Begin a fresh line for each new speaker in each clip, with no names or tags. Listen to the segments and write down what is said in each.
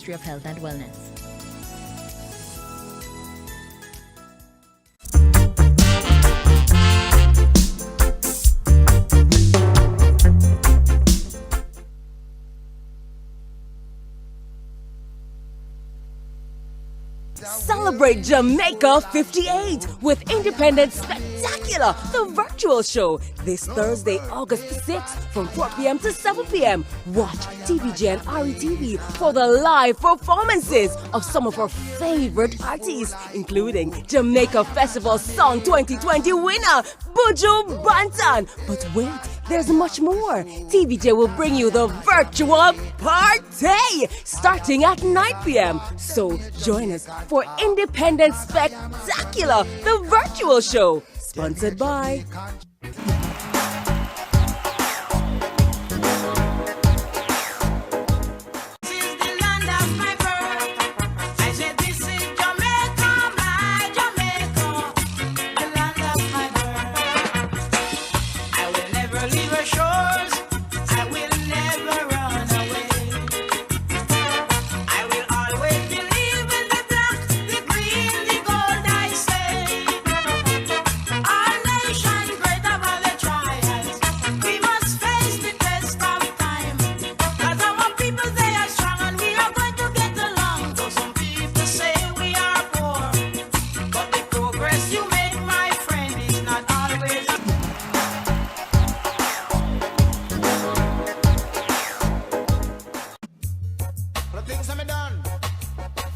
Ministry of Health and Wellness.
Celebrate Jamaica 58 with Independence Spectacular, the virtual show, this Thursday, August 6th from 4 p.m. to 7 p.m. Watch TVJ and RETV for the live performances of some of our favorite artists, including Jamaica Festival Song 2020 winner, Buju Banton. But wait, there's much more. TVJ will bring you the virtual party starting at 9 p.m. So join us for Independence Spectacular, the virtual show. Sponsored by...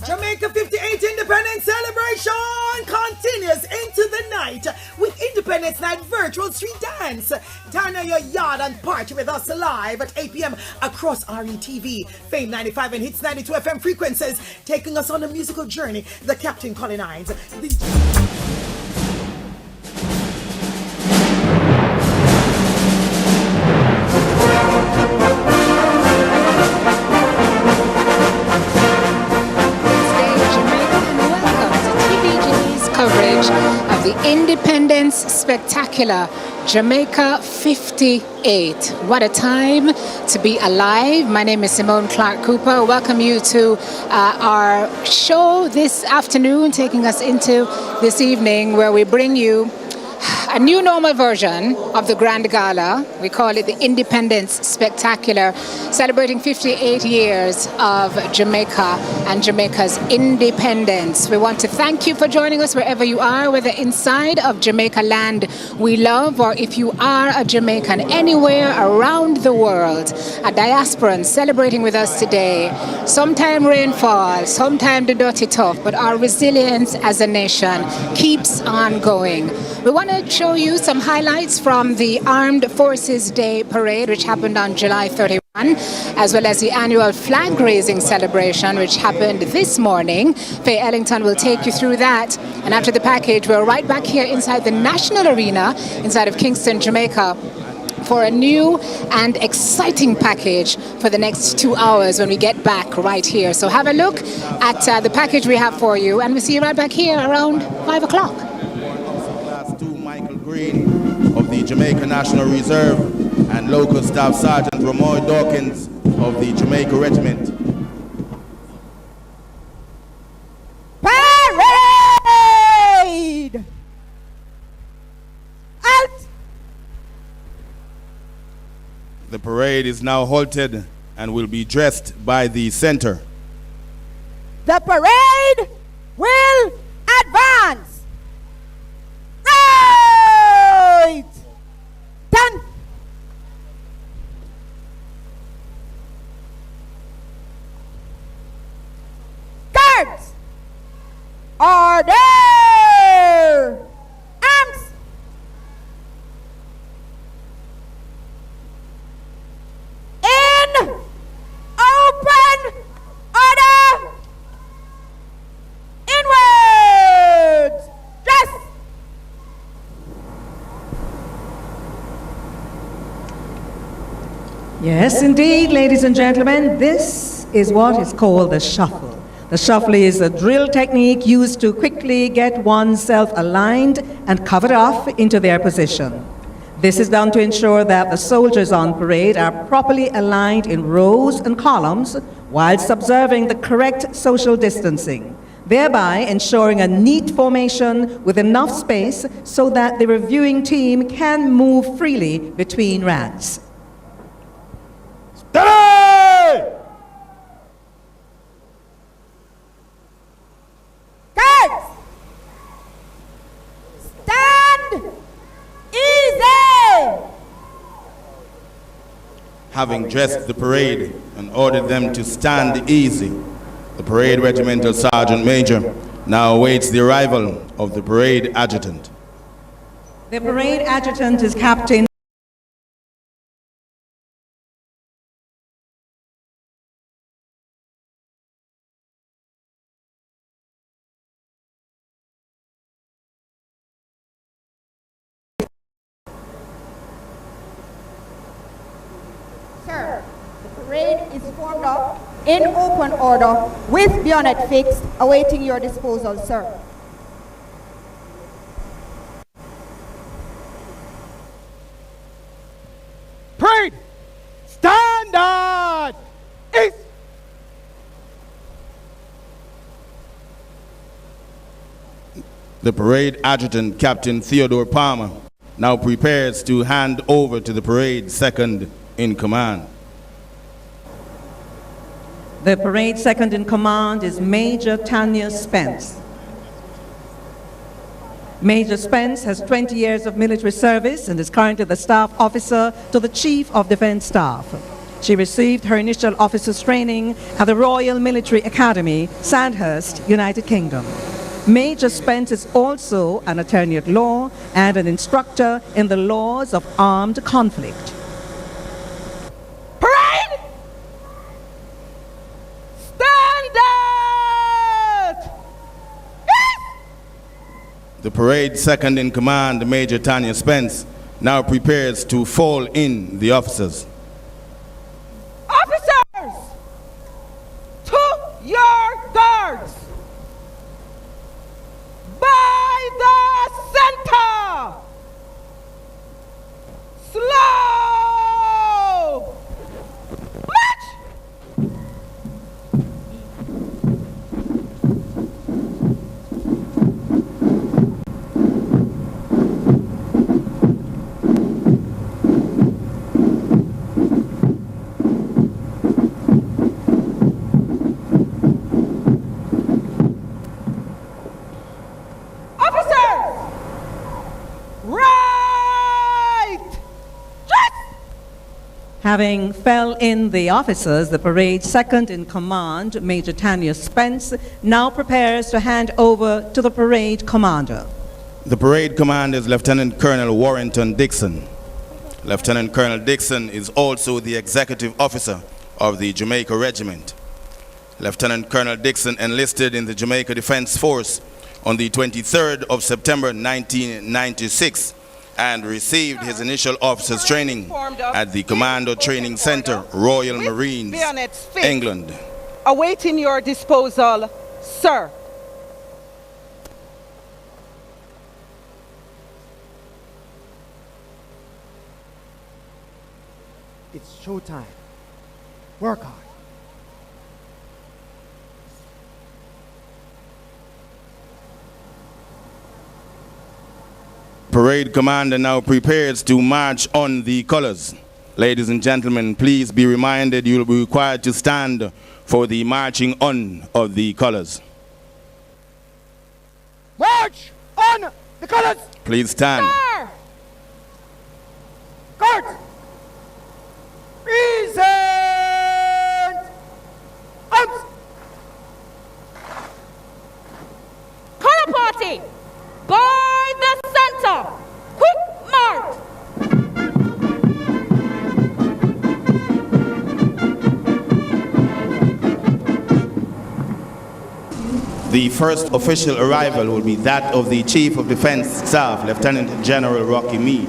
Jamaica 58 Independence Celebration continues into the night with Independence Night Virtual Street Dance. Down at your yard and party with us live at 8 p.m. across RETV, Fame 95 and Hits 92 FM frequencies, taking us on a musical journey. The Captain Colonize.
Coverage of the Independence Spectacular Jamaica 58. What a time to be alive. My name is Simone Clark Cooper. Welcome you to our show this afternoon, taking us into this evening where we bring you a new normal version of the Grand Gala. We call it the Independence Spectacular, celebrating 58 years of Jamaica and Jamaica's independence. We want to thank you for joining us wherever you are, whether inside of Jamaica land we love, or if you are a Jamaican anywhere around the world, a diasporan celebrating with us today. Sometime rainfall, sometime the dirty tough, but our resilience as a nation keeps on going. We want to show you some highlights from the Armed Forces Day Parade, which happened on July 31, as well as the annual flag raising celebration, which happened this morning. Faye Ellington will take you through that. And after the package, we're right back here inside the National Arena, inside of Kingston, Jamaica, for a new and exciting package for the next 2 hours when we get back right here. So have a look at the package we have for you, and we'll see you right back here around 5 o'clock.
Green of the Jamaica National Reserve and local Staff Sergeant Romoy Dawkins of the Jamaica Regiment.
Parade! Out!
The parade is now halted and will be dressed by the center.
The parade will advance! Right! Done! Guards! Order! Arms! In! Open! Order! Inwards! Dress!
Yes, indeed, ladies and gentlemen, this is what is called the shuffle. The shuffle is a drill technique used to quickly get oneself aligned and covered off into their position. This is done to ensure that the soldiers on parade are properly aligned in rows and columns whilst observing the correct social distancing, thereby ensuring a neat formation with enough space so that the reviewing team can move freely between ranks.
Steady!
Guards! Stand easy!
Having dressed the parade and ordered them to stand easy, the parade regimental sergeant major now awaits the arrival of the parade adjutant.
The parade adjutant is Captain
Sir, the parade is formed up in open order with bayonet fixed, awaiting your disposal, sir.
Parade! Standard! East!
The parade adjutant, Captain Theodore Palmer, now prepares to hand over to the parade second in command.
The parade second in command is Major Tanya Spence. Major Spence has 20 years of military service and is currently the staff officer to the Chief of Defense Staff. She received her initial officer's training at the Royal Military Academy, Sandhurst, United Kingdom. Major Spence is also an attorney at law and an instructor in the laws of armed conflict.
Parade! Standard!
The parade second in command, Major Tanya Spence, now prepares to fall in the officers.
Officers! To your guards! By the center! Slow! March!
Having fell in the officers, the parade second in command, Major Tanya Spence, now prepares to hand over to the parade commander.
The parade commander is Lieutenant Colonel Warrington Dixon. Lieutenant Colonel Dixon is also the executive officer of the Jamaica Regiment. Lieutenant Colonel Dixon enlisted in the Jamaica Defense Force on the 23rd of September 1996 and received his initial officer's training at the Commando Training Center, Royal Marines, England.
Awaiting your disposal, sir.
It's showtime. Work hard.
Parade commander now prepares to march on the colors. Ladies and gentlemen, please be reminded you will be required to stand for the marching on of the colors.
March on the colors!
Please stand.
Sir!
Guards! Present! Arms!
Color party! By the center! Quick march!
The first official arrival will be that of the Chief of Defense Staff, Lieutenant General Rocky Meade.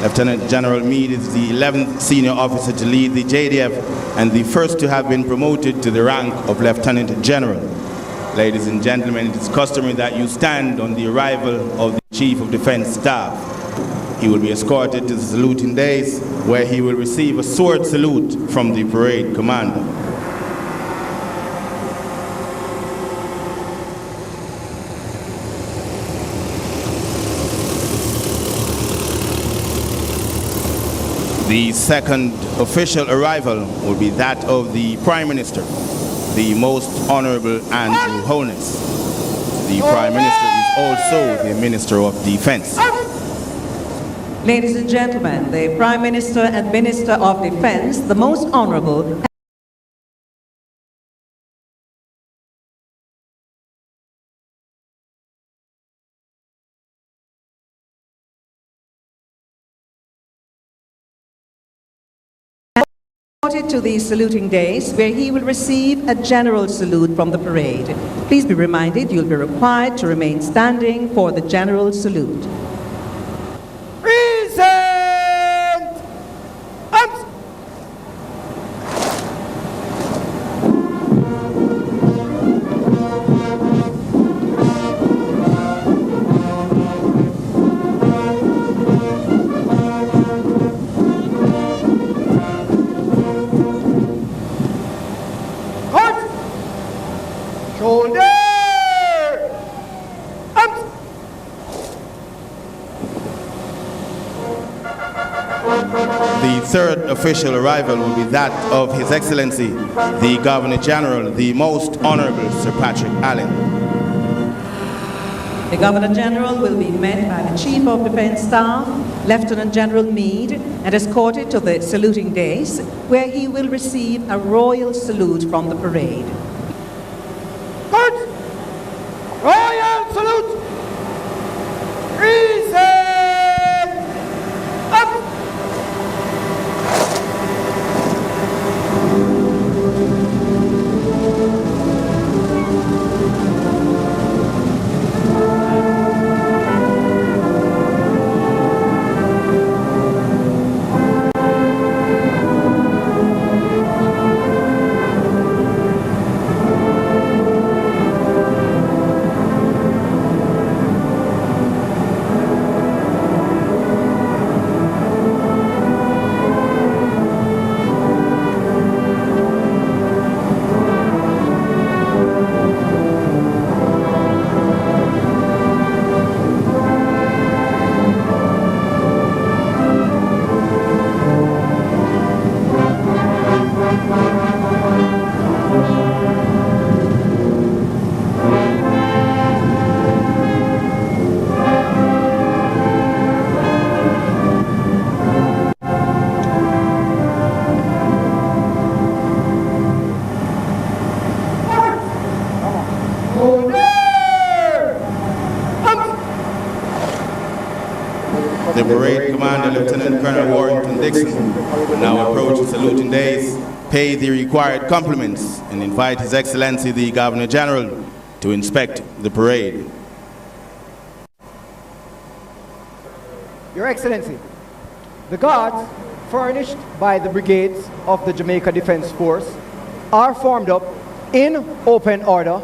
Lieutenant General Meade is the 11th senior officer to lead the JDF and the first to have been promoted to the rank of Lieutenant General. Ladies and gentlemen, it is customary that you stand on the arrival of the Chief of Defense Staff. He will be escorted to the saluting dais, where he will receive a sword salute from the parade commander. The second official arrival will be that of the Prime Minister, the Most Honorable Andrew Holness. The Prime Minister is also the Minister of Defense.
Ladies and gentlemen, the Prime Minister and Minister of Defense, the Most Honorable to the saluting days, where he will receive a general salute from the parade. Please be reminded you'll be required to remain standing for the general salute.
Present! Arms! Shoulder! Arms!
The third official arrival will be that of His Excellency, the Governor General, the Most Honorable Sir Patrick Allen.
The Governor General will be met by the Chief of Defence Staff, Lieutenant General Meade, and escorted to the saluting dais, where he will receive a royal salute from the parade.
Good! Royal salute! Present! Up!
The parade commander, Lieutenant Colonel Warrington Dixon, now approach the saluting dais, pay the required compliments, and invite His Excellency the Governor General to inspect the parade.
Your Excellency, the guards furnished by the brigades of the Jamaica Defense Force are formed up in open order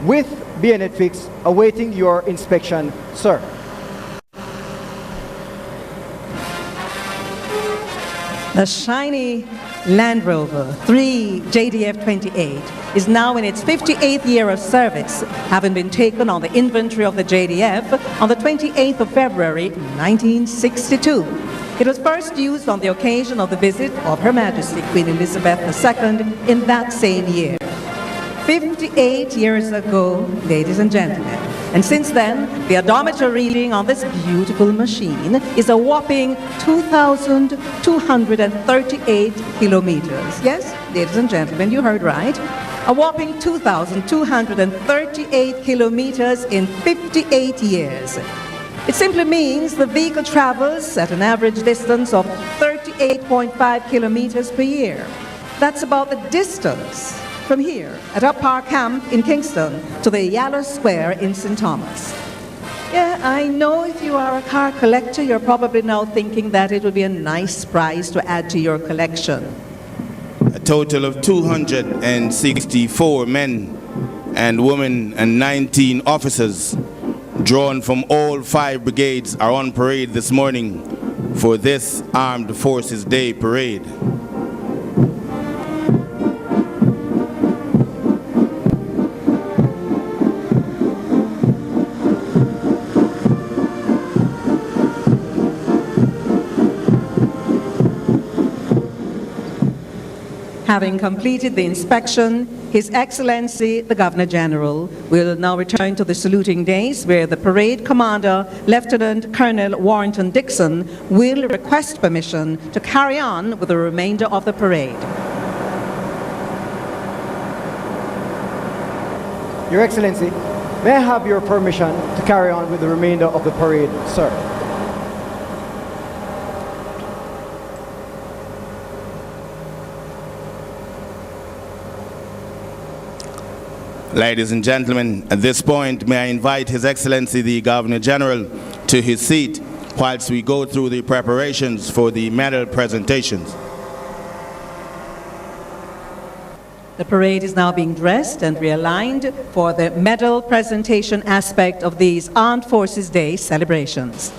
with bayonet fixed, awaiting your inspection, sir.
The shiny Land Rover 3 JDF 28 is now in its 58th year of service, having been taken on the inventory of the JDF on the 28th of February 1962. It was first used on the occasion of the visit of Her Majesty Queen Elizabeth II in that same year. 58 years ago, ladies and gentlemen. And since then, the odometer reading on this beautiful machine is a whopping 2,238 kilometers. Yes, ladies and gentlemen, you heard right. A whopping 2,238 kilometers in 58 years. It simply means the vehicle travels at an average distance of 38.5 kilometers per year. That's about the distance from here at Up Park Camp in Kingston to the Yellow Square in St. Thomas. Yeah, I know if you are a car collector, you're probably now thinking that it would be a nice prize to add to your collection.
A total of 264 men and women and 19 officers drawn from all 5 brigades are on parade this morning for this Armed Forces Day parade.
Having completed the inspection, His Excellency the Governor-General will now return to the saluting days where the parade commander, Lieutenant Colonel Warrington Dixon, will request permission to carry on with the remainder of the parade.
Your Excellency, may I have your permission to carry on with the remainder of the parade, sir?
Ladies and gentlemen, at this point, may I invite His Excellency the Governor-General to his seat whilst we go through the preparations for the medal presentations.
The parade is now being dressed and realigned for the medal presentation aspect of these Armed Forces Day celebrations.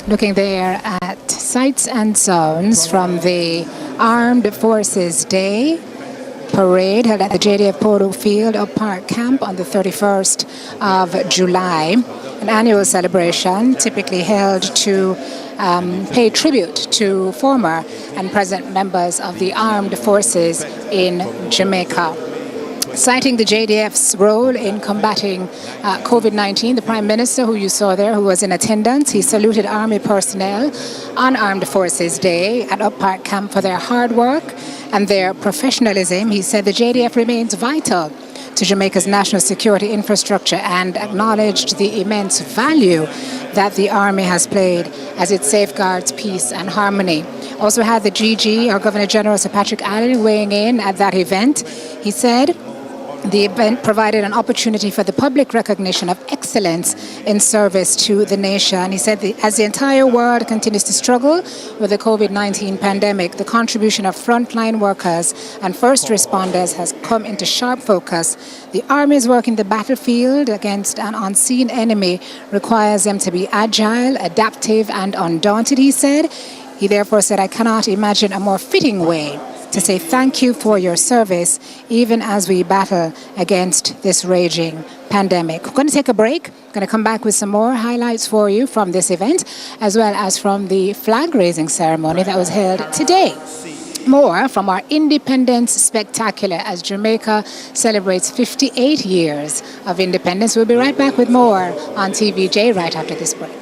Looking there at sights and sounds from the Armed Forces Day parade held at the JDF Polo Field Up Park Camp on the 31st of July, an annual celebration typically held to pay tribute to former and present members of the armed forces in Jamaica. Citing the JDF's role in combating COVID-19, the Prime Minister, who you saw there, who was in attendance, he saluted Army personnel on Armed Forces Day at Up Park Camp for their hard work and their professionalism. He said the JDF remains vital to Jamaica's national security infrastructure and acknowledged the immense value that the Army has played as it safeguards peace and harmony. Also had the GG, our Governor-General Sir Patrick Allen, weighing in at that event. He said the event provided an opportunity for the public recognition of excellence in service to the nation. He said as the entire world continues to struggle with the COVID-19 pandemic, the contribution of frontline workers and first responders has come into sharp focus. The Army's work in the battlefield against an unseen enemy requires them to be agile, adaptive, and undaunted, he said. He therefore said, I cannot imagine a more fitting way to say thank you for your service, even as we battle against this raging pandemic. We're going to take a break. We're going to come back with some more highlights for you from this event, as well as from the flag-raising ceremony that was held today. More from our Independence Spectacular as Jamaica celebrates 58 years of independence. We'll be right back with more on TVJ right after this break.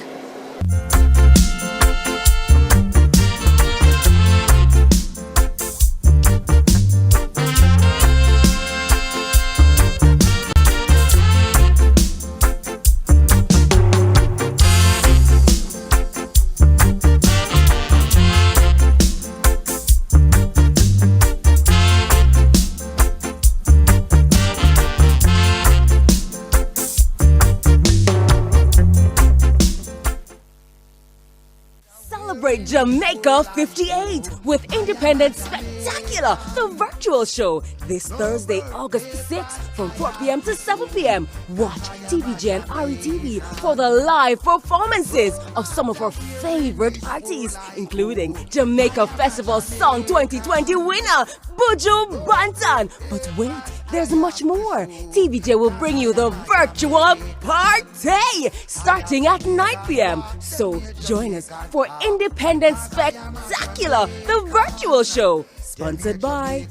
Jamaica 58 with Independence Spectacular, the virtual show, this Thursday, August 6th from 4 p.m. to 7 p.m. Watch TVJ and RETV for the live performances of some of our favorite artists, including Jamaica Festival Song 2020 winner, Buju Banton. But wait, there's much more. TVJ will bring you the virtual party starting at 9 p.m. So join us for Independence Spectacular, the virtual show, sponsored by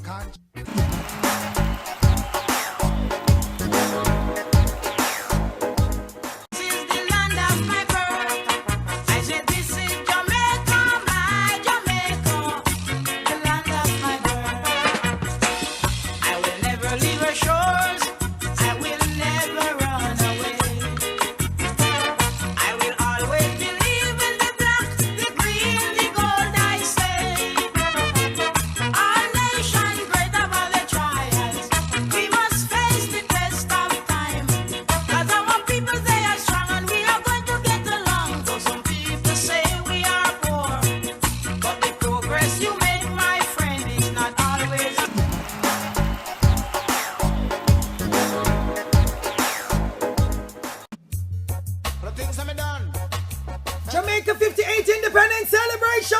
Jamaica 58 Independence Celebration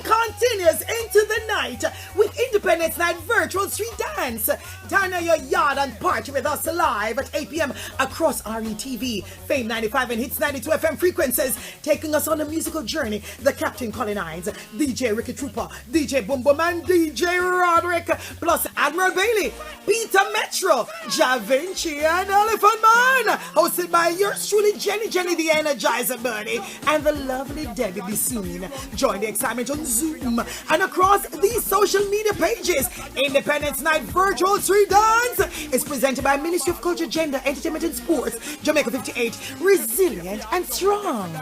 continues into the night with Independence Night Virtual Street Dance. Turn on your yard and party with us live at 8 p.m. across RETV, Fame 95 and Hits 92 FM frequencies, taking us on a musical journey. The Captain Colonized, DJ Ricky Trooper, DJ Boom Boom and DJ Roderick, plus Admiral Bailey, Peter Metro, Ja Vinci and Elephant Man, hosted by yours truly, Jenny the Energizer Birdie, and the lovely Debbie Bissoon. Join the excitement on Zoom and across these social media pages. Independence Night Virtual Street Dance is presented by Ministry of Culture, Gender, Entertainment and Sports, Jamaica 58, resilient and strong.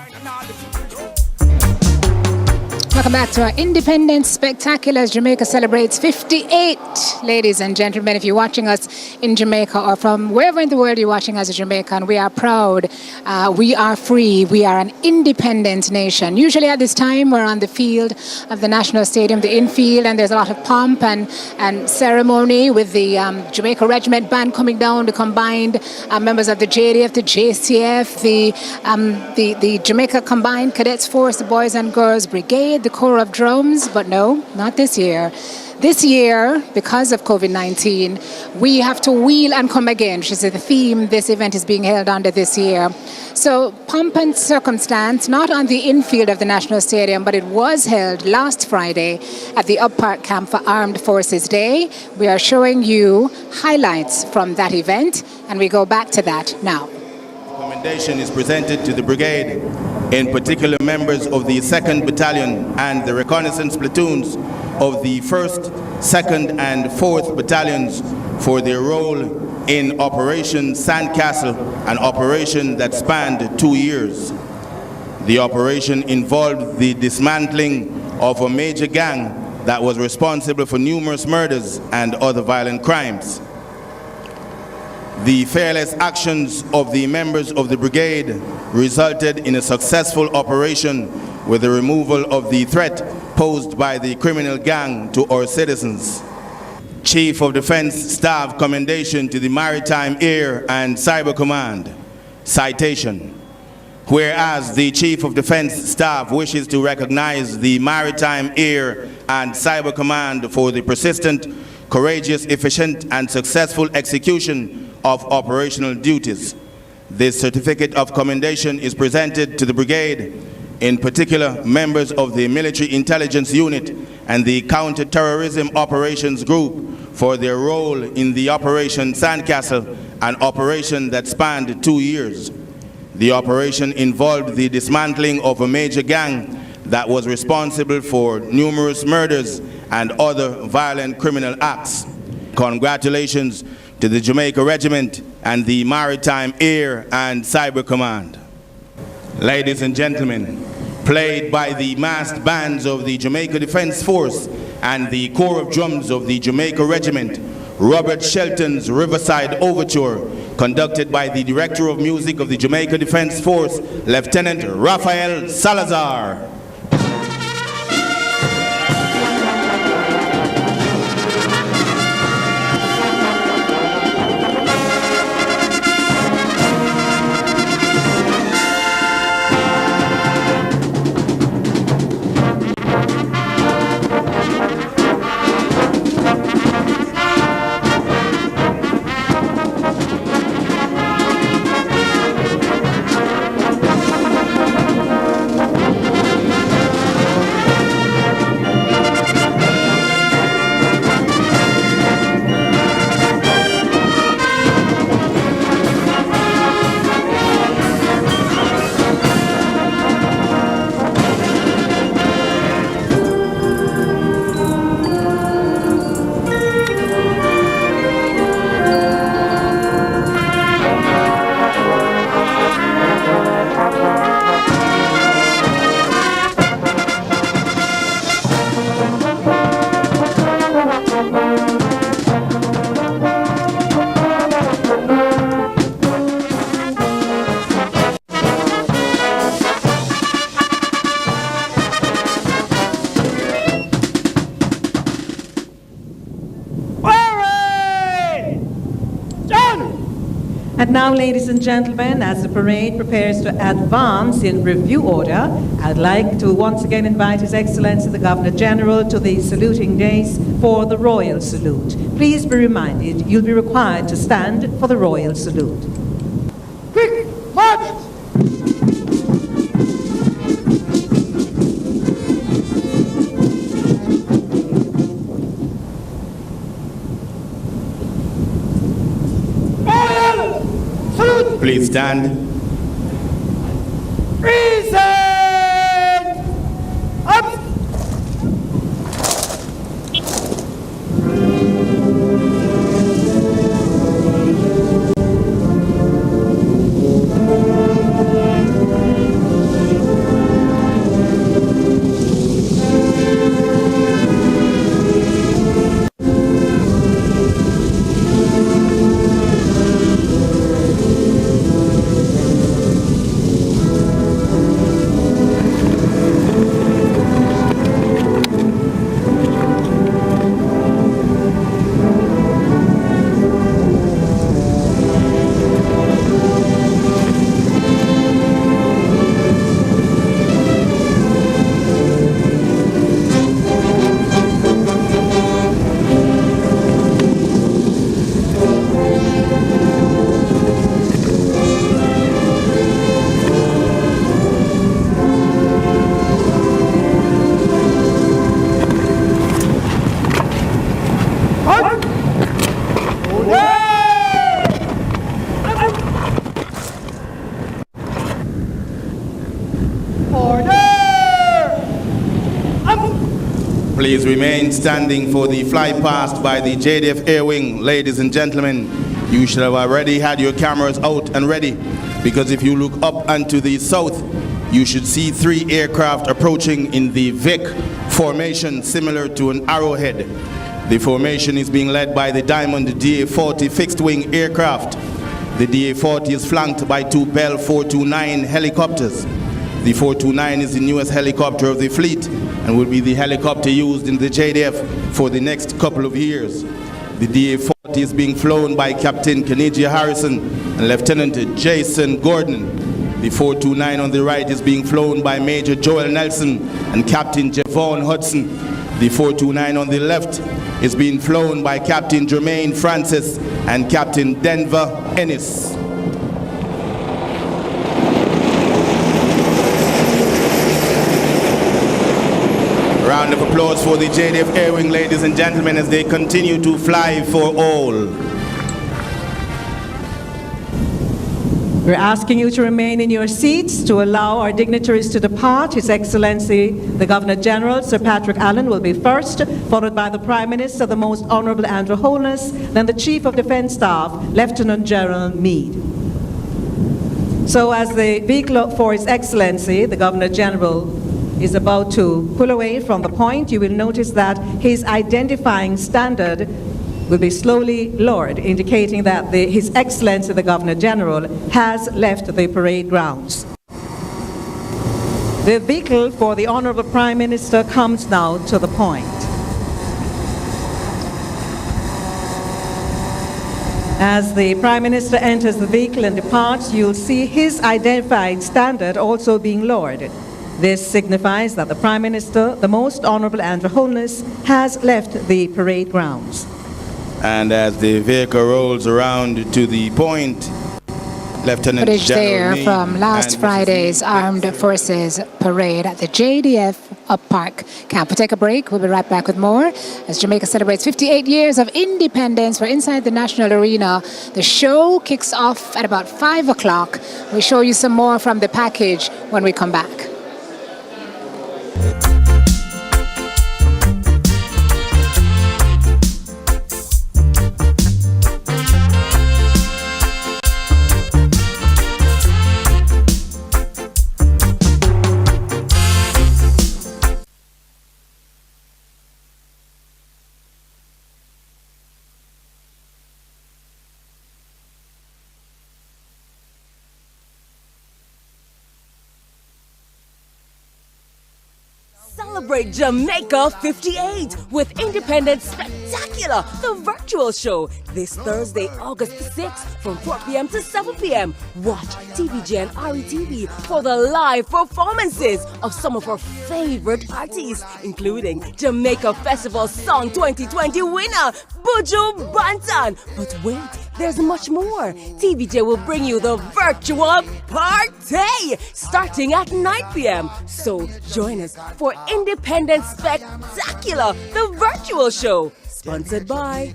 Welcome back to our Independence Spectacular as Jamaica celebrates 58. Ladies and gentlemen, if you're watching us in Jamaica or from wherever in the world you're watching as a Jamaican, we are proud. We are free. We are an independent nation. Usually at this time, we're on the field of the National Stadium, the infield, and there's a lot of pomp and ceremony with the Jamaica Regiment Band coming down, the combined members of the JDF, the JCF, the Jamaica Combined Cadets Force, the Boys and Girls Brigade, the Corps of Drums, but no, not this year. This year, because of COVID-19, we have to wheel and come again, which is the theme this event is being held under this year. So, pomp and circumstance, not on the infield of the National Stadium, but it was held last Friday at the Up Park Camp for Armed Forces Day. We are showing you highlights from that event, and we go back to that now.
Commendation is presented to the brigade, in particular members of the 2nd Battalion and the reconnaissance platoons of the 1st, 2nd and 4th Battalions for their role in Operation Sandcastle, an operation that spanned 2 years. The operation involved the dismantling of a major gang that was responsible for numerous murders and other violent crimes. The fearless actions of the members of the brigade resulted in a successful operation with the removal of the threat posed by the criminal gang to our citizens. Chief of Defense Staff commendation to the Maritime Air and Cyber Command. Citation. Whereas the Chief of Defense Staff wishes to recognize the Maritime Air and Cyber Command for the persistent, courageous, efficient and successful execution of operational duties. This certificate of commendation is presented to the brigade, in particular members of the Military Intelligence Unit and the Counter-Terrorism Operations Group for their role in the Operation Sandcastle, an operation that spanned 2 years. The operation involved the dismantling of a major gang that was responsible for numerous murders and other violent criminal acts. Congratulations to the Jamaica Regiment and the Maritime Air and Cyber Command. Ladies and gentlemen, played by the massed bands of the Jamaica Defense Force and the Corps of Drums of the Jamaica Regiment, Robert Shelton's Riverside Overture, conducted by the Director of Music of the Jamaica Defense Force, Lieutenant Rafael Salazar.
And now, ladies and gentlemen, as the parade prepares to advance in review order, I'd like to once again invite His Excellency the Governor General to the saluting dais for the Royal Salute. Please be reminded, you'll be required to stand for the Royal Salute.
Quick, march!
Please stand.
Present! Up!
Please remain standing for the fly past by the JDF Air Wing. Ladies and gentlemen, you should have already had your cameras out and ready, because if you look up and to the south, you should see 3 aircraft approaching in the Vic formation, similar to an arrowhead. The formation is being led by the Diamond DA-40 fixed-wing aircraft. The DA-40 is flanked by 2 Bell 429 helicopters. The 429 is the newest helicopter of the fleet and will be the helicopter used in the JDF for the next couple of years. The DA-40 is being flown by Captain Kenijia Harrison and Lieutenant Jason Gordon. The 429 on the right is being flown by Major Joel Nelson and Captain Javon Hudson. The 429 on the left is being flown by Captain Jermaine Francis and Captain Denver Ennis. Round of applause for the JDF Air Wing, ladies and gentlemen, as they continue to fly for all.
We're asking you to remain in your seats to allow our dignitaries to depart. His Excellency, the Governor General, Sir Patrick Allen, will be first, followed by the Prime Minister, the Most Honorable Andrew Holness, then the Chief of Defense Staff, Lieutenant General Meade. So as the vehicle for His Excellency, the Governor General, is about to pull away from the point, you will notice that his identifying standard will be slowly lowered, indicating that His Excellency the Governor General has left the parade grounds. The vehicle for the Honorable Prime Minister comes now to the point. As the Prime Minister enters the vehicle and departs, you'll see his identifying standard also being lowered. This signifies that the Prime Minister, the Most Honorable Andrew Holness, has left the parade grounds.
And as the vehicle rolls around to the point, Lieutenant
Footage
General
there
Meade
from last
and
Friday's Armed Forces Parade at the JDF Up Park Camp. We'll take a break. We'll be right back with more as Jamaica celebrates 58 years of independence. We're inside the National Arena. The show kicks off at about 5 o'clock. We'll show you some more from the package when we come back.
celebrate Jamaica 58 with Independence Spectacular, the virtual show, this Thursday, August the 6th from 4 p.m. to 7 p.m. Watch TVJ and RETV for the live performances of some of our favorite artists, including Jamaica Festival Song 2020 winner, Buju Banton. But wait, there's much more. TVJ will bring you the virtual party starting at 9 p.m. So join us for Independence Spectacular, the virtual show, sponsored by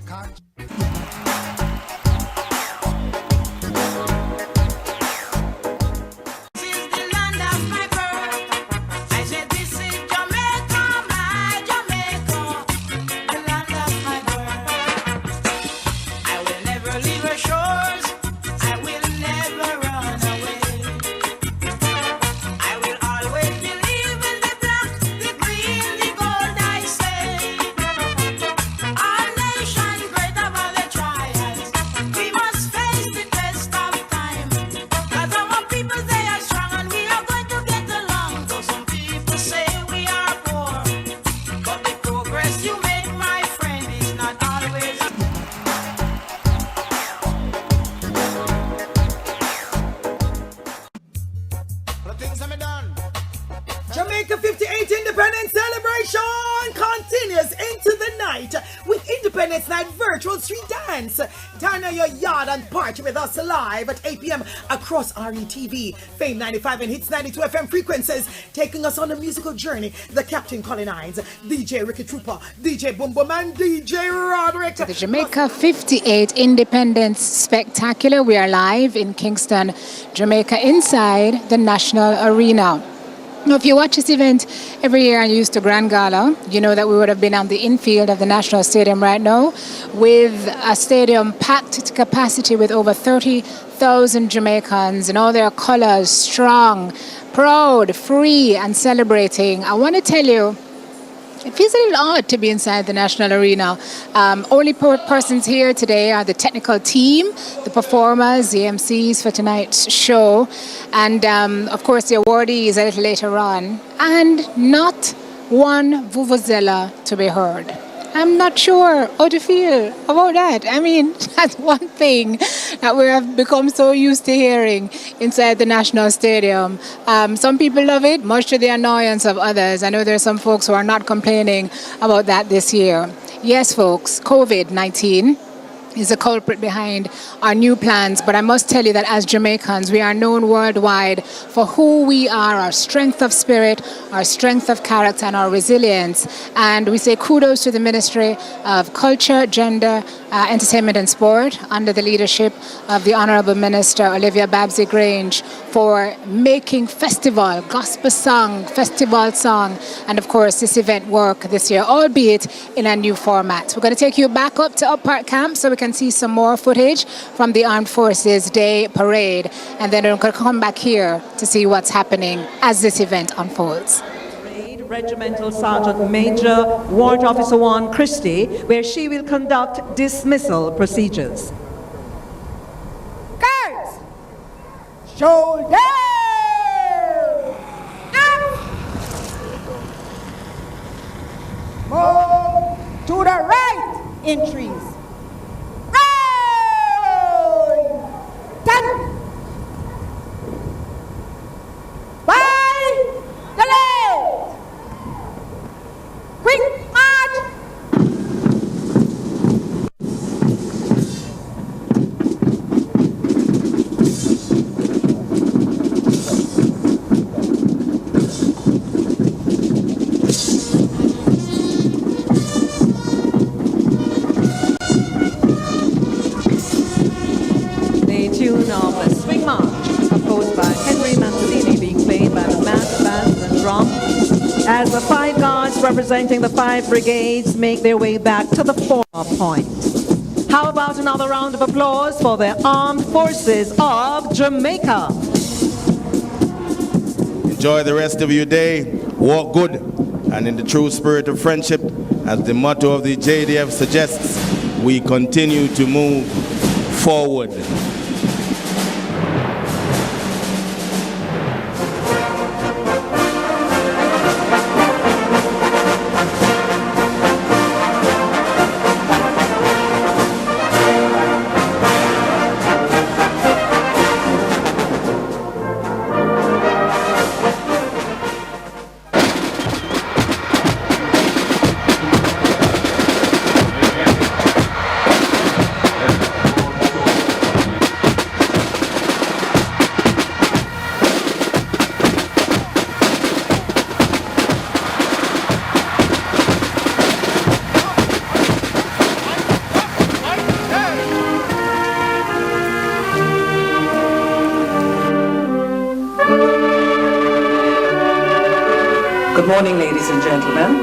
Jamaica 58 Independence Celebration continues into the night with Independence Night Virtual Street Dance. Turn on your yard and party with us live at 8 p.m. across RETV, Fame 95 and Hits 92 FM frequencies, taking us on a musical journey. The Captain Colonized, DJ Ricky Trooper, DJ Boom Boom and DJ Roderick.
The Jamaica 58 Independence Spectacular. We are live in Kingston, Jamaica, inside the National Arena. Now, if you watch this event every year and used to Grand Gala, you know that we would have been on the infield of the National Stadium right now with a stadium packed to capacity with over 30,000 Jamaicans in all their colors, strong, proud, free, and celebrating. I want to tell you, it feels a little odd to be inside the National Arena. Only persons here today are the technical team, the performers, the MCs for tonight's show, and of course the awardees a little later on, and not one vuvuzela to be heard. I'm not sure how to feel about that. I mean, that's one thing that we have become so used to hearing inside the National Stadium. Some people love it, much to the annoyance of others. I know there are some folks who are not complaining about that this year. Yes, folks, COVID-19 is the culprit behind our new plans, but I must tell you that as Jamaicans, we are known worldwide for who we are, our strength of spirit, our strength of character, and our resilience. And we say kudos to the Ministry of Culture, Gender, Entertainment and Sport under the leadership of the Honourable Minister Olivia Babsy-Grange for making festival, gospel song, festival song, and of course this event work this year, albeit in a new format. We're going to take you back up to Up Park Camp so we can see some more footage from the Armed Forces Day Parade, and then we're going to come back here to see what's happening as this event unfolds.
Regimental Sergeant Major Warrant Officer 1 Christie, where she will conduct dismissal procedures.
Guards! Shoulder! Up! Move to the right in trees. Roll! Turn! By the left! Quick march!
The tune of a swing march, composed by Henry Manzolini, being played by the mass bands and drum, as the 5 guards representing the 5 brigades make their way back to the 4 point. How about another round of applause for the Armed Forces of Jamaica?
Enjoy the rest of your day, walk good, and in the true spirit of friendship, as the motto of the JDF suggests, we continue to move forward.
Good morning, ladies and gentlemen.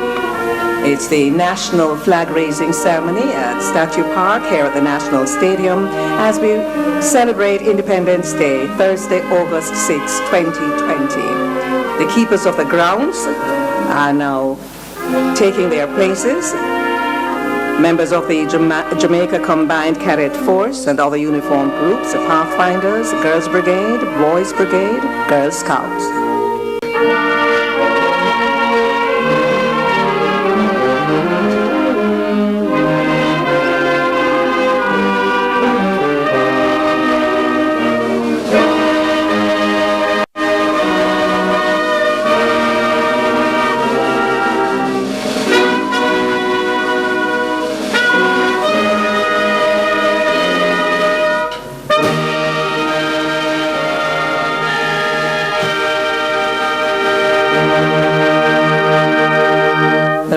It's the national flag-raising ceremony at Statue Park here at the National Stadium as we celebrate Independence Day, Thursday, August 6, 2020. The keepers of the grounds are now taking their places. Members of the Jamaica Combined Cadet Force and other uniformed groups, the Pathfinders, Girls Brigade, Boys Brigade, Girl Scouts.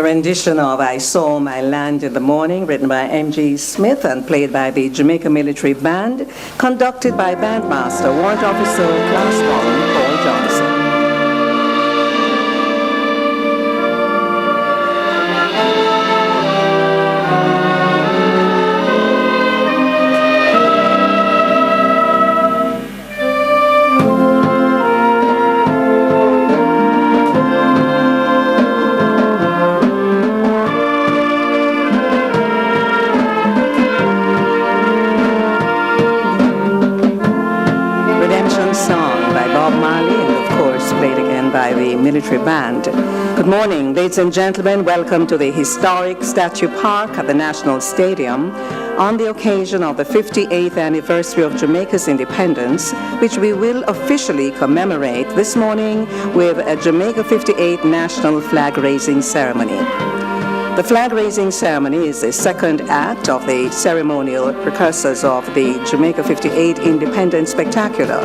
Rendition of I Saw My Land in the Morning, written by M.G. Smith and played by the Jamaica Military Band, conducted by Bandmaster, Warrant Officer, Class 1, Paul Johnson. Military Band. Good morning, ladies and gentlemen. Welcome to the historic Statue Park at the National Stadium on the occasion of the 58th anniversary of Jamaica's independence, which we will officially commemorate this morning with a Jamaica 58 national flag-raising ceremony. The flag-raising ceremony is the second act of the ceremonial precursors of the Jamaica 58 Independence Spectacular.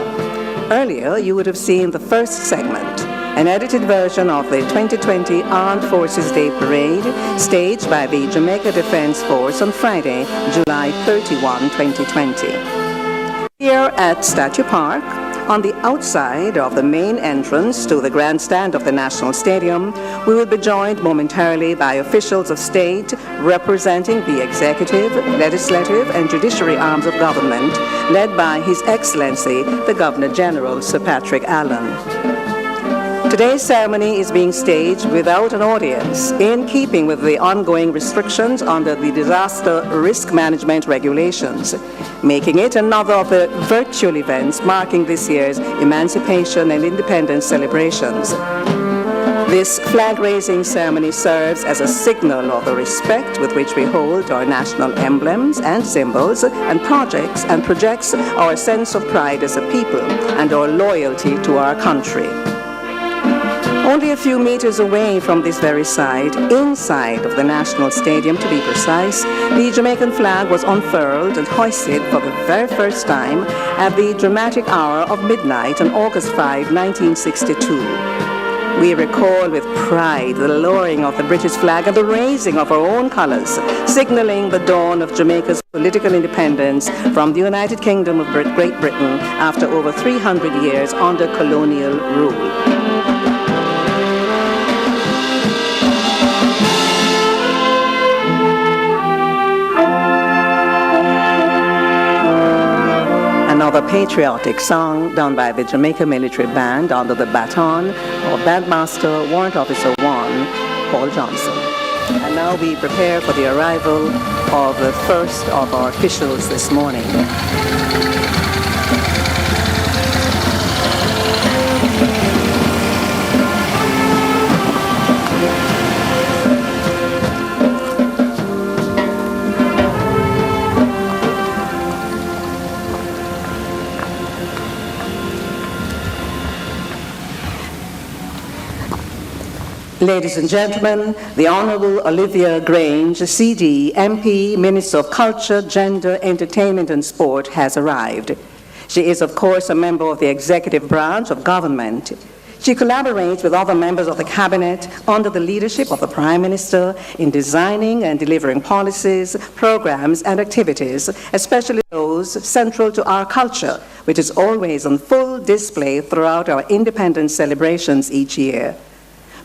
Earlier, you would have seen the first segment, an edited version of the 2020 Armed Forces Day Parade staged by the Jamaica Defense Force on Friday, July 31, 2020. Here at Statue Park, on the outside of the main entrance to the grandstand of the National Stadium, we will be joined momentarily by officials of state representing the executive, legislative, and judiciary arms of government, led by His Excellency, the Governor General, Sir Patrick Allen. Today's ceremony is being staged without an audience, in keeping with the ongoing restrictions under the disaster risk management regulations, making it another of the virtual events marking this year's Emancipation and Independence celebrations. This flag-raising ceremony serves as a signal of the respect with which we hold our national emblems and symbols and projects and projects our sense of pride as a people and our loyalty to our country. Only a few meters away from this very site, inside of the National Stadium to be precise, the Jamaican flag was unfurled and hoisted for the very first time at the dramatic hour of midnight on August 5, 1962. We recall with pride the lowering of the British flag and the raising of our own colors, signaling the dawn of Jamaica's political independence from the United Kingdom of Great Britain after over 300 years under colonial rule. Another patriotic song done by the Jamaica Military Band under the baton of Bandmaster, Warrant Officer 1, Paul Johnson. And now we prepare for the arrival of the first of our officials this morning. Ladies and gentlemen, the Honorable Olivia Grange, CD, MP, Minister of Culture, Gender, Entertainment and Sport, has arrived. She is, of course, a member of the executive branch of government. She collaborates with other members of the cabinet under the leadership of the Prime Minister in designing and delivering policies, programs and activities, especially those central to our culture, which is always on full display throughout our independence celebrations each year.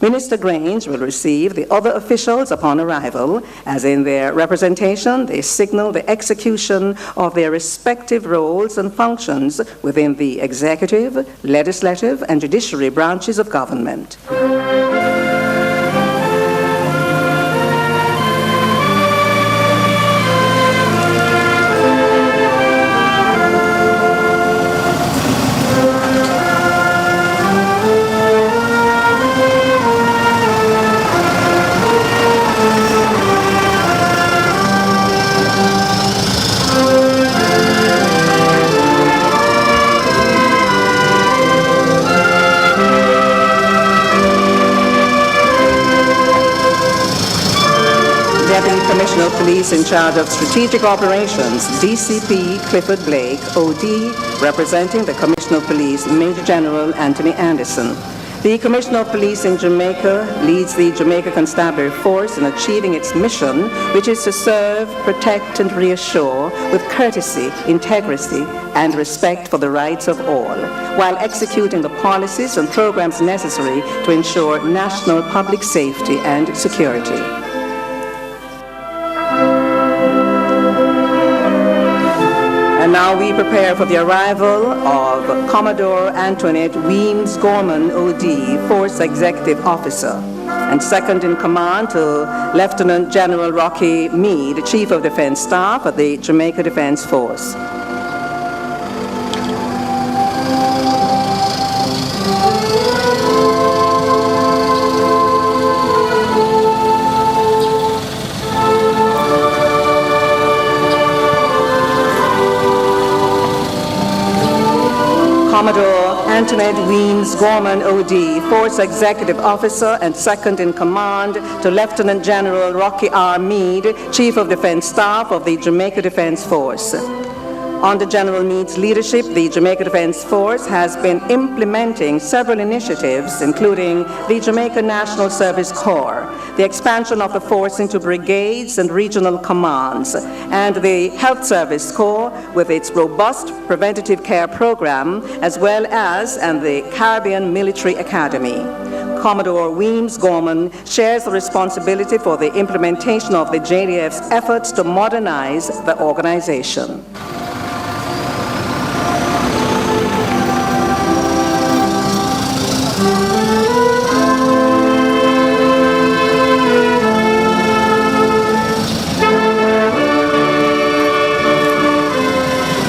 Minister Grange will receive the other officials upon arrival, as in their representation, they signal the execution of their respective roles and functions within the executive, legislative, and judiciary branches of government. Commissioner of Police in charge of strategic operations, DCP Clifford Blake, OD, representing the Commissioner of Police, Major General Anthony Anderson. The Commissioner of Police in Jamaica leads the Jamaica Constabulary Force in achieving its mission, which is to serve, protect, and reassure with courtesy, integrity, and respect for the rights of all, while executing the policies and programs necessary to ensure national public safety and security. And now we prepare for the arrival of Commodore Antoinette Weems Gorman, OD, Force Executive Officer, and second in command to Lieutenant General Rocky Meade, Chief of Defense Staff of the Jamaica Defense Force. Commodore Antoinette Weems Gorman, OD, Force Executive Officer and second in command to Lieutenant General Rocky R. Meade, Chief of Defense Staff of the Jamaica Defense Force. Under General Meade's leadership, the Jamaica Defense Force has been implementing several initiatives, including the Jamaica National Service Corps, the expansion of the force into brigades and regional commands, and the Health Service Corps with its robust preventative care program, as well as the Caribbean Military Academy. Commodore Weems Gorman shares the responsibility for the implementation of the JDF's efforts to modernize the organization.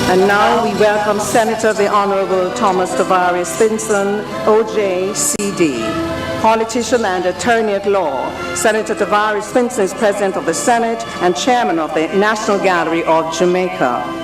And now we welcome Senator the Honorable Thomas Tavares Finson, OJ-CD. Politician and attorney at law, Senator Tavares Finson is President of the Senate and Chairman of the National Gallery of Jamaica.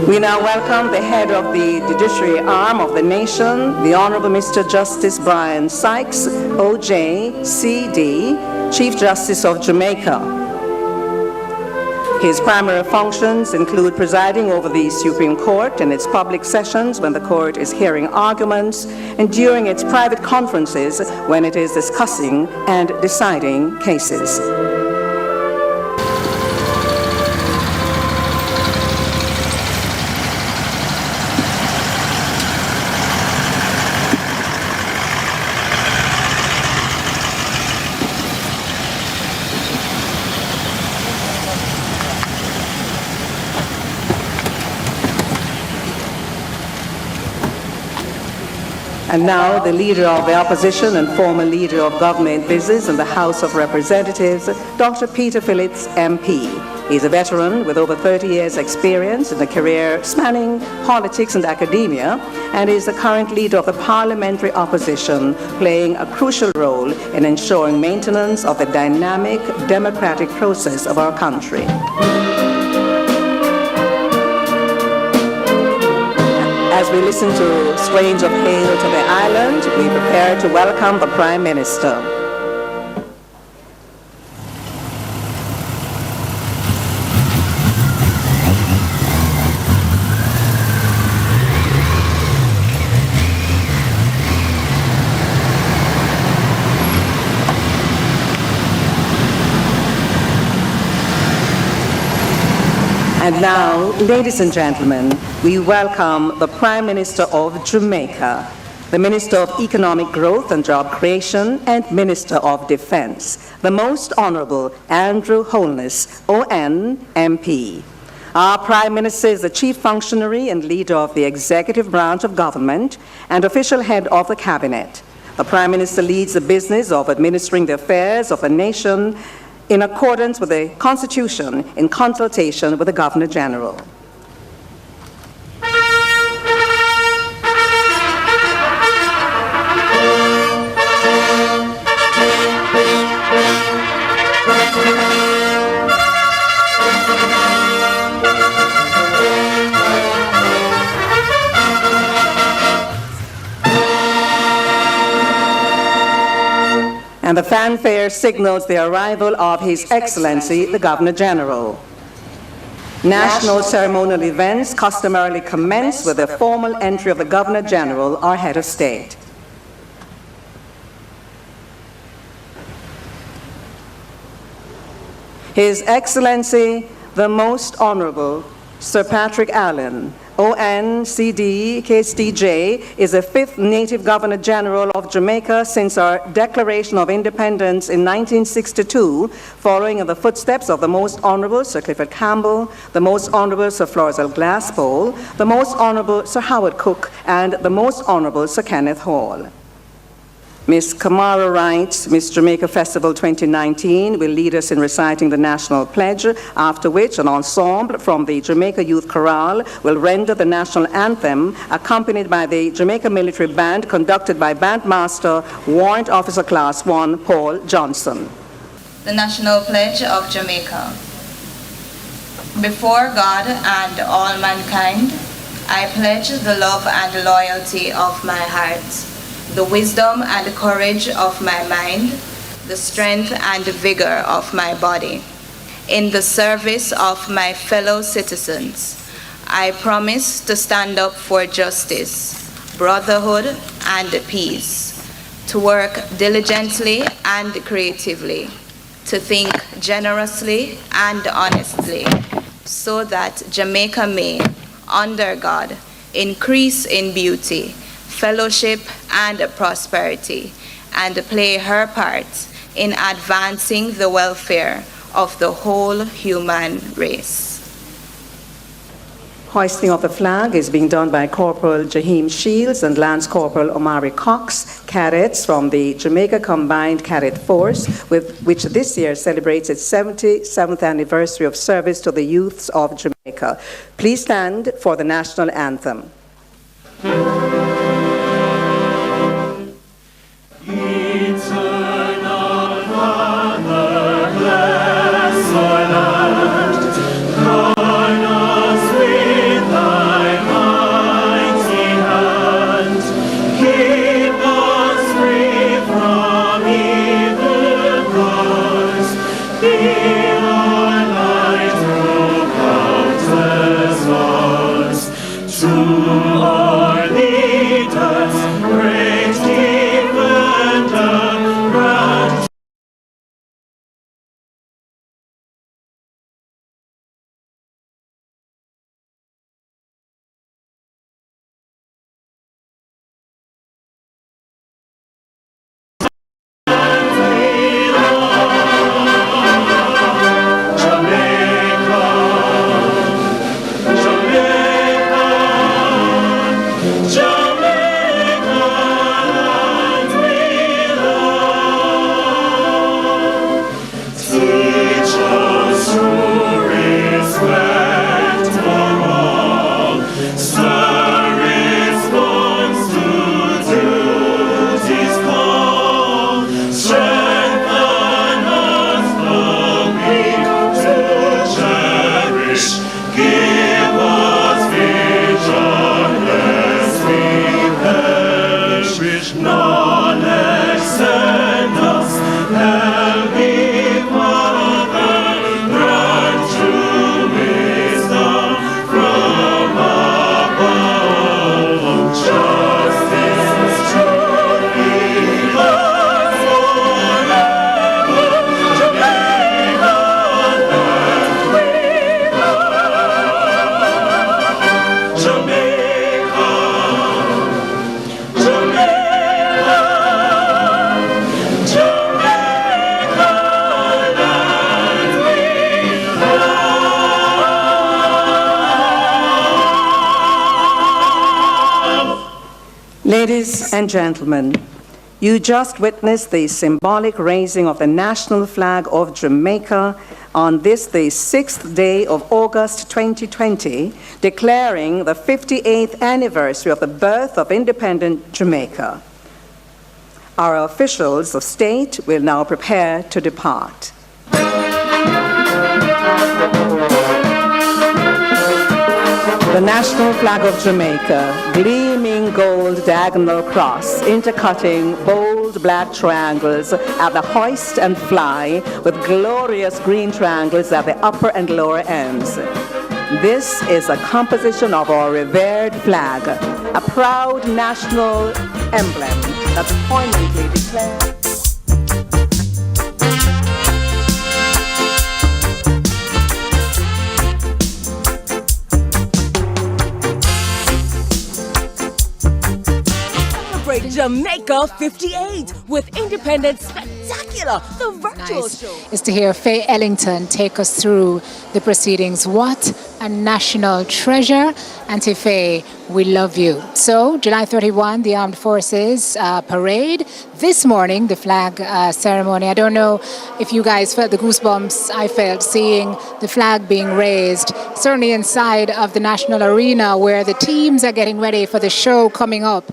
We now welcome the head of the judiciary arm of the nation, the Honorable Mr. Justice Brian Sykes, OJ-CD, Chief Justice of Jamaica. His primary functions include presiding over the Supreme Court in its public sessions when the court is hearing arguments, and during its private conferences when it is discussing and deciding cases. And now the leader of the opposition and former leader of government business in the House of Representatives, Dr. Peter Phillips, MP. He's a veteran with over 30 years' experience in a career spanning politics and academia, and is the current leader of the parliamentary opposition, playing a crucial role in ensuring maintenance of the dynamic democratic process of our country. As we listen to Strains of Hail to the Island, we prepare to welcome the Prime Minister. And now, ladies and gentlemen, we welcome the Prime Minister of Jamaica, the Minister of Economic Growth and Job Creation, and Minister of Defense, the Most Honorable Andrew Holness, ON, MP. Our Prime Minister is the chief functionary and leader of the executive branch of government and official head of the cabinet. The Prime Minister leads the business of administering the affairs of a nation in accordance with the Constitution, in consultation with the Governor General. And the fanfare signals the arrival of His Excellency, the Governor General. National ceremonial events customarily commence with the formal entry of the Governor General, our head of state. His Excellency, the Most Honorable Sir Patrick Allen, ONCD, KSTJ, is the 5th native Governor General of Jamaica since our Declaration of Independence in 1962, following in the footsteps of the Most Honorable Sir Clifford Campbell, the Most Honorable Sir Florizel Glasspool, the Most Honorable Sir Howard Cook, and the Most Honorable Sir Kenneth Hall. Ms. Kamara Wright, Miss Jamaica Festival 2019, will lead us in reciting the National Pledge, after which an ensemble from the Jamaica Youth Chorale will render the National Anthem, accompanied by the Jamaica Military Band, conducted by Bandmaster Warrant Officer Class 1, Paul Johnson.
The National Pledge of Jamaica. Before God and all mankind, I pledge the love and loyalty of my heart, the wisdom and courage of my mind, the strength and vigor of my body. In the service of my fellow citizens, I promise to stand up for justice, brotherhood, and peace, to work diligently and creatively, to think generously and honestly, so that Jamaica may, under God, increase in beauty, fellowship, and prosperity, and play her part in advancing the welfare of the whole human race.
Hoisting of the flag is being done by Corporal Jaheim Shields and Lance Corporal Omari Cox, cadets from the Jamaica Combined Cadet Force, which this year celebrates its 77th anniversary of service to the youths of Jamaica. Please stand for the national anthem. Ladies and gentlemen, you just witnessed the symbolic raising of the national flag of Jamaica on this, the 6th day of August 2020, declaring the 58th anniversary of the birth of independent Jamaica. Our officials of state will now prepare to depart. The national flag of Jamaica, gleaming gold diagonal cross, intercutting bold black triangles at the hoist and fly with glorious green triangles at the upper and lower ends. This is a composition of our revered flag, a proud national emblem that poignantly declares
Jamaica 58 with Independence Spectacular, the virtual show.
Is to hear Faye Ellington take us through the proceedings. What a national treasure. Auntie Faye, we love you. So, July 31, the Armed Forces parade. This morning, the flag ceremony. I don't know if you guys felt the goosebumps I felt seeing the flag being raised. Certainly inside of the National Arena where the teams are getting ready for the show coming up.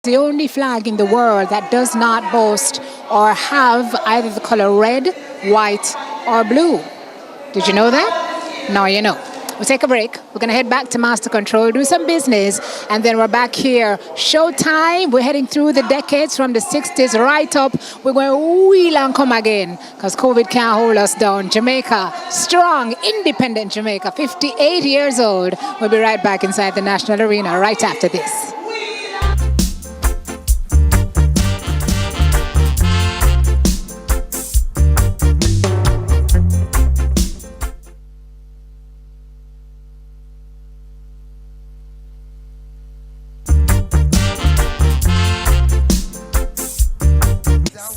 The only flag in the world that does not boast or have either the color red, white, or blue. Did you know that? Now you know. We'll take a break. We're going to head back to Master Control, do some business, and then we're back here. Showtime. We're heading through the decades from the 60s right up. We're going to wheel and come again because COVID can't hold us down. Jamaica, strong, independent Jamaica, 58 years old. We'll be right back inside the National Arena right after this.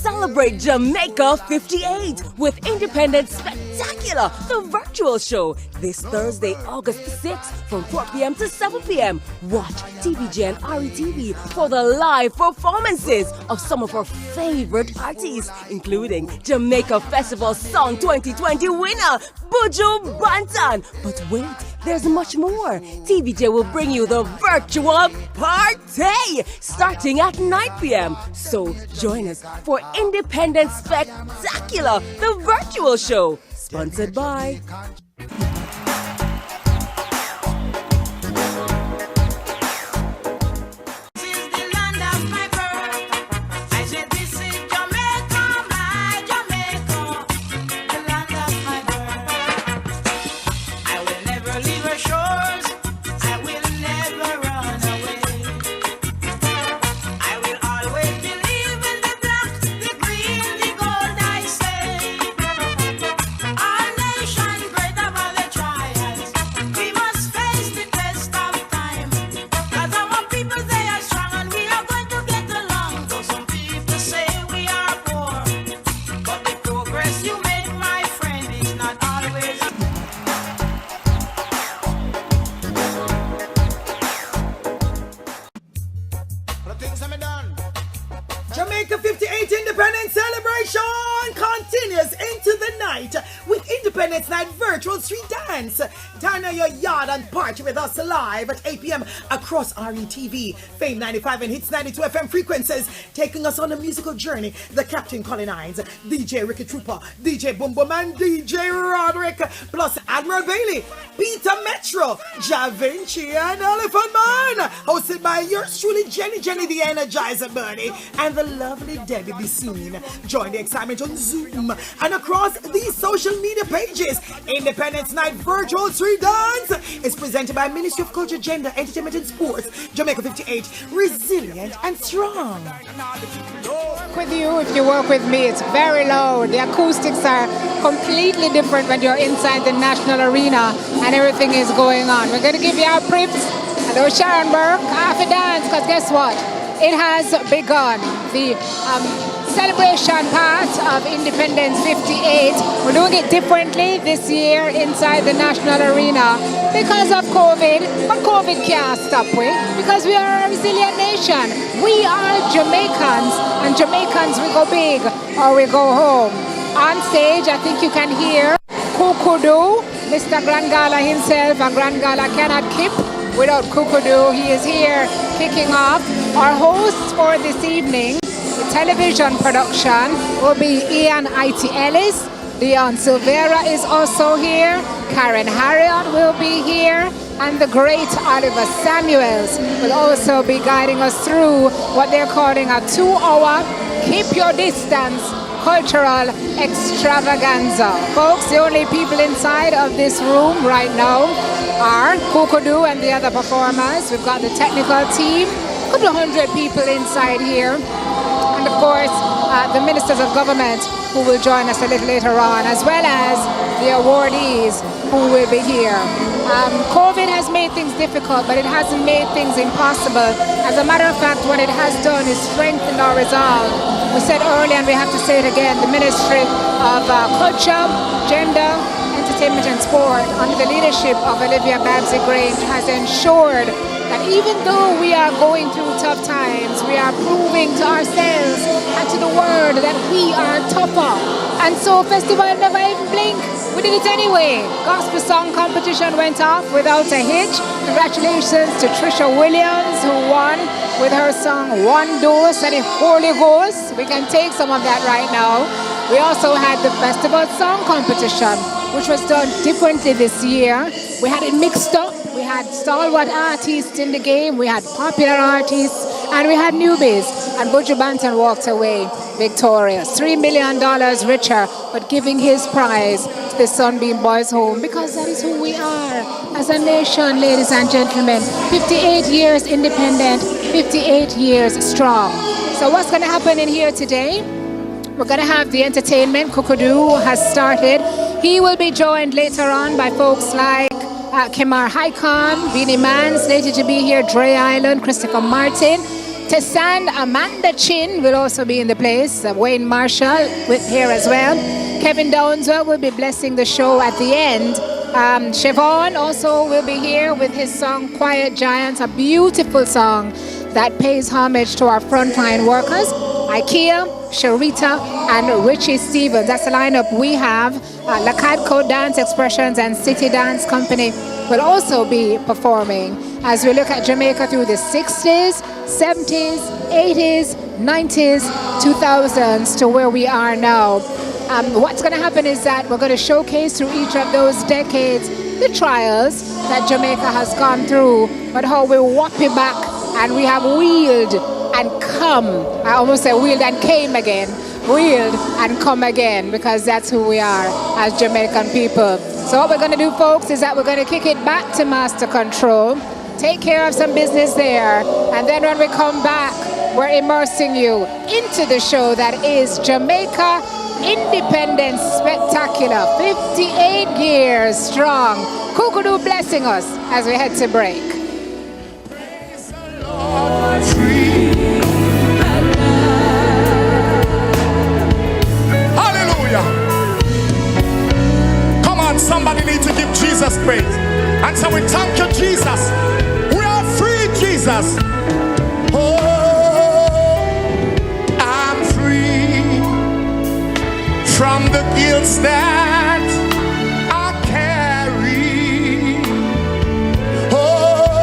Celebrate Jamaica 58 with Independence Spectacular, the virtual show. This Thursday, August 6th from 4 p.m. to 7 p.m. Watch TVJ and RETV for the live performances of some of our favorite artists, including Jamaica Festival Song 2020 winner, Buju Banton. But wait, there's much more. TVJ will bring you the virtual party starting at 9 p.m. So join us for Independence Spectacular, the virtual show. Sponsored by...
Jamaica 58 Independence Celebration continues into the night with Independence Night Virtual Street Dance. Turn on your yard and party with us live at 8 p.m. across RETV, Fame 95 and Hits 92 FM frequencies, taking us on a musical journey. The Captain Colin Hines, DJ Ricky Trooper, DJ Boom Boom and DJ Roderick, plus Admiral Bailey, Peter Metro, Ja Vinci and Elephant Man, hosted by yours truly, Jenny the Energizer Bunny, and the lovely Debbie Be Seen. Join the excitement on Zoom and across these social media pages. Independence Night Virtual Street Dance is presented by Ministry of Culture, Gender, Entertainment and Sports. Jamaica 58, resilient and strong.
With you, if you work with me, it's very loud. The acoustics are completely different when you're inside the National Arena and everything is going on. We're going to give you our prips. Hello, Sharon Burke. Half a dance, because guess what? it has begun. The celebration part of Independence 58. We're doing it differently this year inside the National Arena because of COVID, but COVID can't stop we because we are a resilient nation. We are Jamaicans, and Jamaicans, we go big or we go home. On stage, I think you can hear Kukudu, Mr. Grand Gala himself, and Grand Gala cannot keep without Kukudu. He is here kicking off. Our hosts for this evening, the television production, will be Ian I.T. Ellis. Dion Silvera is also here. Karen Harriott will be here. And the great Oliver Samuels will also be guiding us through what they're calling a 2-hour Keep Your Distance cultural extravaganza. Folks, the only people inside of this room right now are Kukudu and the other performers. We've got the technical team, a couple of hundred people inside here. And of course, the ministers of government who will join us a little later on, as well as the awardees who will be here. COVID has made things difficult, but it hasn't made things impossible. As a matter of fact, what it has done is strengthened our resolve. We said earlier, and we have to say it again, the Ministry of Culture, Gender, Entertainment and Sport, under the leadership of Olivia Babsy-Grange, has ensured that even though we are going through tough times, we are proving to ourselves and to the world that we are tougher. And so festival never even blink. We did it anyway. Gospel song competition went off without a hitch. Congratulations to Trisha Williams, who won with her song One Dose of the Holy Ghost. We can take some of that right now. We also had the festival song competition, which was done differently this year. We had it mixed up. We had stalwart artists in the game, we had popular artists, and we had newbies. And Buju Banton walked away victorious. $3 million richer, but giving his prize to the Sunbeam Boys Home, because that is who we are as a nation, ladies and gentlemen. 58 years independent, 58 years strong. So what's going to happen in here today? We're going to have the entertainment. Kukudu has started. He will be joined later on by folks like Kemar Haikon, Beanie Man, slated to be here, Dre Island, Christopher Martin. Tessanne Amanda Chin will also be in the place. Wayne Marshall with here as well. Kevin Downswell will be blessing the show at the end. Siobhan also will be here with his song Quiet Giants, a beautiful song that pays homage to our frontline workers. IKEA, Sharita, and Richie Stephens. That's the lineup we have. Lakadco Dance Expressions and City Dance Company will also be performing as we look at Jamaica through the 60s, 70s, 80s, 90s, 2000s to where we are now. What's going to happen is that we're going to showcase through each of those decades the trials that Jamaica has gone through, but how we walk it back and we have wheeled and come. I almost said wheeled and came again. Wheeled and come again, because that's who we are as Jamaican people. So what we're going to do, folks, is that we're going to kick it back to Master Control, take care of some business there, and then when we come back, we're immersing you into the show that is Jamaica Independence Spectacular, 58 years strong. Kukudu blessing us as we head to break.
Praise the Lord, free. Somebody need to give Jesus praise. And so we thank you, Jesus. We are free, Jesus. Oh, I'm free from the guilt that I carry. Oh,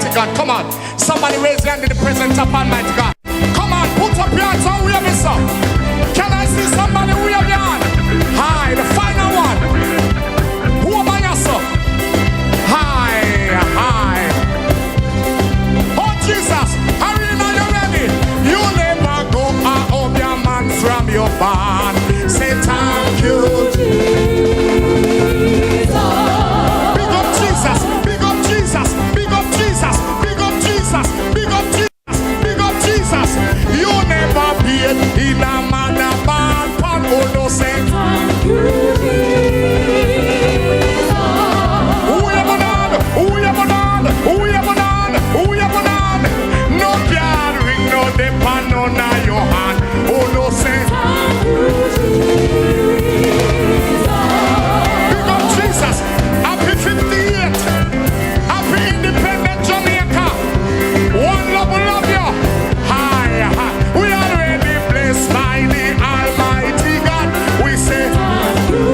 Almighty God. Come on. Somebody raise your hand in the presence of Almighty God. Come on, put up your hands and wave this up. Can I see somebody wave your hand? Hi, the final one. Who am I, yourself? Hi, hi. Oh, Jesus. Arena, you ready? You never go up your man from your barn. Say thank you, Jesus. Big up Jesus. Big up Jesus. Big up Jesus. Big up Jesus. Big up Jesus. Big up Jesus. You never beat in a man a barn. Pan oh no say thank you, Jesus. Who you on? Who you on? Who you on? Who you on? No can ring no depend on your hand. Oh no say thank you, Jesus. Happy 58. Happy independent Jamaica. One love will love you. Hi, hi. We are already blessed by the Almighty God. We say thank you,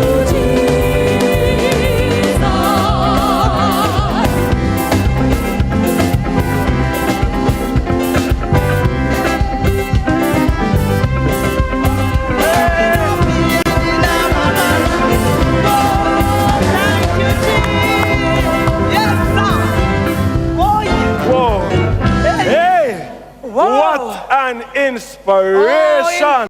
What an inspiration!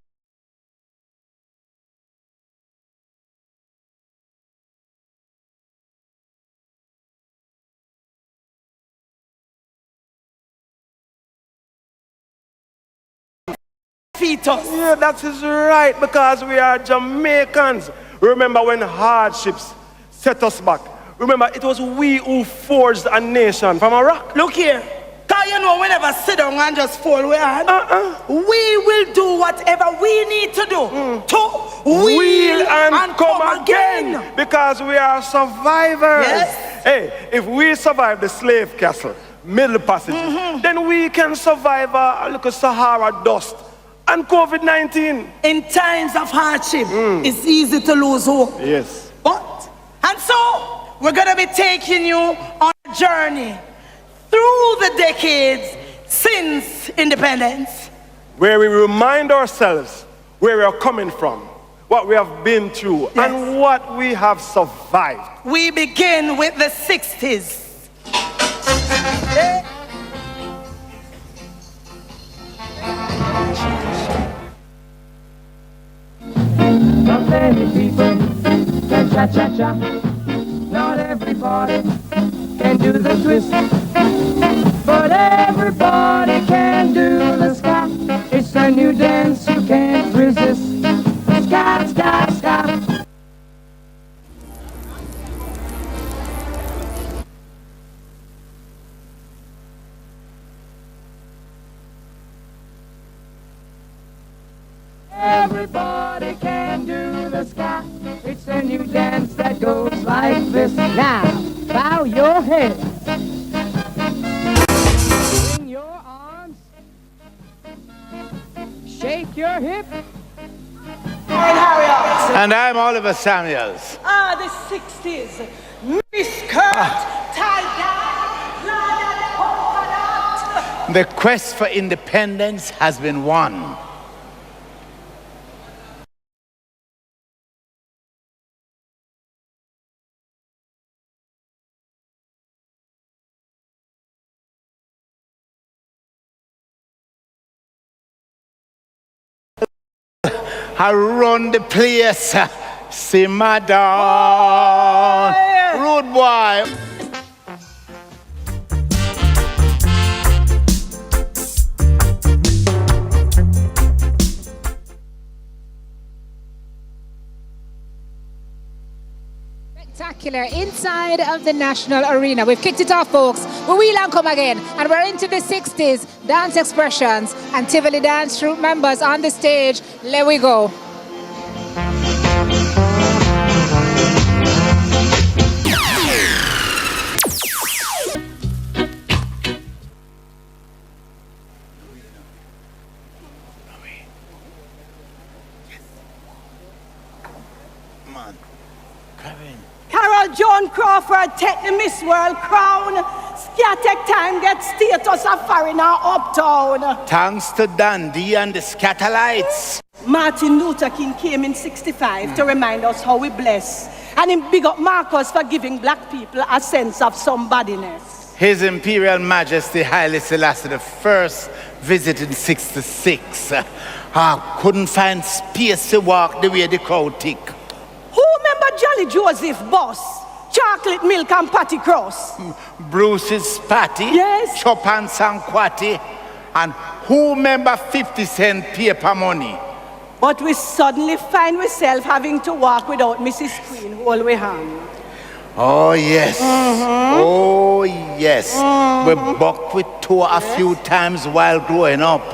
Yeah, that is right, because we are Jamaicans. Remember when hardships set us back? Remember, it was we who forged a nation from a rock.
Look here. Cause you know we never sit down and just fall we hand. We will do whatever we need to do to wheel and come again.
Because we are survivors.
Yes.
Hey, if we survive the slave castle, middle passage, then we can survive a little Sahara dust and COVID-19.
In times of hardship, it's easy to lose hope.
Yes.
And so, we're going to be taking you on a journey through the decades since independence,
where we remind ourselves where we are coming from, what we have been through, and what we have survived.
We begin with the 60s.
Not many people can cha-cha-cha. Not everybody can do the twist, but everybody can do the ska. It's a new dance you can't resist. Ska, ska, ska. Everybody can do the ska. It's a new dance that goes like this. Now, bow your head. Swing your arms. Shake your hip.
And I'm Oliver Samuels.
The 60s. Miniskirt, tie-dye, polka dot.
The quest for independence has been won. I run the place, simmer down, rude boy.
Spectacular inside of the National Arena. We've kicked it off, folks. We will and come again. And we're into the 60s. Dance expressions and Tivoli Dance Troupe members on the stage. Let we go.
Carol Joan Crawford take the Miss World crown.
Take time, get status of foreigner uptown.
Thanks to Dundee and the Scatterlights.
Martin Luther King came in 65 to remind us how we bless. And him big up Marcus for giving black people a sense of somebodyness.
His Imperial Majesty Haile Selassie I visited in 66. Couldn't find space to walk the way the crowd tick.
Who remember Jolly Joseph Boss? Chocolate milk and patty cross.
Bruce's patty.
Yes.
Chop and sanquati. And who remember 50-cent paper money?
But we suddenly find ourselves having to walk without Mrs. Queen all we hand.
Oh yes. Oh yes. We bucked with tour a few times while growing up.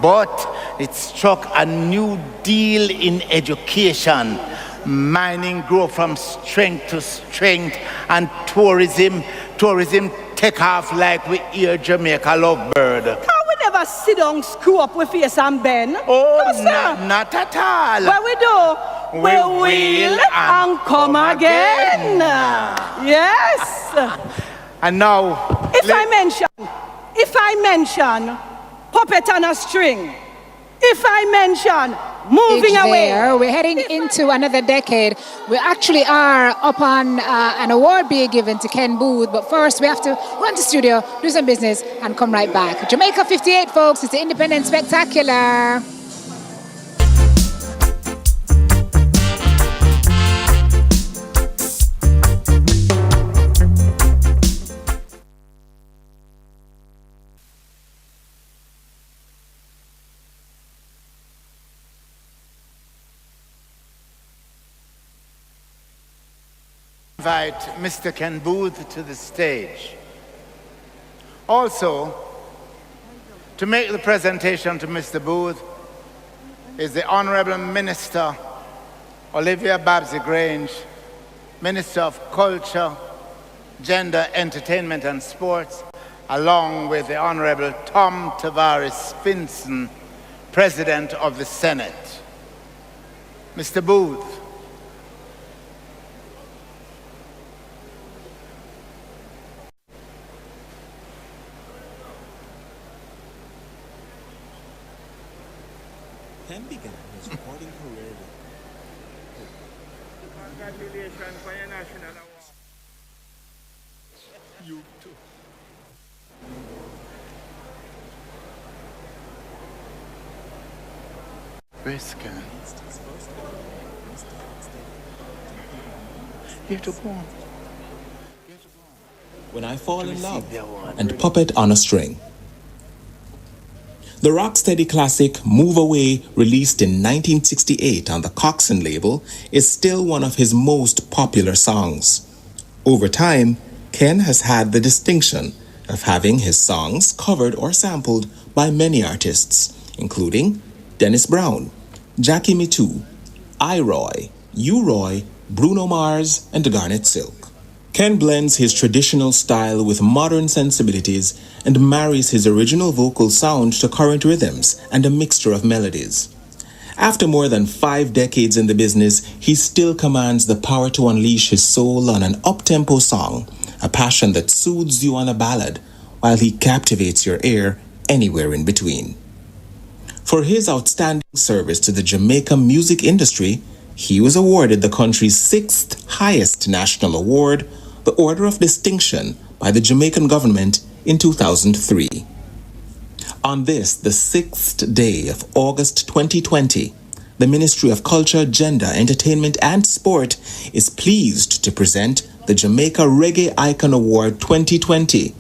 But it struck a new deal in education. Mining grew from strength to strength, and tourism take off like we hear Jamaica lovebird.
Can we never sit down, screw up with face and bend?
Oh, no, not at all.
What we do? We will and come again. Yes.
And now,
if I mention puppet on a string, if I mention moving away.
We're heading into another decade. We actually are up on an award being given to Ken Booth, but first we have to run to studio, do some business, and come right back. Jamaica 58, folks, it's the Independent Spectacular.
Invite Mr. Ken Booth to the stage. Also, to make the presentation to Mr. Booth is the Honorable Minister Olivia Babsy-Grange, Minister of Culture, Gender, Entertainment and Sports, along with the Honorable Tom Tavares Finson, President of the Senate. Mr. Booth.
Ken began his recording career with
Congratulations for your national award. You too.
Brisket. You have to go on.
When I Fall in Love and Puppet on a String. The rocksteady classic Move Away, released in 1968 on the Coxsone label, is still one of his most popular songs. Over time, Ken has had the distinction of having his songs covered or sampled by many artists, including Dennis Brown, Jackie Me Too, I-Roy, U-Roy, Bruno Mars, and Garnet Silk. Ken blends his traditional style with modern sensibilities and marries his original vocal sound to current rhythms and a mixture of melodies. After more than 5 decades in the business, he still commands the power to unleash his soul on an up-tempo song, a passion that soothes you on a ballad, while he captivates your ear anywhere in between. For his outstanding service to the Jamaican music industry, he was awarded the country's 6th highest national award, the Order of Distinction, by the Jamaican government in 2003. On this, the 6th day of August 2020, the Ministry of Culture, Gender, Entertainment and Sport is pleased to present the Jamaica Reggae Icon Award 2020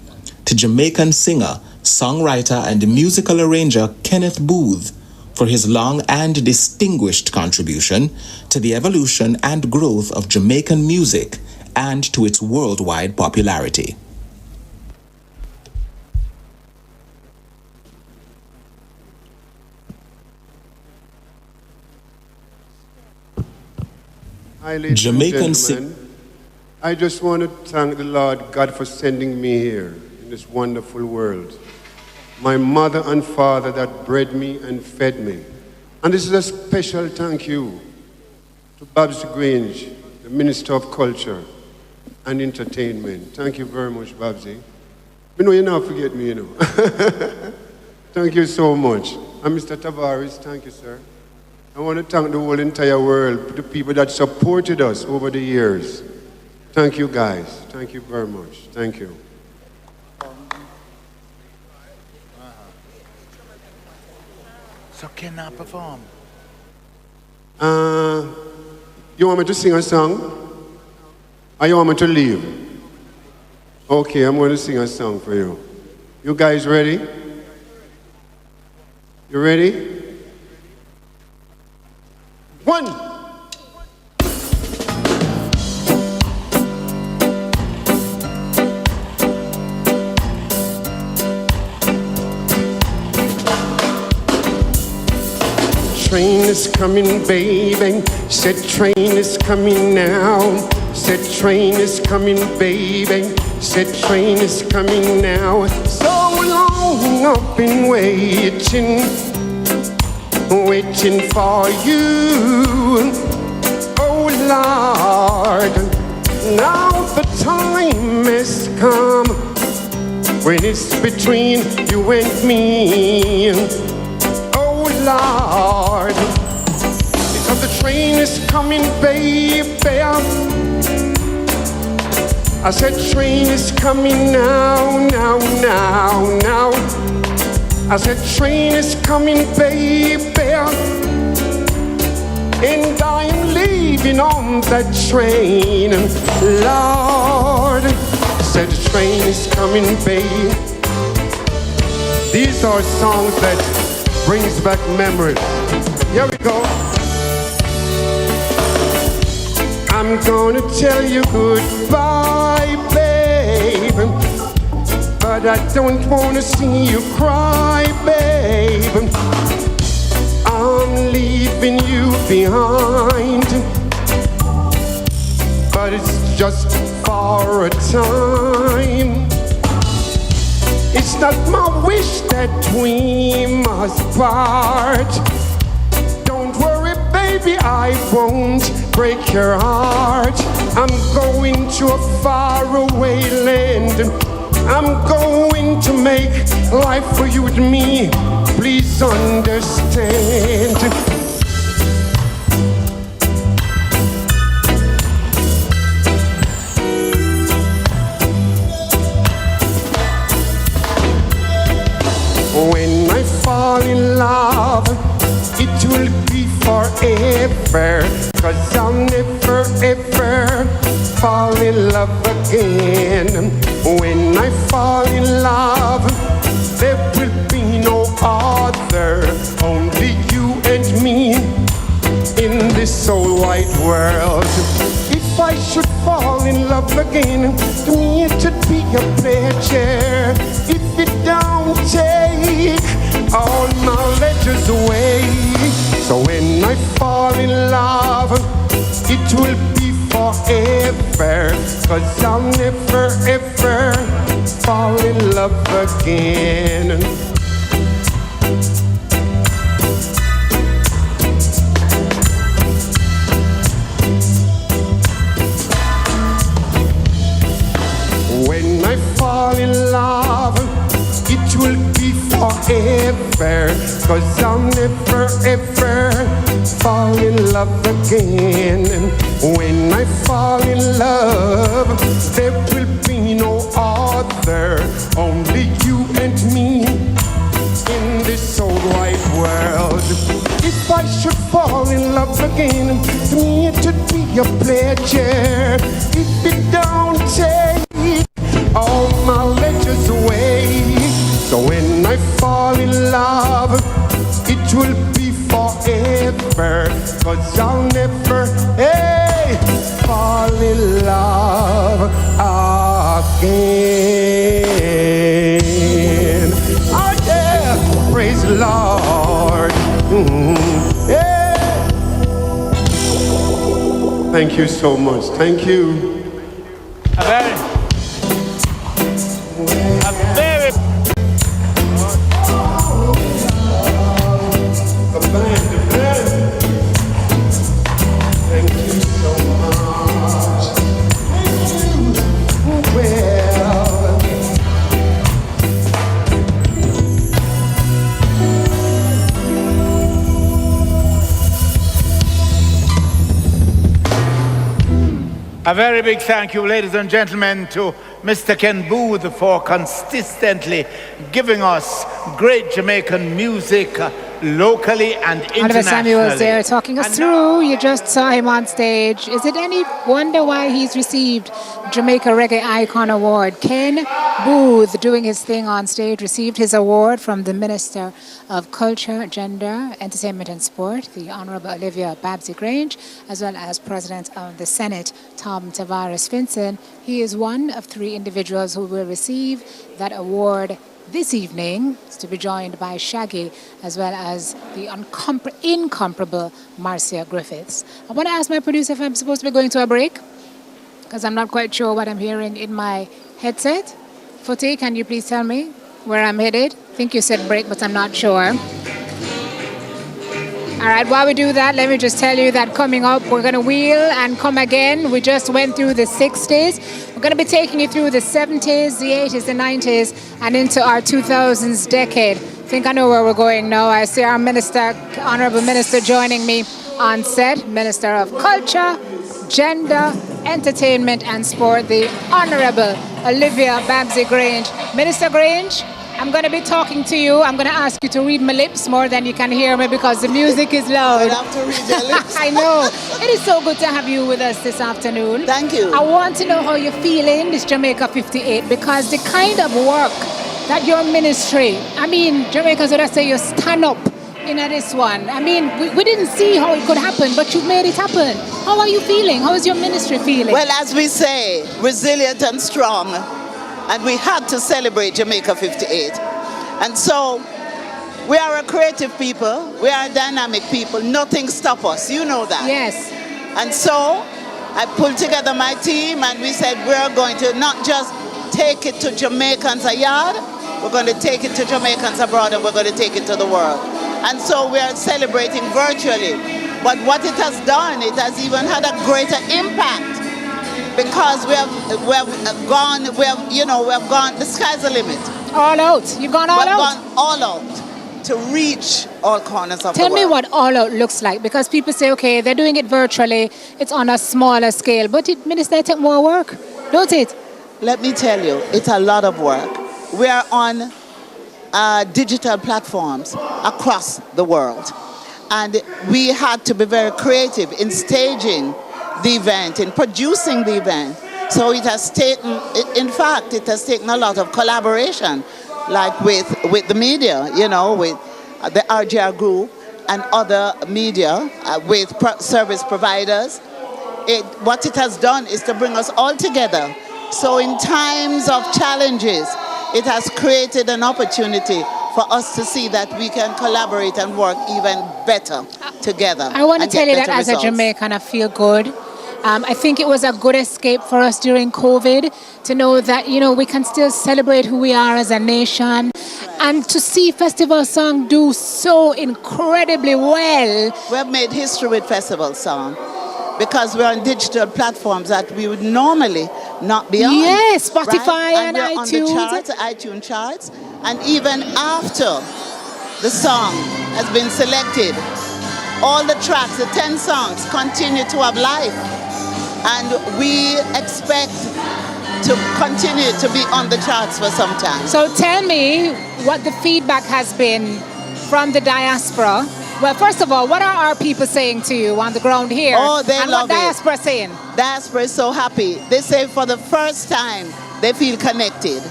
to Jamaican singer, songwriter and musical arranger Kenneth Booth for his long and distinguished contribution to the evolution and growth of Jamaican music and to its worldwide popularity.
Hi, ladies
Jamaican
and gentlemen. I just want to thank the Lord God for sending me here in this wonderful world. My mother and father that bred me and fed me. And this is a special thank you to Babsy-Grange, the Minister of Culture and Entertainment. Thank you very much, Babsy. You know, you not forget me, you know. Thank you so much. And Mr. Tavares, thank you, sir. I want to thank the whole entire world, the people that supported us over the years. Thank you, guys. Thank you very much. Thank you.
So can I perform?
You want me to sing a song? Or you want me to leave? Okay, I'm going to sing a song for you. You guys ready? You ready? One. Train is coming, baby. Said train is coming now. Said train is coming, baby. Said train is coming now. So long I've been waiting, waiting for you. Oh Lord, now the time has come when it's between you and me. Lord, because the train is coming, baby. I said train is coming now, now, now, now. I said train is coming, baby. And I'm leaving on that train. Lord, I said the train is coming, baby. These are songs that brings back memories. Here we go. I'm gonna tell you goodbye, babe, but I don't wanna see you cry, babe. I'm leaving you behind, but it's just for a time. It's not my wish that we must part. Don't worry, baby, I won't break your heart. I'm going to a faraway land. I'm going to make life for you and me. Please understand. When I fall in love, it will be forever, 'cause I'll never ever fall in love again. When I fall in love, there will be no other, only you and me in this old wide world. If I should fall in love again, to me it would be a pleasure. If it don't take all my letters away, so when I fall in love, it will be forever, 'cause I'll never ever fall in love again. When I fall in love, it will be forever, 'cause I'll never ever fall in love again. When I fall in love, there will be no other, only you and me in this old wide world. If I should fall in love again, to me it would be a pleasure. If it don't take all my letters away, so when I fall in love, it will be forever, 'cause I'll never fall in love again. Oh yeah, praise the Lord. Yeah. Thank you so much. Thank you.
A very big thank you, ladies and gentlemen, to Mr. Ken Booth for consistently giving us great Jamaican music locally and internationally.
Oliver Samuel was there talking us through. You just saw him on stage. Is it any wonder why he's received Jamaica Reggae Icon Award? Ken Booth, doing his thing on stage, received his award from the Minister of Culture, Gender, Entertainment and Sport, the Honourable Olivia Babsy Grange, as well as President of the Senate, Tom Tavares Finson. He is one of 3 individuals who will receive that award this evening, to be joined by Shaggy, as well as the incomparable Marcia Griffiths. I want to ask my producer if I'm supposed to be going to a break, because I'm not quite sure what I'm hearing in my headset. Footy, can you please tell me where I'm headed? I think you said break, but I'm not sure. All right, while we do that, let me just tell you that coming up, we're going to wheel and come again. We just went through the 60s. We're going to be taking you through the 70s, the 80s, the 90s, and into our 2000s decade. I think I know where we're going now. I see our Minister, Honourable Minister, joining me on set, Minister of Culture, Gender, Entertainment and Sport, the Honourable Olivia Babsy Grange. Minister Grange, I'm going to be talking to you. I'm going to ask you to read my lips more than you can hear me because the music is loud.
I have to read your lips.
I know. It is so good to have you with us this afternoon.
Thank you.
I want to know how you're feeling this Jamaica 58, because the kind of work that your ministry, I mean, Jamaicans would say you stand up in this one. I mean, we didn't see how it could happen, but you've made it happen. How are you feeling? How is your ministry feeling?
Well, as we say, resilient and strong. And we had to celebrate Jamaica 58. And so, we are a creative people, we are a dynamic people, nothing stops us, you know that.
Yes.
And so, I pulled together my team and we said we're going to not just take it to Jamaicans a yard, we're going to take it to Jamaicans abroad and we're going to take it to the world. And so we are celebrating virtually. But what it has done, it has even had a greater impact. Because we have gone, the sky's the limit.
All out. You've gone all out?
We've gone all out to reach all corners of the world.
Tell me what all out looks like, because people say, okay, they're doing it virtually, it's on a smaller scale, but it takes more work, don't it?
Let me tell you, it's a lot of work. We are on digital platforms across the world. And we had to be very creative in staging the event, in producing the event. So it has taken, in fact, it has taken a lot of collaboration, like with the media, with the RGR Group and other media, with service providers. What it has done is to bring us all together. So in times of challenges, it has created an opportunity for us to see that we can collaborate and work even better together.
I want to tell you that as a Jamaican, I feel good. I think it was a good escape for us during COVID to know that, we can still celebrate who we are as a nation. And to see Festival Song do so incredibly well.
We have made history with Festival Song because we're on digital platforms that we would normally not be on.
Yes, Spotify
right?
and
we're
iTunes.
On the iTunes charts. And even after the song has been selected, all the tracks, the 10 songs, continue to have life. And we expect to continue to be on the charts for some time.
So tell me what the feedback has been from the diaspora. Well, first of all, what are our people saying to you on the ground here?
Oh, they
and
love
what diaspora saying?
Diaspora is so happy. They say for the first time, they feel connected.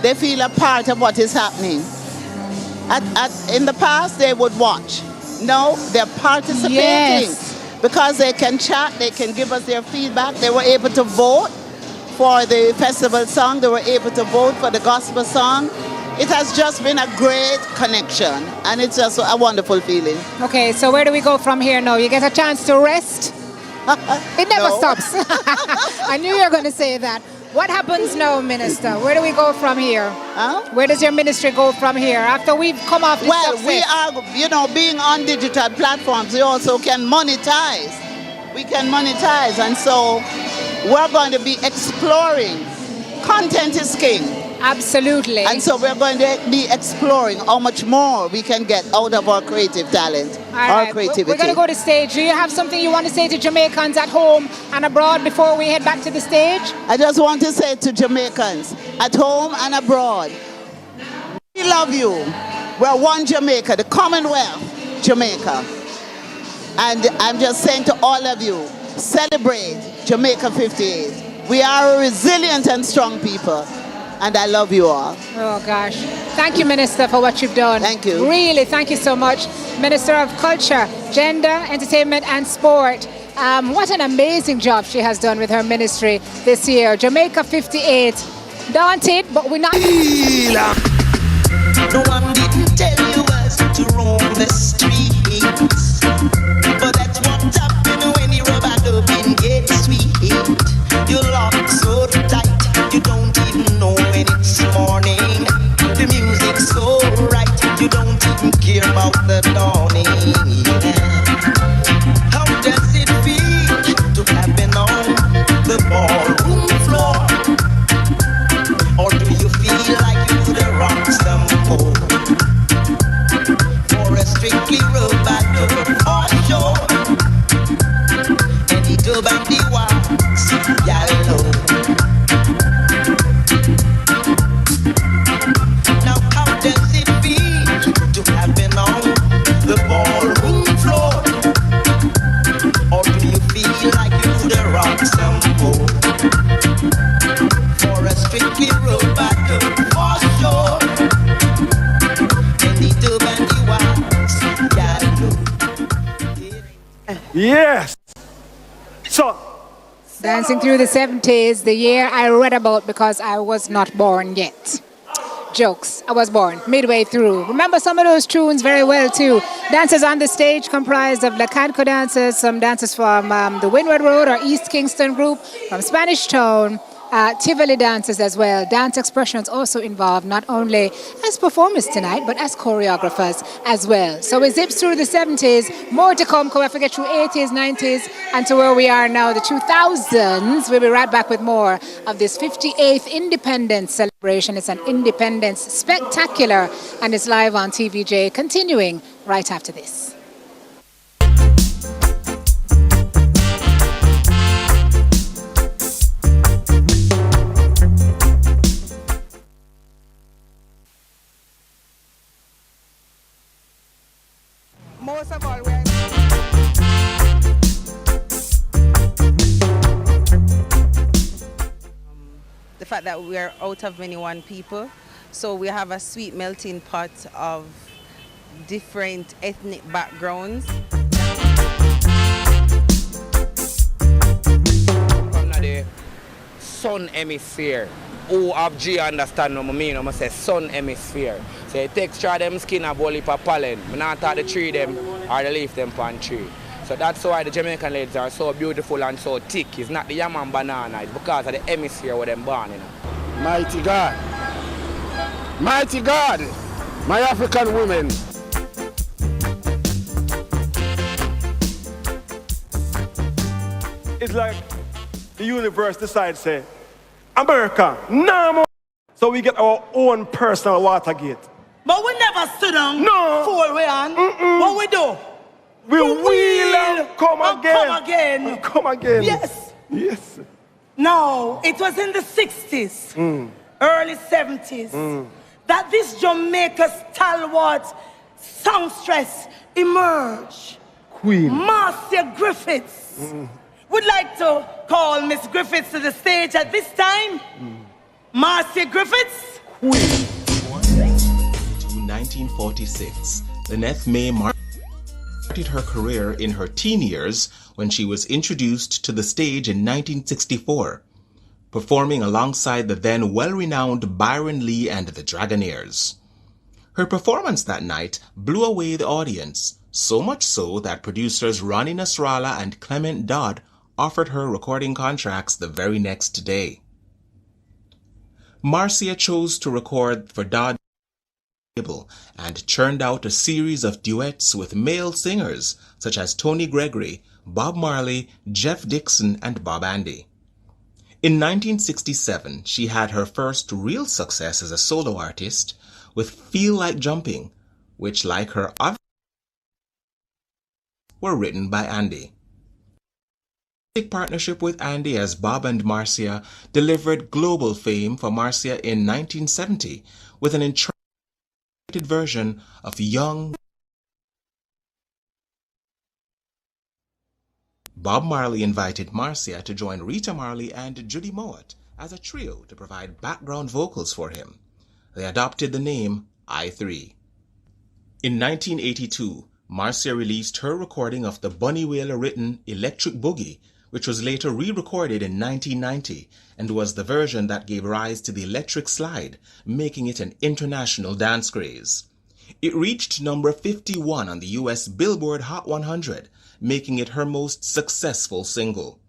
They feel a part of what is happening. In the past, they would watch. No, they're participating.
Yes.
Because they can chat, they can give us their feedback. They were able to vote for the festival song. They were able to vote for the gospel song. It has just been a great connection, and it's just a wonderful feeling.
Okay, so where do we go from here now? You get a chance to rest? It never stops. I knew you were going to say that. What happens now, Minister? Where do we go from here? Where does your ministry go from here after we've come off this success?
We are, being on digital platforms, we also can monetize. We can monetize, and so we're going to be exploring. Content is king.
Absolutely.
And so we're going to be exploring how much more we can get out of our creative talent, our creativity.
We're going to go to stage. Do you have something you want to say to Jamaicans at home and abroad before we head back to the stage?
I just want to say to Jamaicans at home and abroad, we love you. We're one Jamaica, the Commonwealth Jamaica. And I'm just saying to all of you, celebrate Jamaica 58. We are a resilient and strong people. And I love you all.
Oh, gosh. Thank you, Minister, for what you've done.
Thank you.
Really, thank you so much. Minister of Culture, Gender, Entertainment and Sport. What an amazing job she has done with her ministry this year. Jamaica 58. Daunted, but we're not...
No one didn't tell you us to roam the streets. But that's what happened when you rub it up and get sweet. You lock so tight, you don't even know when it's morning. The music's so right, you don't even care about the dawning. How does it feel to have been on the ballroom floor? Or do you feel like you could rock some more? For a strictly robot for sure. Any dub and the wax, y'all know. Now how does it feel to have been on the ballroom floor? Or do you feel like you could rock some more? For a strictly robot for sure. Any dub and the wax, y'all know.
Yes. So,
Dancing through the 70s, the year I read about because I was not born yet. Jokes, I was born midway through. Remember some of those tunes very well too. Dancers on the stage comprised of Lacanco dancers, some dancers from the Windward Road or East Kingston group, from Spanish Town, Tivoli dancers as well. Dance expressions also involved not only as performers tonight, but as choreographers as well. So we zips through the 70s, more to come, if we get through 80s, 90s, and to where we are now, the 2000s. We'll be right back with more of this 58th Independence celebration. It's an Independence spectacular, and it's live on TVJ, continuing right after this.
Most of all, the fact that we are out of many one people, so we have a sweet melting pot of different ethnic backgrounds.
From the sun hemisphere. Who have G understand what I mean? I say sun hemisphere. So the texture of them skin have a heap of pollen. I not talk the tree them or the leaf them on tree. So that's why the Jamaican ladies are so beautiful and so thick. It's not the yam and banana, it's because of the hemisphere where them born, you know.
Mighty God. Mighty God. My African women.
It's like the universe decides, say, America, no more. So we get our own personal Watergate.
But we never sit down.
No.
Fool we on. What we do?
We wheel and come again.
Come again.
And come again.
Yes.
Yes.
No, it was in the 60s, early 70s, that this Jamaica stalwart songstress emerged.
Queen.
Marcia Griffiths. Would like to call Miss Griffiths to the stage at this time. Marcia Griffiths.
To 1946, Lynette May started her career in her teen years when she was introduced to the stage in 1964, performing alongside the then well-renowned Byron Lee and the Dragonaires. Her performance that night blew away the audience, so much so that producers Ronnie Nasrallah and Clement Dodd offered her recording contracts the very next day. Marcia chose to record for Dodd's label and churned out a series of duets with male singers such as Tony Gregory, Bob Marley, Jeff Dixon, and Bob Andy. In 1967, she had her first real success as a solo artist with Feel Like Jumping, which, like her other, were written by Andy. Big partnership with Andy as Bob and Marcia delivered global fame for Marcia in 1970 with an enchanted version of Young. Bob Marley invited Marcia to join Rita Marley and Judy Mowat as a trio to provide background vocals for him. They adopted the name I3. In 1982, Marcia released her recording of the Bunny Wailer-written Electric Boogie, which was later re-recorded in 1990 and was the version that gave rise to the Electric Slide, making it an international dance craze. It reached number 51 on the US Billboard Hot 100, making it her most successful single.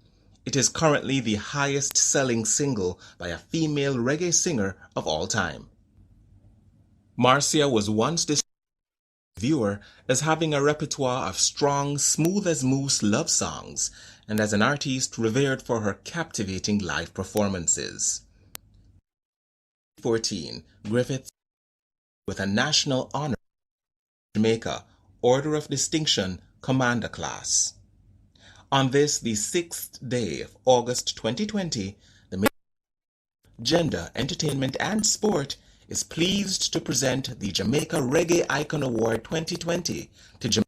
It is currently the highest-selling single by a female reggae singer of all time. Marcia was once described by the viewer as having a repertoire of strong, smooth-as-moose love songs, and as an artist revered for her captivating live performances. In 2014, Griffiths with a national honor in Jamaica, Order of Distinction, Commander Class. On this, the 6th day of August 2020, the Ministry of Gender, Entertainment and Sport is pleased to present the Jamaica Reggae Icon Award 2020 to Jamaica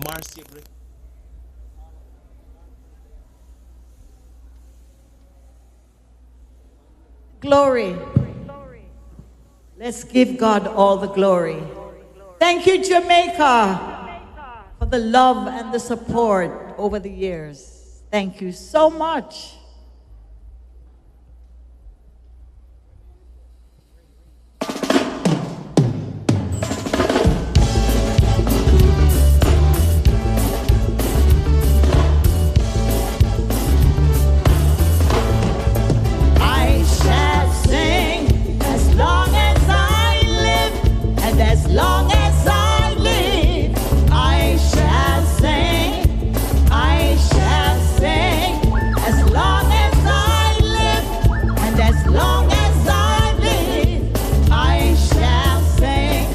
Marcia Griffiths.
Glory. Let's give God all the glory. Thank you, Jamaica, for the love and the support over the years. Thank you so much. Long as I live, I shall sing. I shall sing. As long as I live, and as long as I live, I shall sing.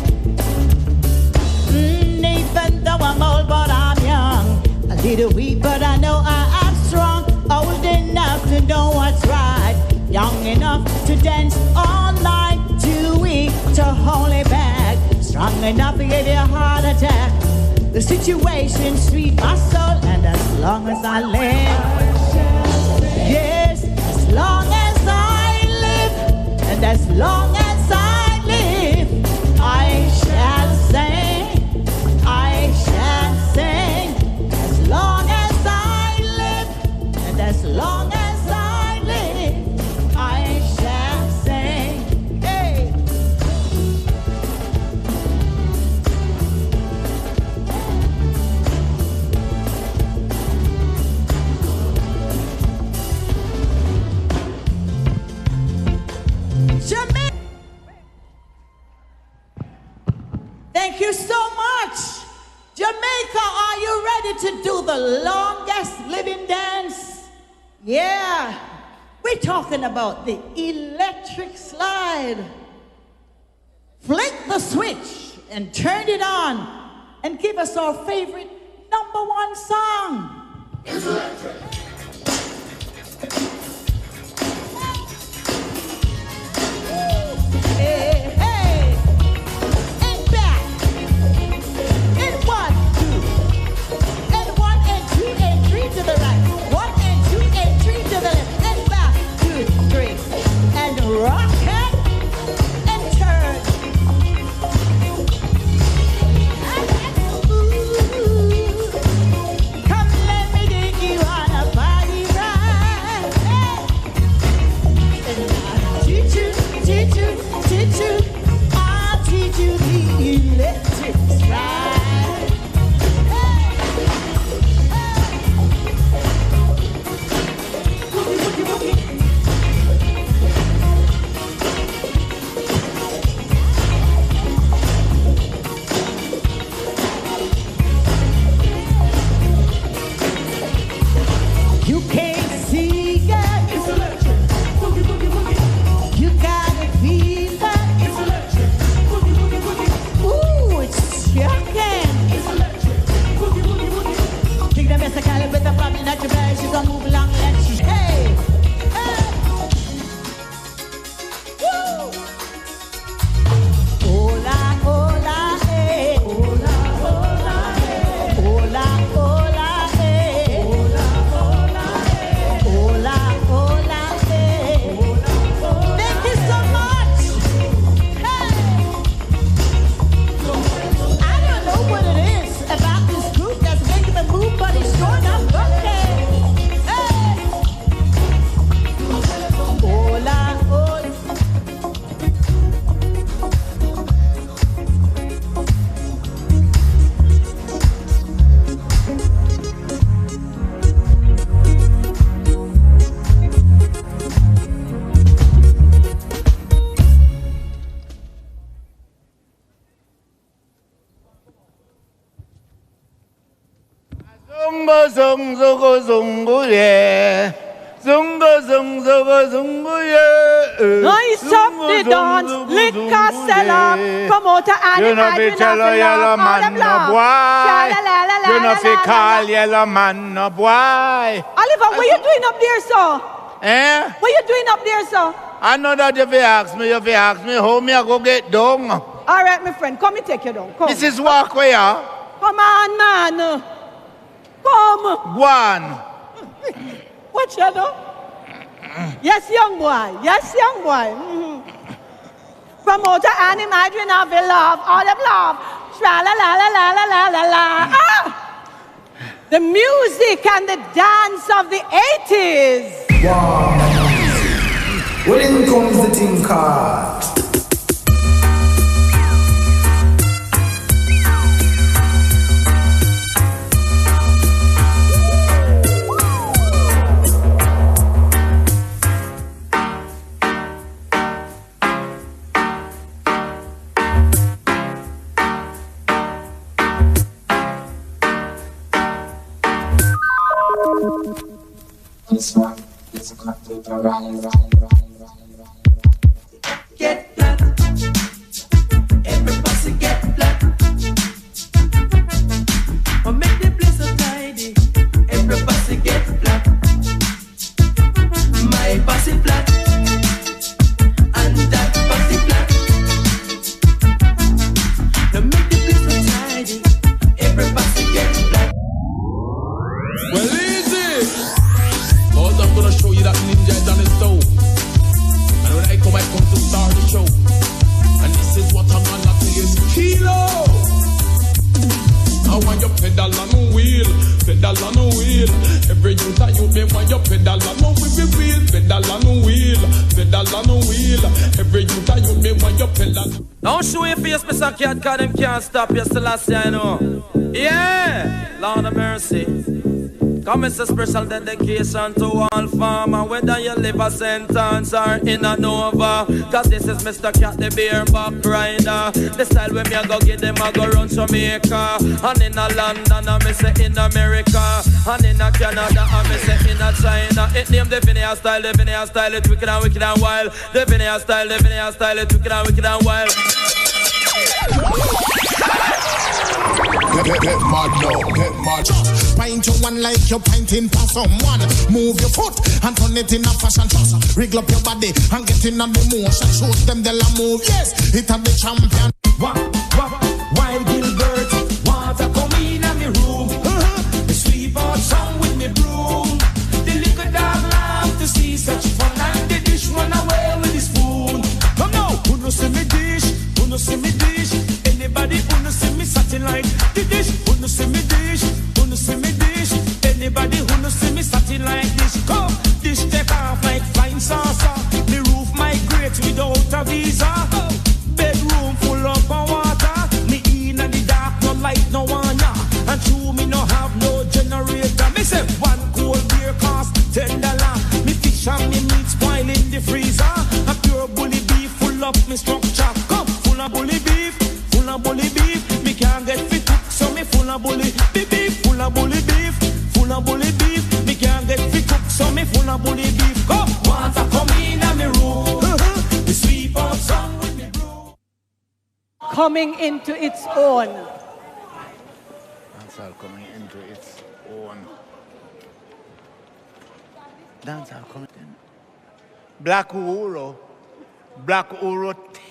Even though I'm old, but I'm young. A little weak, but I know I am strong. Old enough to know what's right. Young enough to dance all night. Too weak to hold it back. Strong enough to give you a heart attack. The situation's sweet, my soul, and as long as I live, yes, as long as I live, and as long as I live, I shall sing, I shall sing. As long as I live, and as long as I live, I shall sing. Hey. Thank you so much. Jamaica, are you ready to do the longest living dance? Yeah. We're talking about the electric slide. Flick the switch and turn it on and give us our favorite #1 song. It's electric. Hey, hey, and back, and 1, 2, and 1 and 2 and 3 to the right, 1 and 2 and 3 to the left, and back, 2, 3, and rock it and turn. Ooh, come let me take you on a
Zungo, zung, zugo, zungo, yeah. Zungo, zung, zugo, zungo, yeah.
Nice up the dance, liquor seller, promoter and
you know fi tell a yellow man no boy. You know fi call yellow man no boy.
Oliver, what you doing up there, sir?
Eh?
What you doing up there, sir?
I know that you fi ask me how me I go get down.
All right, my friend, come and take you down. Come.
This is walkway, yeah?
Come on, man. Come.
One.
Watch you know? Yes, young boy. Yes, young boy. Promoter and imagine of love, all of love. Tra la la la la la la la la. Ah! The music and the dance of the 80s.
Wow. Well, in comes the thing called.
This one is a contemporary.
Get flat. Everybody get flat. Or make the place so tidy. Everybody get flat. My bossy flat. And that bossy flat. Now make the place so tidy. Everybody get flat.
Well, easy. Cause I'm gonna show you that ninja is on his toe. And when I come to start the show. And this is what I'm gonna tell you. Kilo! I want your pedal on the wheel. Pedal on the wheel. Every youth that you be want your pedal on the wheel. Pedal on the wheel. Pedal on the wheel. Every youth that you be want your pedal.
Don't show your face, Mr. Cat, cause them can't stop you still last year, you know. Yeah! Lord of mercy. Come it's a special dedication to all farmer, whether you live a sentence or in a Nova. Cause this is Mr. Cat, the bareback rider. The style when me I go get them, I go run Jamaica. And in a London, I me say in America. And in a Canada, I me say in a China. It name the Vinaya style, it wicked and wild. The Vinaya style, it wicked and wild.
Get mad now, get mad.
Pint your one like you're pinting for someone. Move your foot and turn it in a fashion show. Wriggle up your body and get in on the motion. Show them the la move, yes, it and the champion.
Wild Gilbert, water come in on me room. The sweep out song with me broom. The little dog laugh to see such fun, and the dish run away with the spoon. Come now, who no see me dish, who no see me dish. Anybody who no see me satellite the dish, who no see me dish, who no see me dish. Anybody who no see me satellite dish, come dish take off like flying saucer. The roof migrate without a visa. Bedroom full of water. Me in and the dark, no light, no one ya. And true me no have no generator. Me say one cold beer cost $10. Me fish and me meat spoil in the freezer. A pure bully beef full of me structure. Come full of bully beef, full of bully beef. Me can't get fit cook, so me full of bully beef, full of bully beef, full of bully beef. Me can't get fit cook, so me full of bully beef. Come water come in and me room. The sweep out song with me broom.
Coming into its own.
Dancehall coming into its own. Dancehall coming in. Black Uhuru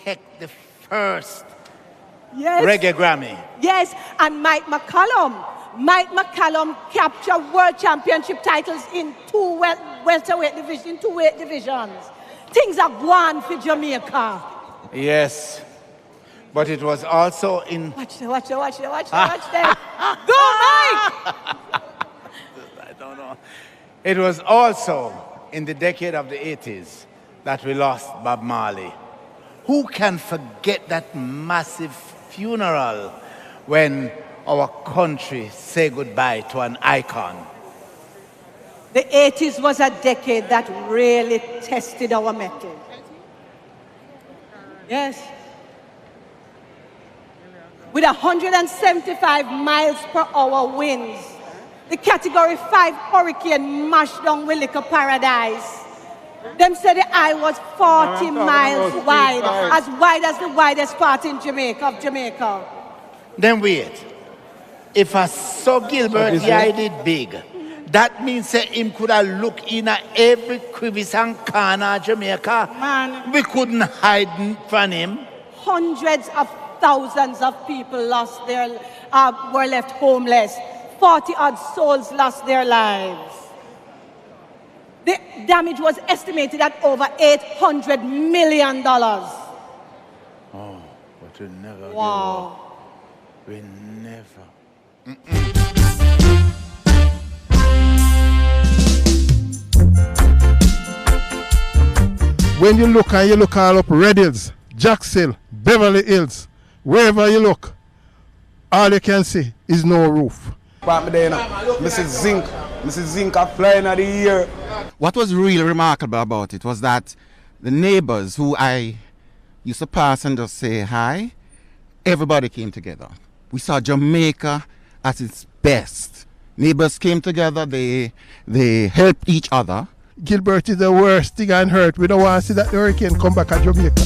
take the first Reggae Grammy.
Yes, and Mike McCallum captured world championship titles in two welterweight divisions. Things are gone for Jamaica.
Yes, but it was also in...
Watch there. Go, Mike!
I don't know. It was also in the decade of the 80s that we lost Bob Marley. Who can forget that massive funeral when our country say goodbye to an icon?
The 80s was a decade that really tested our mettle. Yes. With 175 miles per hour winds, the Category 5 hurricane mashed down Willica Paradise. Them said the eye was 40 miles wide as the widest part in Jamaica.
Then wait. If I saw Gilbert, yeah, I did big. That means that him could have looked in at every crevice and corner of Jamaica.
Man.
We couldn't hide from him.
Hundreds of thousands of people were left homeless. 40-odd souls lost their lives. The damage was estimated at over $800 million.
Oh, but we never
wow.
give up. We never.
When you look all up Red Hills, Jackson, Beverly Hills, wherever you look, all you can see is no roof.
Mrs. Zinc are flying of the year. What was really remarkable about it was that the neighbors who I used to pass and just say hi, everybody came together. We saw Jamaica at its best. Neighbors came together, they helped each other.
Gilbert is the worst thing on earth. We don't want to see that hurricane come back at Jamaica.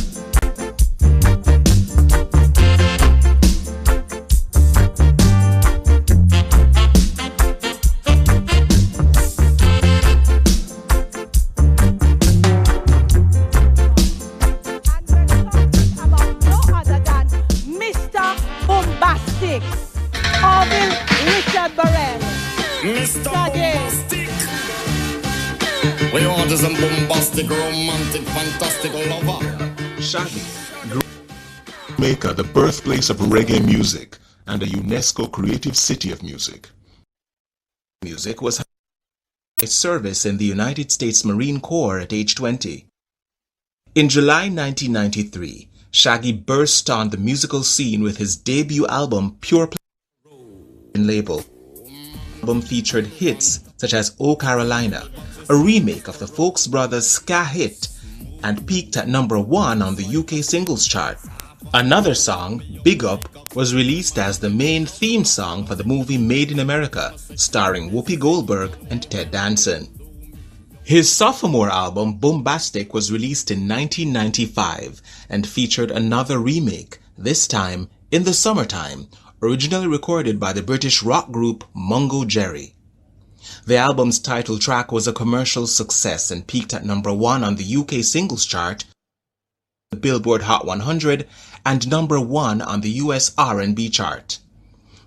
We want some bombastic, romantic, fantastic lover.
Shaggy grew in Jamaica, the birthplace of reggae music and a UNESCO Creative City of Music. Music was a service in the United States Marine Corps at age 20. In July 1993, Shaggy burst on the musical scene with his debut album, Pure Play label. The album featured hits such as Oh Carolina, a remake of the Folks Brothers ska hit, and peaked at number 1 on the UK singles chart. Another song, Big Up, was released as the main theme song for the movie Made in America, starring Whoopi Goldberg and Ted Danson. His sophomore album, Bombastic, was released in 1995 and featured another remake, this time In the Summertime, originally recorded by the British rock group Mungo Jerry. The album's title track was a commercial success and peaked at number 1 on the UK singles chart, the Billboard Hot 100, and number 1 on the US R&B chart.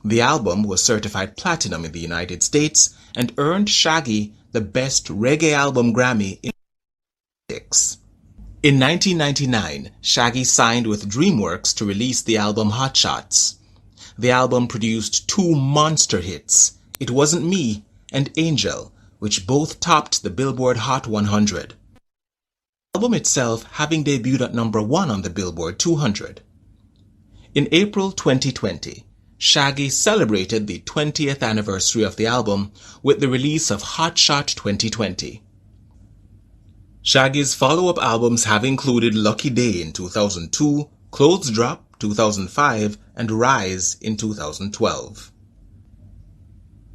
The album was certified platinum in the United States and earned Shaggy the Best Reggae Album Grammy in 1996. In 1999, Shaggy signed with DreamWorks to release the album Hot Shots. The album produced 2 monster hits, It Wasn't Me and Angel, which both topped the Billboard Hot 100. The album itself having debuted at number 1 on the Billboard 200. In April 2020, Shaggy celebrated the 20th anniversary of the album with the release of Hot Shot 2020. Shaggy's follow-up albums have included Lucky Day in 2002, Clothes Drop 2005, and Rise in 2012.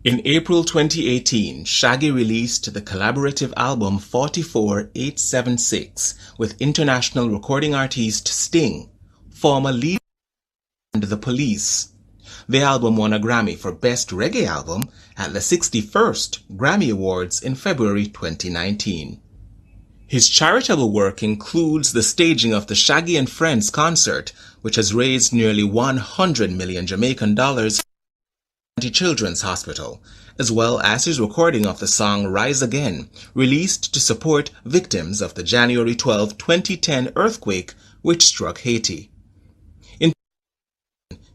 In April 2018, Shaggy released the collaborative album 44876 with international recording artist Sting, former lead band The Police. The album won a Grammy for Best Reggae Album at the 61st Grammy Awards in February 2019. His charitable work includes the staging of the Shaggy and Friends concert, which has raised nearly 100 million Jamaican dollars Children's Hospital, as well as his recording of the song Rise Again, released to support victims of the January 12, 2010 earthquake which struck Haiti. In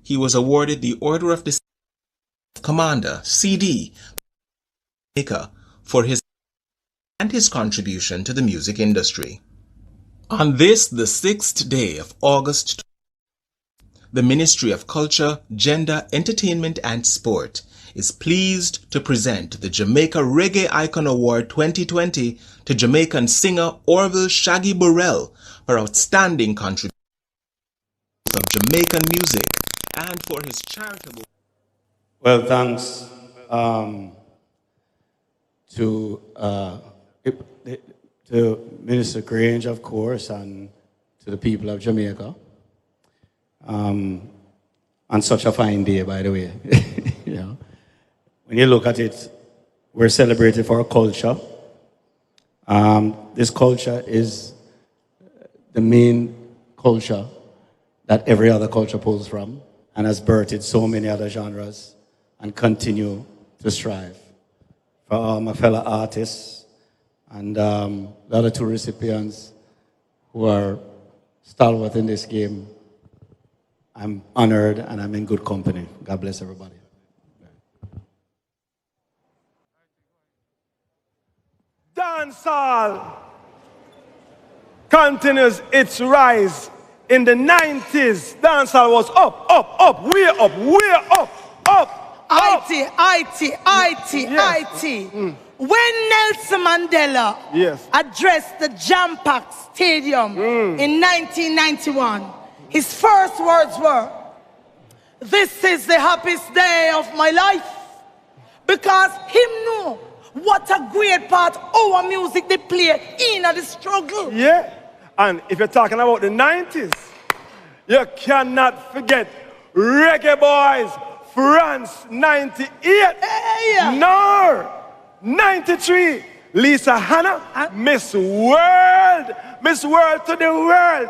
he was awarded the Order of the Commander, CD, for his contribution to the music industry. On this, the 6th day of August, the Ministry of Culture, Gender, Entertainment and Sport is pleased to present the Jamaica Reggae Icon Award 2020 to Jamaican singer Orville Shaggy Burrell for outstanding contributions of Jamaican music and for his charitable...
Well, thanks. to Minister Grange, of course, and to the people of Jamaica. On such a fine day, by the way. You know, when you look at it, we're celebrating for our culture. This culture is the main culture that every other culture pulls from and has birthed so many other genres and continue to strive. For all my fellow artists and the other two recipients who are stalwart in this game, I'm honored and I'm in good company. God bless everybody.
Dancehall continues its rise. In the 90s, dancehall was up, way up,
IT. When Nelson Mandela addressed the Jam-Pack Stadium in 1991, his first words were, "This is the happiest day of my life," because him knew what a great part our music they play in the struggle.
Yeah, and if you're talking about the 90s, you cannot forget Reggae Boys, France 98, no, 93, Lisa Hanna, Miss World to the world,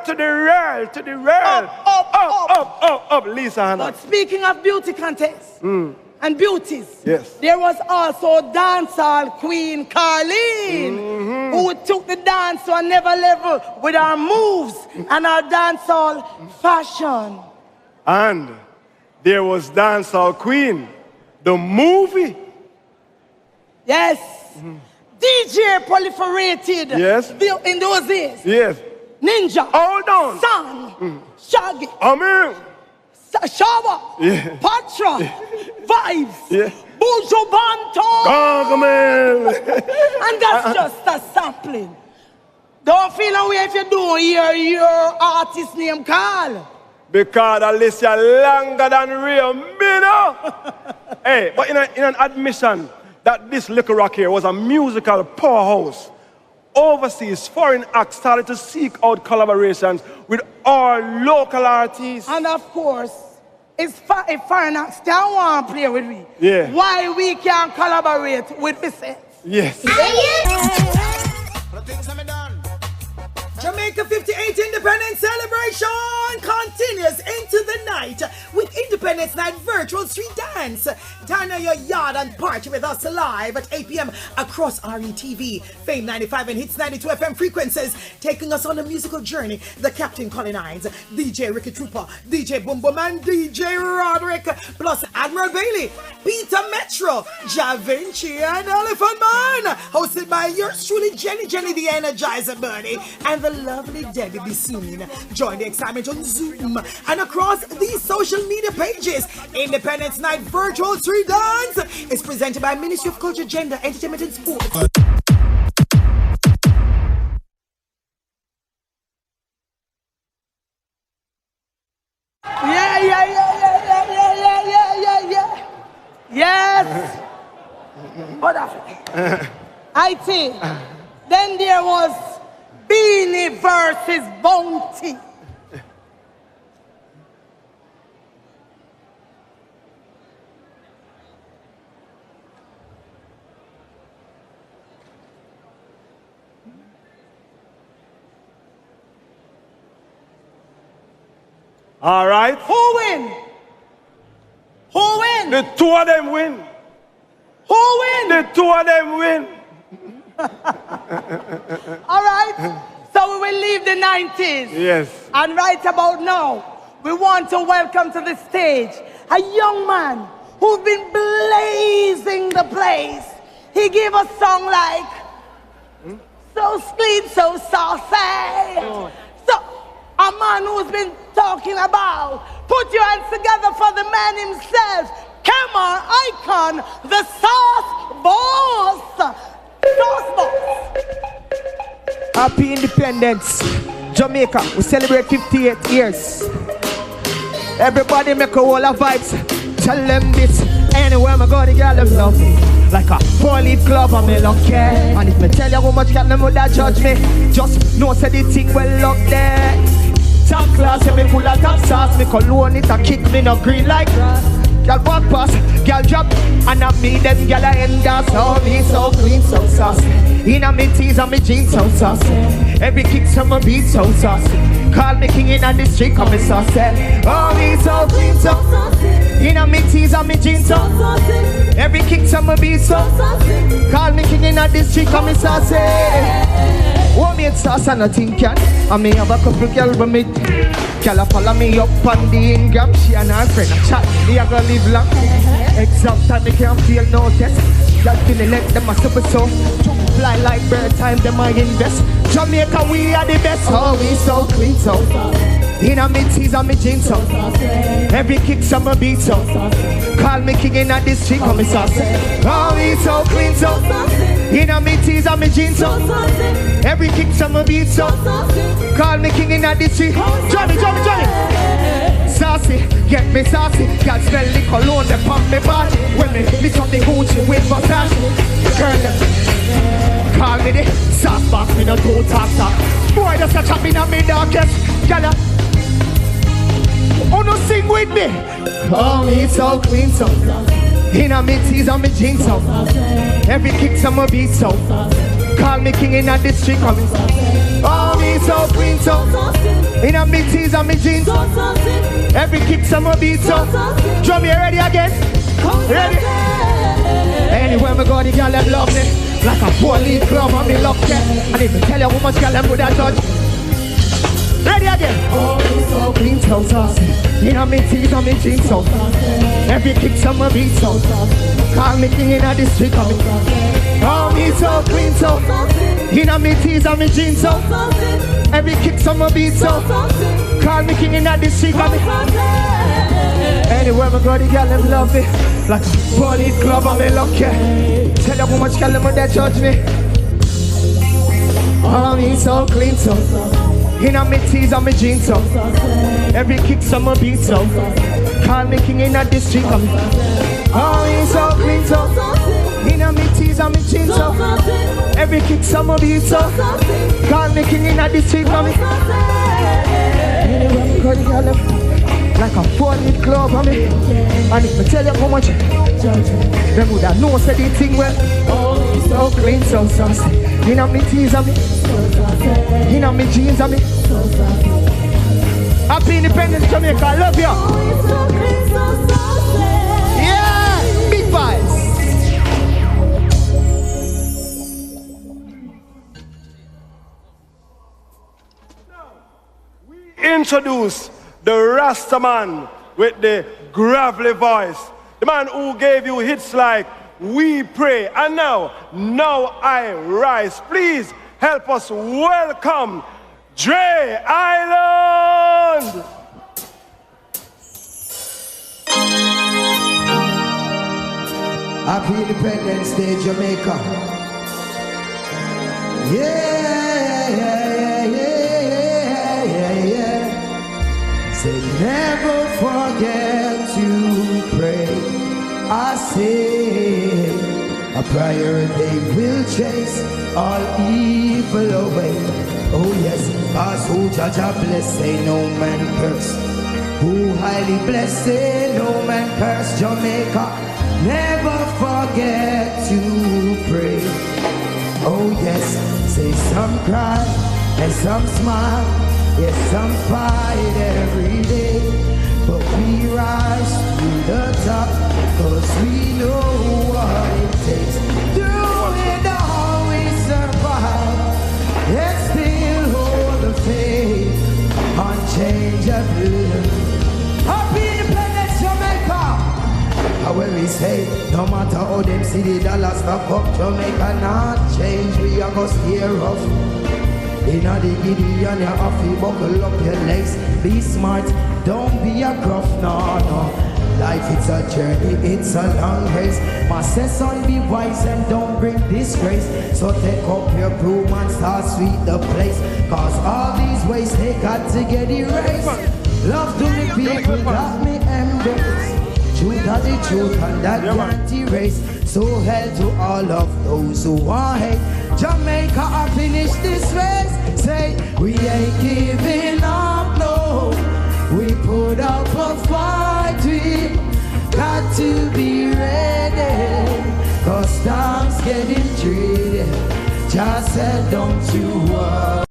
up, Lisa Hanna.
But speaking of beauty contests and beauties,
yes,
there was also dancehall queen Carleen, who took the dance to another level with our moves and our dancehall fashion.
And there was Dancehall Queen, the movie.
Yes. DJ proliferated.
Yes.
In those days.
Yes.
Ninja.
Hold on.
Sun. Shaggy.
Amen.
Shower.
Yeah.
Patra. Vibes.
Yeah.
Buju Banton.
Gargamel.
And that's just a sampling. Don't feel away if you don't hear your artist name call.
Because the list is longer than real, me know. Hey, but in an admission that this Little Rock here was a musical powerhouse, overseas foreign acts started to seek out collaborations with our local artists.
And of course, if foreign acts don't want to play with me,
yeah,
why we can't collaborate with Vicente?
Yes.
Jamaica 58 Independence Celebration continues into the night with Independence Night Virtual Street Dance. Turn on your yard and party with us live at 8 p.m. across RETV, Fame 95 and Hits 92 FM frequencies, taking us on a musical journey. The Captain Colonized, DJ Ricky Trooper, DJ Boom Boom and DJ Roderick, plus Admiral Bailey, Peter Metro, Ja Vinci and Elephant Man, hosted by yours truly, Jenny the Energizer Bunny, and the lovely Debbie Bissoon. Join the excitement on Zoom and across these social media pages. Independence Night Virtual Street Dance is presented by Ministry of Culture, Gender, Entertainment and Sport.
Yeah. Yes. What happened? IT. Then there was Beanie versus Bounty.
All right.
Who win? Who win?
The two of them win.
Who win?
The two of them win.
All right. So we will leave the 90s.
Yes.
And right about now, we want to welcome to the stage a young man who's been blazing the place. He gave a song like, so sweet, so saucy. So, a man who's been talking about, put your hands together for the man himself. Come on, icon, the sauce boss. Sauce boss.
Happy Independence, Jamaica. We celebrate 58 years. Everybody make a whole of vibes. Tell them this. Anywhere I go, the girl them love me. like a 4-leaf club and me lucky. And if me tell you how much can them woulda judge me, just know say the thing well up there. Top class, me full of top sauce. Me cologne it a kick me no green like grass. Girl walk past, girl drop, and I me them girl I end gas. Oh me so clean, so saucy. Inna me tees and me jeans so saucy. Every kick from my beat so saucy. Call me king inna the street, come me saucy. Oh me so clean, so saucy. Inna me tees and me jeans so saucy. Every kick from my beat so saucy. Call me king inna the street, come me saucy. Oh me sauce and nothing can. And me have a couple girl with me. Girl follow me up on the Ingram. She and her friend a chat. Me a go live long. Exam time me can't feel no test. Girl feeling like them a super so. Fly like bird time them I invest. Jamaica we are the best. Oh we so clean so. Inna me tees and me jeans so. Every kick some my beat so. Call me king inna this street come me saucy. Oh we so clean so. Inna me tees and me jeans so. Every kick some my beat so. Call me king inna this street. Johnny. Saucy, get me saucy. Girl smell the cologne they pump me body. When me lift up the hoochie with Versace. Girl them call me the sauce box, me no two talk. Boy just a chop inna me darkest. Girl oh no sing with me. Oh me so clean so. Inna me tees and me jeans so. Every kick some my beat so. Call me king inna the street come. Oh me so clean so. Inna me tees and me jeans so. Every kick some my beat so. Drum you ready again? Ready? Anywhere me go the girl them love me. Like a 4-leaf club and me lucky. And if I tell you how much girl them would have judge. Ready again? Oh, it's so clean, so saucy. Inna me tees and me jeans so. Every kick some my beat so. Call me king inna the street come. Oh, me so clean so. Inna me tees and me jeans so. Every kick some my beat so. Call me king inna the street come. Anywhere me go the girl them love me. Like a 4-leaf club and me lucky. Tell you how much girl them would they judge me. Oh, me so clean so. Inna me tees and me jeans so. Every kick some my beat so. Call me king inna the street come. Oh, me so clean so. Inna me tees and me jeans so. Every kick some my beat so. Call me king inna the street come. Anywhere me go the girl them like a 4-leaf club on me. And if I tell you how much them would have know say the thing well. Oh, so clean, so saucy. Inna me tees and me. Inna me jeans and me. Happy Independence Jamaica, I love you. Yeah, big vibes.
Introduce the Rasta man with the gravelly voice. The man who gave you hits like We Pray. And now I Rise. Please help us welcome Dre Island.
Happy Independence Day, Jamaica. Yeah. Say never forget to pray. I say a prayer they will chase all evil away. Oh yes, cause who judge a bless, say no man curse. Who highly bless, say no man curse. Jamaica, never forget to pray. Oh yes, say some cry and some smile. Yes, some fight every day, but we rise to the top, cause we know what it takes. Through it all we survive, and still hold the faith, unchangeable. Happy Independence Jamaica! How we say, no matter how them see the dollars stop up, Jamaica not change, we are gonna steer off. Inna the giddy and you have to buckle up your legs. Be smart, don't be a gruff, no. Life it's a journey, it's a long race. My son, be wise and don't bring disgrace. So take up your broom and start sweep the place. Cause all these ways they got to get erased. Love to me people, got me embrace. True are the truth and that can't erase. So hell to all of those who want hate. Jamaica, I finish this race. Say, we ain't giving up, no. We put up a fight, we got to be ready. Cause time's getting treated. Just said, don't you worry.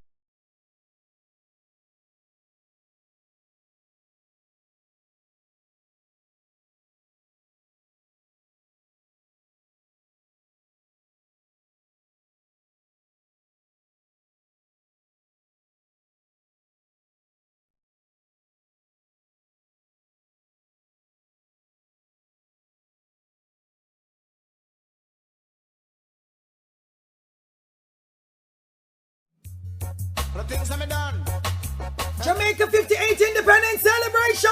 Jamaica 58 Independence Celebration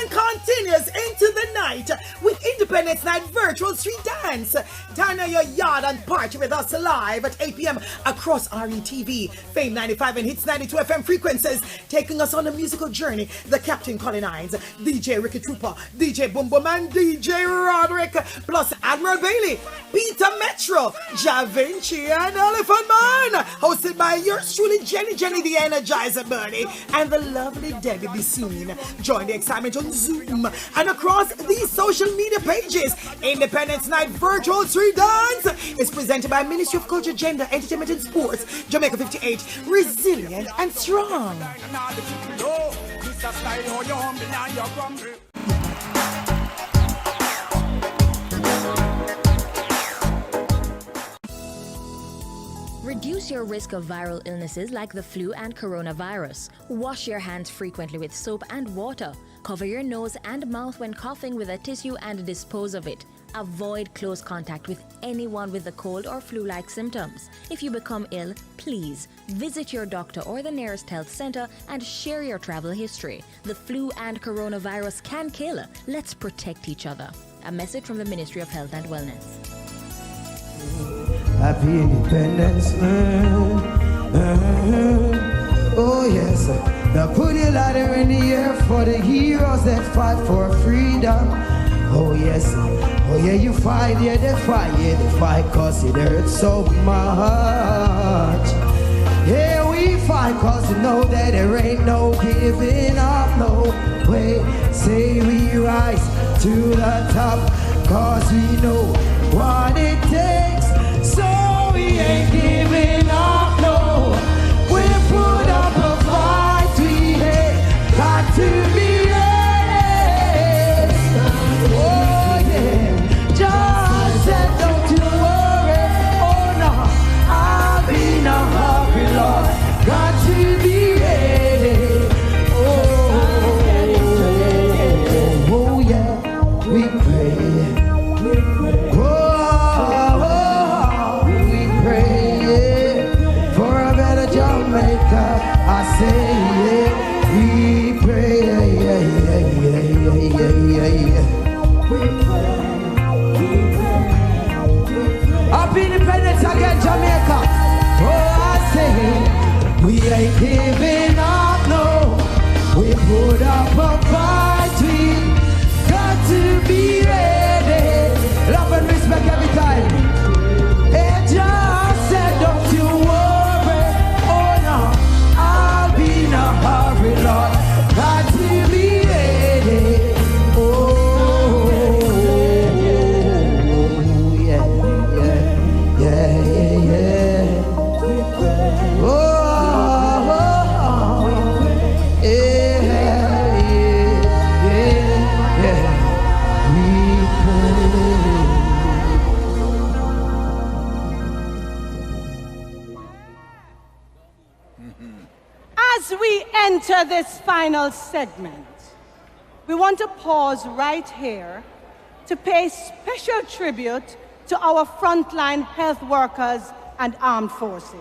continues into the night with Independence Night Virtual Street Dance. Turn on your yard and party with us live at 8 p.m. across RETV, Fame 95 and Hits 92 FM frequencies, taking us on a musical journey. The Captain Colin Hines, DJ Ricky Trooper, DJ Boom Boom and DJ Roderick, plus Admiral Bailey, Peter Metro, Ja Vinci and Elephant Man, hosted by yours truly, Jenny the Energizer Bunny, and the lovely Debbie Bissoon. Join the excitement on Zoom and across these social media pages. Independence Night Virtual Street Dance is presented by Ministry of Culture, Gender, Entertainment and Sports. Jamaica 58, resilient and strong.
Reduce your risk of viral illnesses like the flu and coronavirus. Wash your hands frequently with soap and water. Cover your nose and mouth when coughing with a tissue and dispose of it. Avoid close contact with anyone with a cold or flu-like symptoms. If you become ill, please visit your doctor or the nearest health center and share your travel history. The flu and coronavirus can kill. Let's protect each other. A message from the Ministry of Health and Wellness.
Happy Independence, oh yes. Now put your ladder in the air for the heroes that fight for freedom. Oh yes, oh yeah, you fight, yeah, they fight, cause it hurts so much. Yeah, we fight cause we know that there ain't no giving up, no way. Say we rise to the top, cause we know what it takes. So we ain't giving up, no. We put up a fight, we ain't got to be ready. Oh yeah, just said don't you worry. Oh no, I'll be no hurry, Lord. Got to be ready. Oh yeah, we pray. I say, yeah, we pray, Happy Independence again, Jamaica. Oh, I say, we ain't giving up, no. We put up a fight, we got to be ready. Love and respect every time. It just said, don't you worry. Oh no. In a hurry, Lord, got to be ready. Oh, yeah. Oh,
As we enter this final segment, we want to pause right here to pay special tribute to our frontline health workers and armed forces.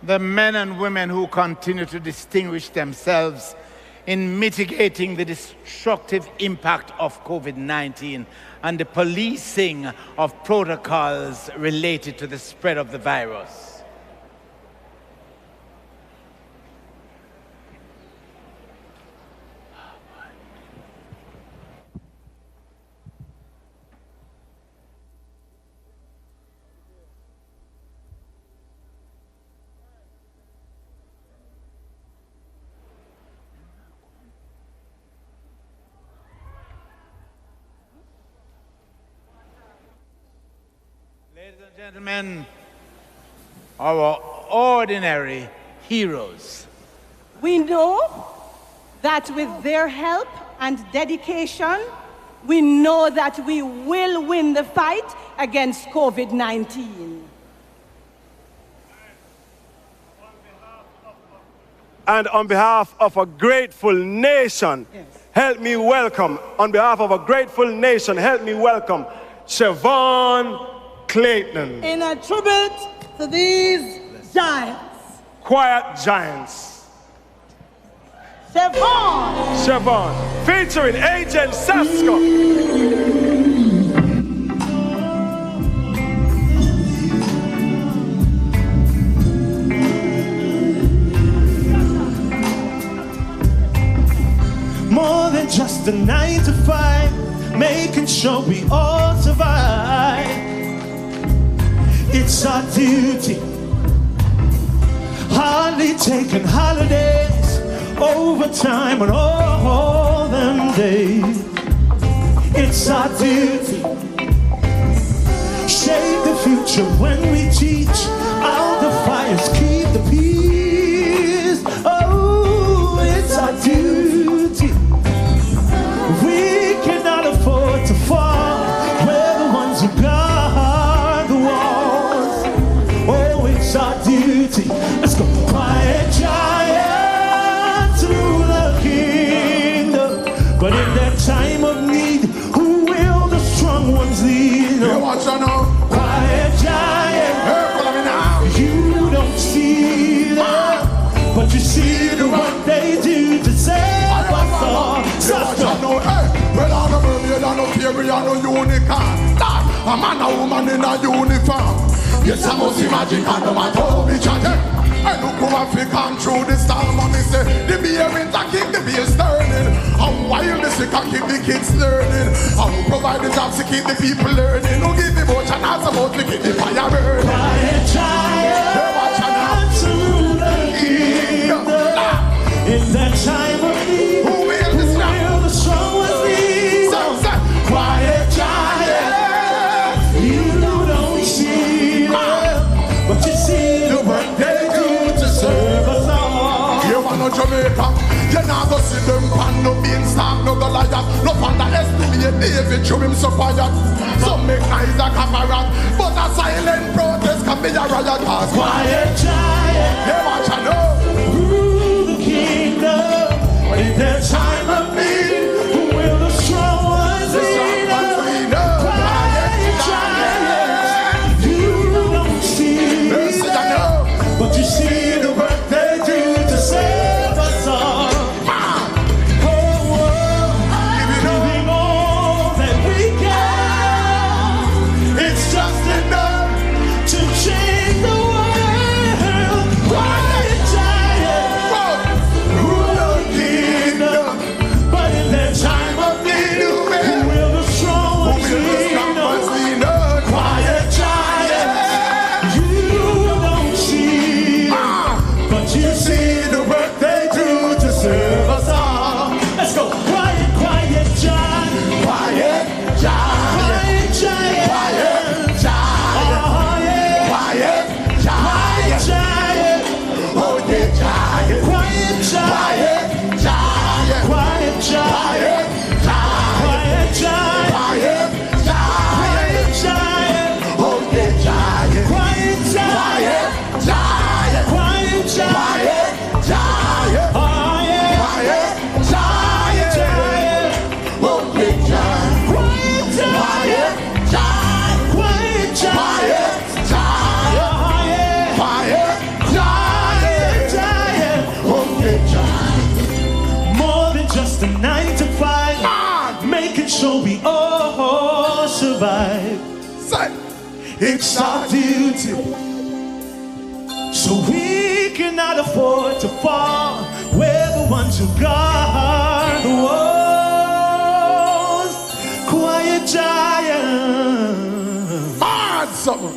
The men and women who continue to distinguish themselves in mitigating the destructive impact of COVID-19 and the policing of protocols related to the spread of the virus. Gentlemen, our ordinary heroes.
We know that with their help and dedication, we know that we will win the fight against COVID-19.
And on behalf of a grateful nation, help me welcome, on behalf of a grateful nation, help me welcome Siobhan Clayton.
In a tribute to these giants.
Quiet giants.
Siobhan,
featuring Agent Sasko.
More than just a 9 to 5, making sure we all survive. It's our duty, hardly taking holidays, overtime on all them days. It's our duty, shape the future when we teach. Out the fires, keep the peace. Oh, it's our duty. We cannot afford to fall. We're the ones who guard the walls. Oh, it's our duty. Let's go. Quiet giants rule the kingdom, but in that time of need, who will the strong ones lead?
You watch out now.
Quiet giant,
follow me now.
You don't see them, but you see the what they do to save us all.
Well, I'm a mermaid, I'm a fairy, I'm a unicorn. A man, a woman in a uniform. Yes, I must imagine, and no matter how we change. I look who have to come through the storm, and me say, the beer in the keep the beer stirring. And while the sick can keep the kids learning. I will provide the jobs to keep the people learning. Who give the motion as about to keep the fire burning.
Quiet giants rule the kingdom. In that time of need, who will the strong ones lead? Quiet giants, you don't see them, but you see the work they do to serve us all.
You want no Jamaica? You not go see them pan no beanstalk, no Goliath. No underestimate David, show him so quiet. Some make nice like a parrot, but a silent protest can be a riot.
Quiet giant,
you watch and know.
Rule the kingdom in their time of need. Who will the strong ones lead? Quiet giant, you don't see them, but you see the work they do to save us all. Giving all that we can. It's just enough to change the world. Quiet giant, rule the kingdom, but in that time of need, who will the strong ones lead? Quiet giant, you don't see them, but you see the work they do to serve us all. Let's go. Quiet, quiet giant. Quiet giant. Quiet giant. Quiet giant. Oh, yeah. Quiet giant. Quiet giant. Oh, yeah, giant. Quiet giant. Quiet giant. Quiet giant. Quiet giant. Quiet giant. Oh, yeah, giant. Quiet giant. Quiet giant. Quiet giant. Oh, yeah. Quiet giant. Oh, yeah, giant. Quiet giant. Quiet giant. Quiet giant. Quiet giant. Oh, yeah, giant. More than just a 9 to 5, making sure we all survive. It's our duty, so we cannot afford to fall. We're the ones who guard the walls. Quiet giant.
Hard summer.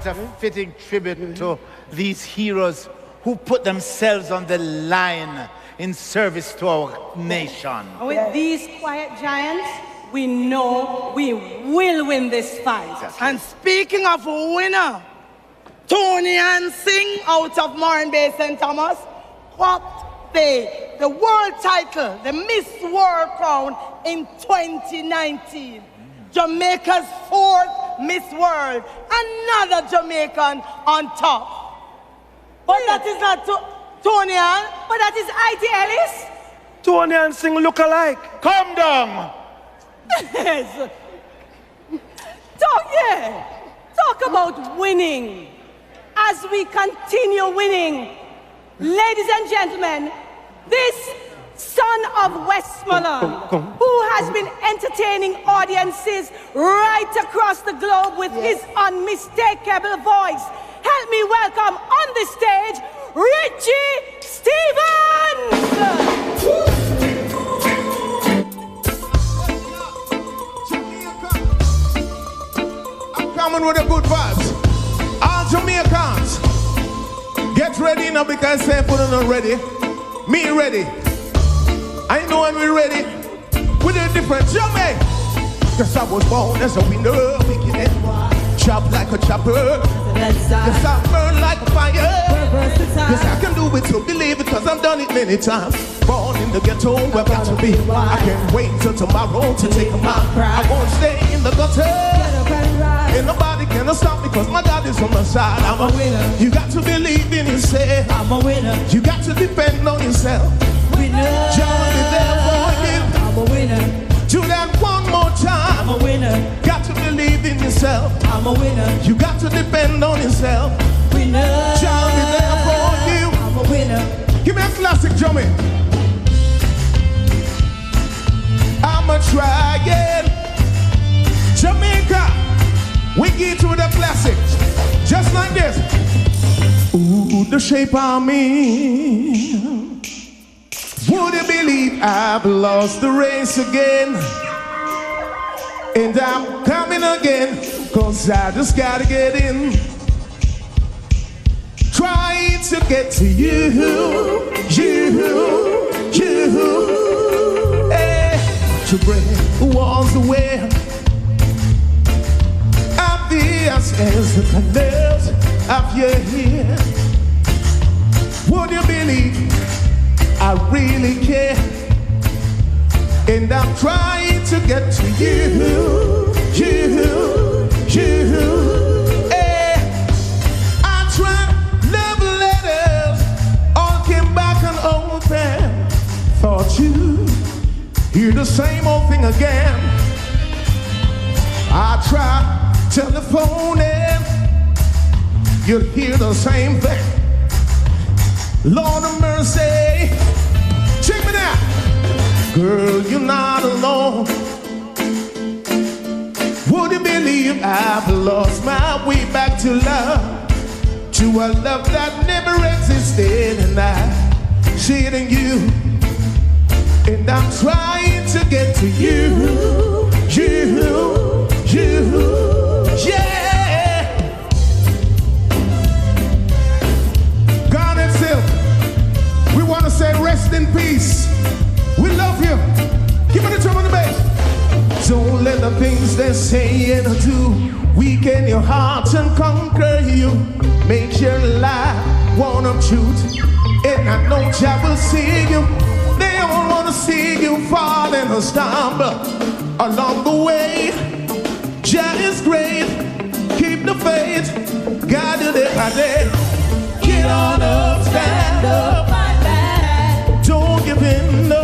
what a fitting tribute to these heroes who put themselves on the line in service to our nation.
And with these quiet giants, we know we will win this fight.
And speaking of winner, Tony and Singh out of Moran Bay, St. Thomas, whopped the world title, the Miss World crown in 2019. Jamaica's 4th Miss World, another Jamaican on top. But that is not Tony Ann, but that is I.T. Ellis.
Tony and Singh look alike.
Come down.
Yes. Talk about winning. As we continue winning, ladies and gentlemen, this son of Westmoreland, who has been entertaining audiences right across the globe with his unmistakable voice, help me welcome on the stage, Richie Stephens!
Coming with the good vibes. All Jamaicans, get ready now because say put on ready. Me ready. I know when we're ready. With a different Jamaica. Cause I was born as a winner, wicked and chop like a chopper. Yes, I burn like a fire. Yes, I can do it to believe it cause I've done it many times. Born in the ghetto, where I've got to be. I can't wait till tomorrow to take a mile. I won't stay in the gutter. Ain't nobody can stop me cause my God is on my side. I'm a winner. You got to believe in yourself. I'm a winner. You got to depend on yourself. Winner. John will be there for you. I'm a winner. Do that one more time. I'm a winner. Got to believe in yourself. I'm a winner. You got to depend on yourself. Winner. John will be there for you. I'm a winner. Give me a classic drumming. I'm a trying. Jamaica, we get to the classics, just like this. Ooh, the shape of me. Would you believe I've lost the race again? And I'm coming again, cause I just gotta get in. Trying to get to you, hey, to break the walls away. Obvious as the canals of your hair. Would you believe I really care? And I'm trying to get to you, hey. I tried love letters, all came back unopened. Thought you'd hear the same old thing again. I tried telephone and you'll hear the same thing. Lord of mercy, check me out. Girl, you're not alone. Would you believe I've lost my way back to love? To a love that never existed, and I'm shading you. And I'm trying to get to you, yeah. God itself, we want to say rest in peace. We love you. Give me the drum and the bass. Don't let the things they say and do weaken your heart and conquer you. Make your life one of truth, and I know Jah will see you. They all want to see you fall and stumble along the way. Jah is great. Keep the faith. God you day by day. Get on up, stand up. Don't give in, no.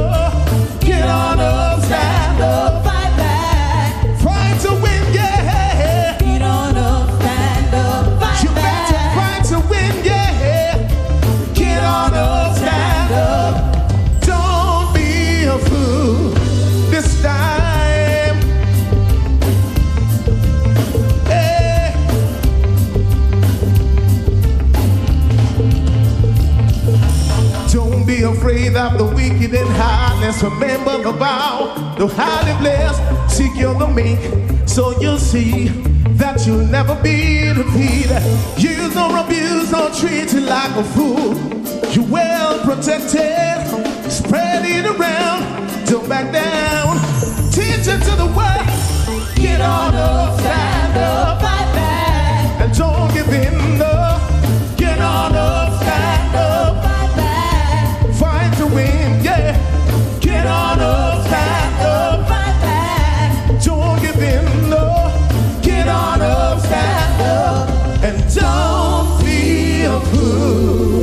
Get on up, stand up. Fight back. Fight to win, yeah. Get on up, stand up. Fight you back. Better fight to win, yeah. Get on up, stand up. Don't be a fool this time. Hey. Don't be afraid of the wicked and heartless. Remember the vow, the highly blessed. Seek your the meek, so you'll see that but you'll never be defeated. Use or abuse or treat you like a fool. You're well protected, spread it around, don't back down. Teach it to the world. Get on up, stand up, fight back, and don't give in. No. Get on up, stand up, fight back, fight to win, yeah. Get on up, stand up, fight back, don't give in. No. Get on up, stand up, and don't be a fool.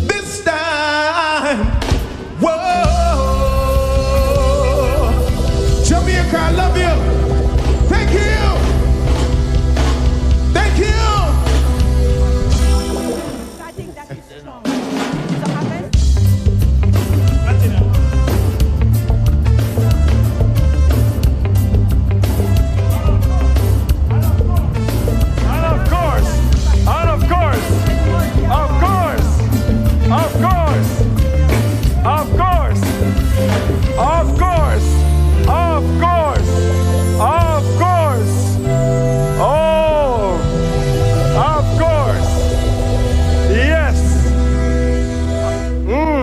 This time, whoa, Jamaica, I love you. Thank you. Thank you.
I think that is strong.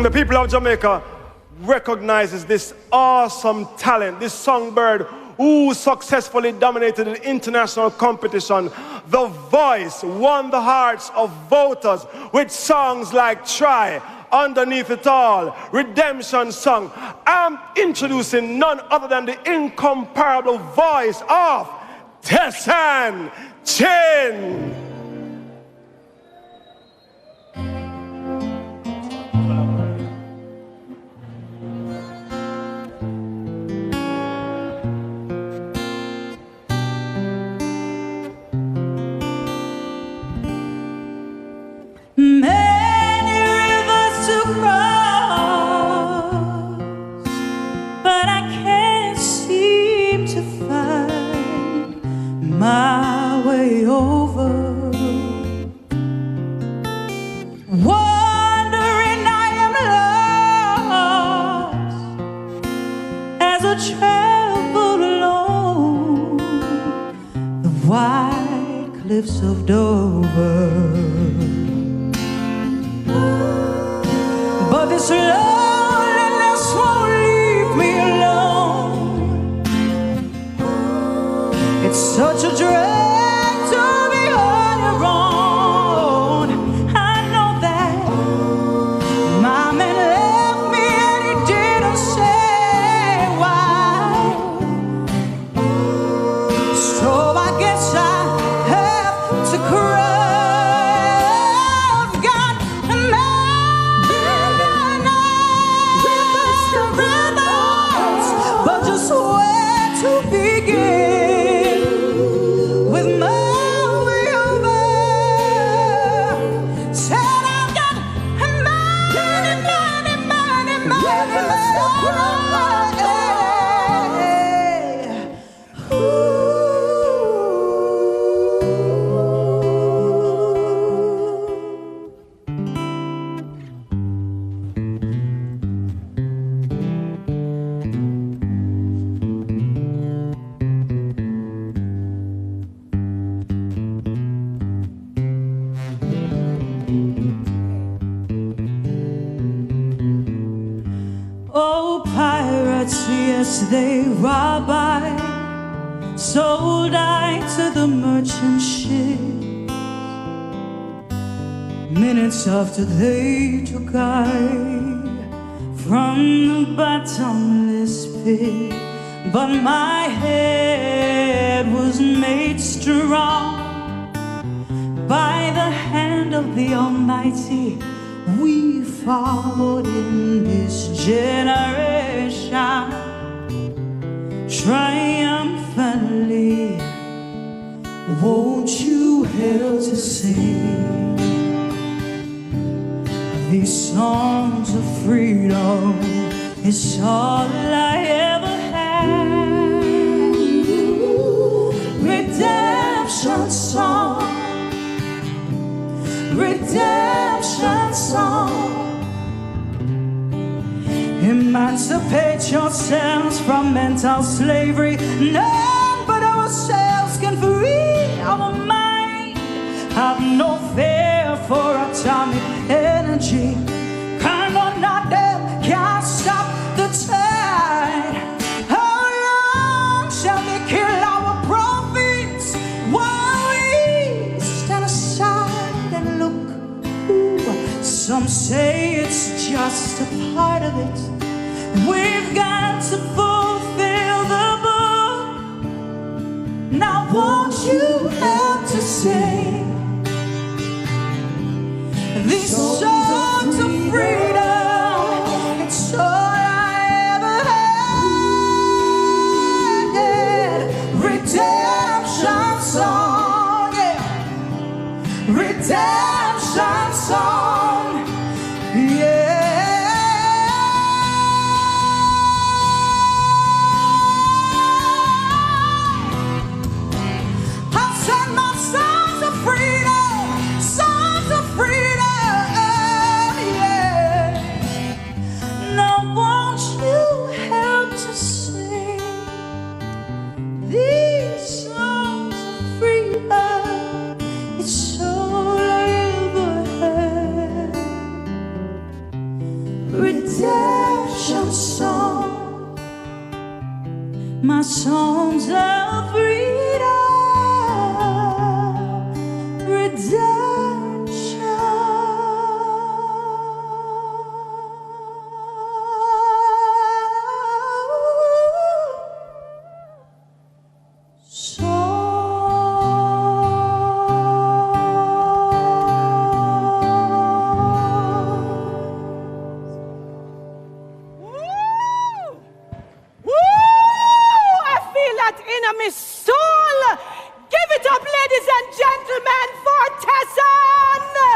The people of Jamaica recognizes this awesome talent, this songbird who successfully dominated the international competition. The Voice won the hearts of voters with songs like Try, Underneath It All, Redemption Song. I'm introducing none other than the incomparable voice of Tessanne Chin.
Many rivers to cross, but I can't seem to find my way over. Wandering I am lost as I travel along the white cliffs of Dover. But this loneliness won't leave me alone. It's such a drag to be on your own. I know that my man left me and he didn't say why. So I guess I have to cry. Yes, they robbed I, sold I to the merchant ship. Minutes after they took I from the bottomless pit, but my head was made strong by the hand of the Almighty. We followed in this generation triumphantly. Won't you help to sing these songs of freedom? It's all I ever had. Redemption song, redemption song. Emancipate yourselves from mental slavery. None but ourselves can free our mind. Have no fear for atomic energy. None of them can stop the tide. How long shall they kill our prophets while we stand aside and look? Ooh, some say it's just a part of it. We've got to fulfill the book. Now won't you help to sing these songs of freedom? It's all I ever had. Redemption song, yeah. Redemption song, yeah. Redemption song, my songs of freedom, redemption song.
My soul, give it up, ladies and gentlemen, for Tessanne.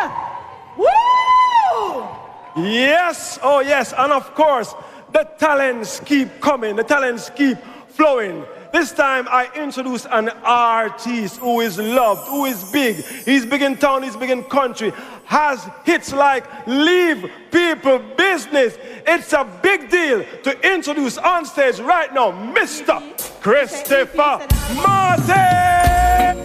Woo!
Yes, oh yes, and of course, the talents keep coming, the talents keep flowing. This time I introduce an artist who is loved, who is big. He's big in town, he's big in country. Has hits like Leave People Business. It's a big deal to introduce on stage right now, Mr. Christopher Martin.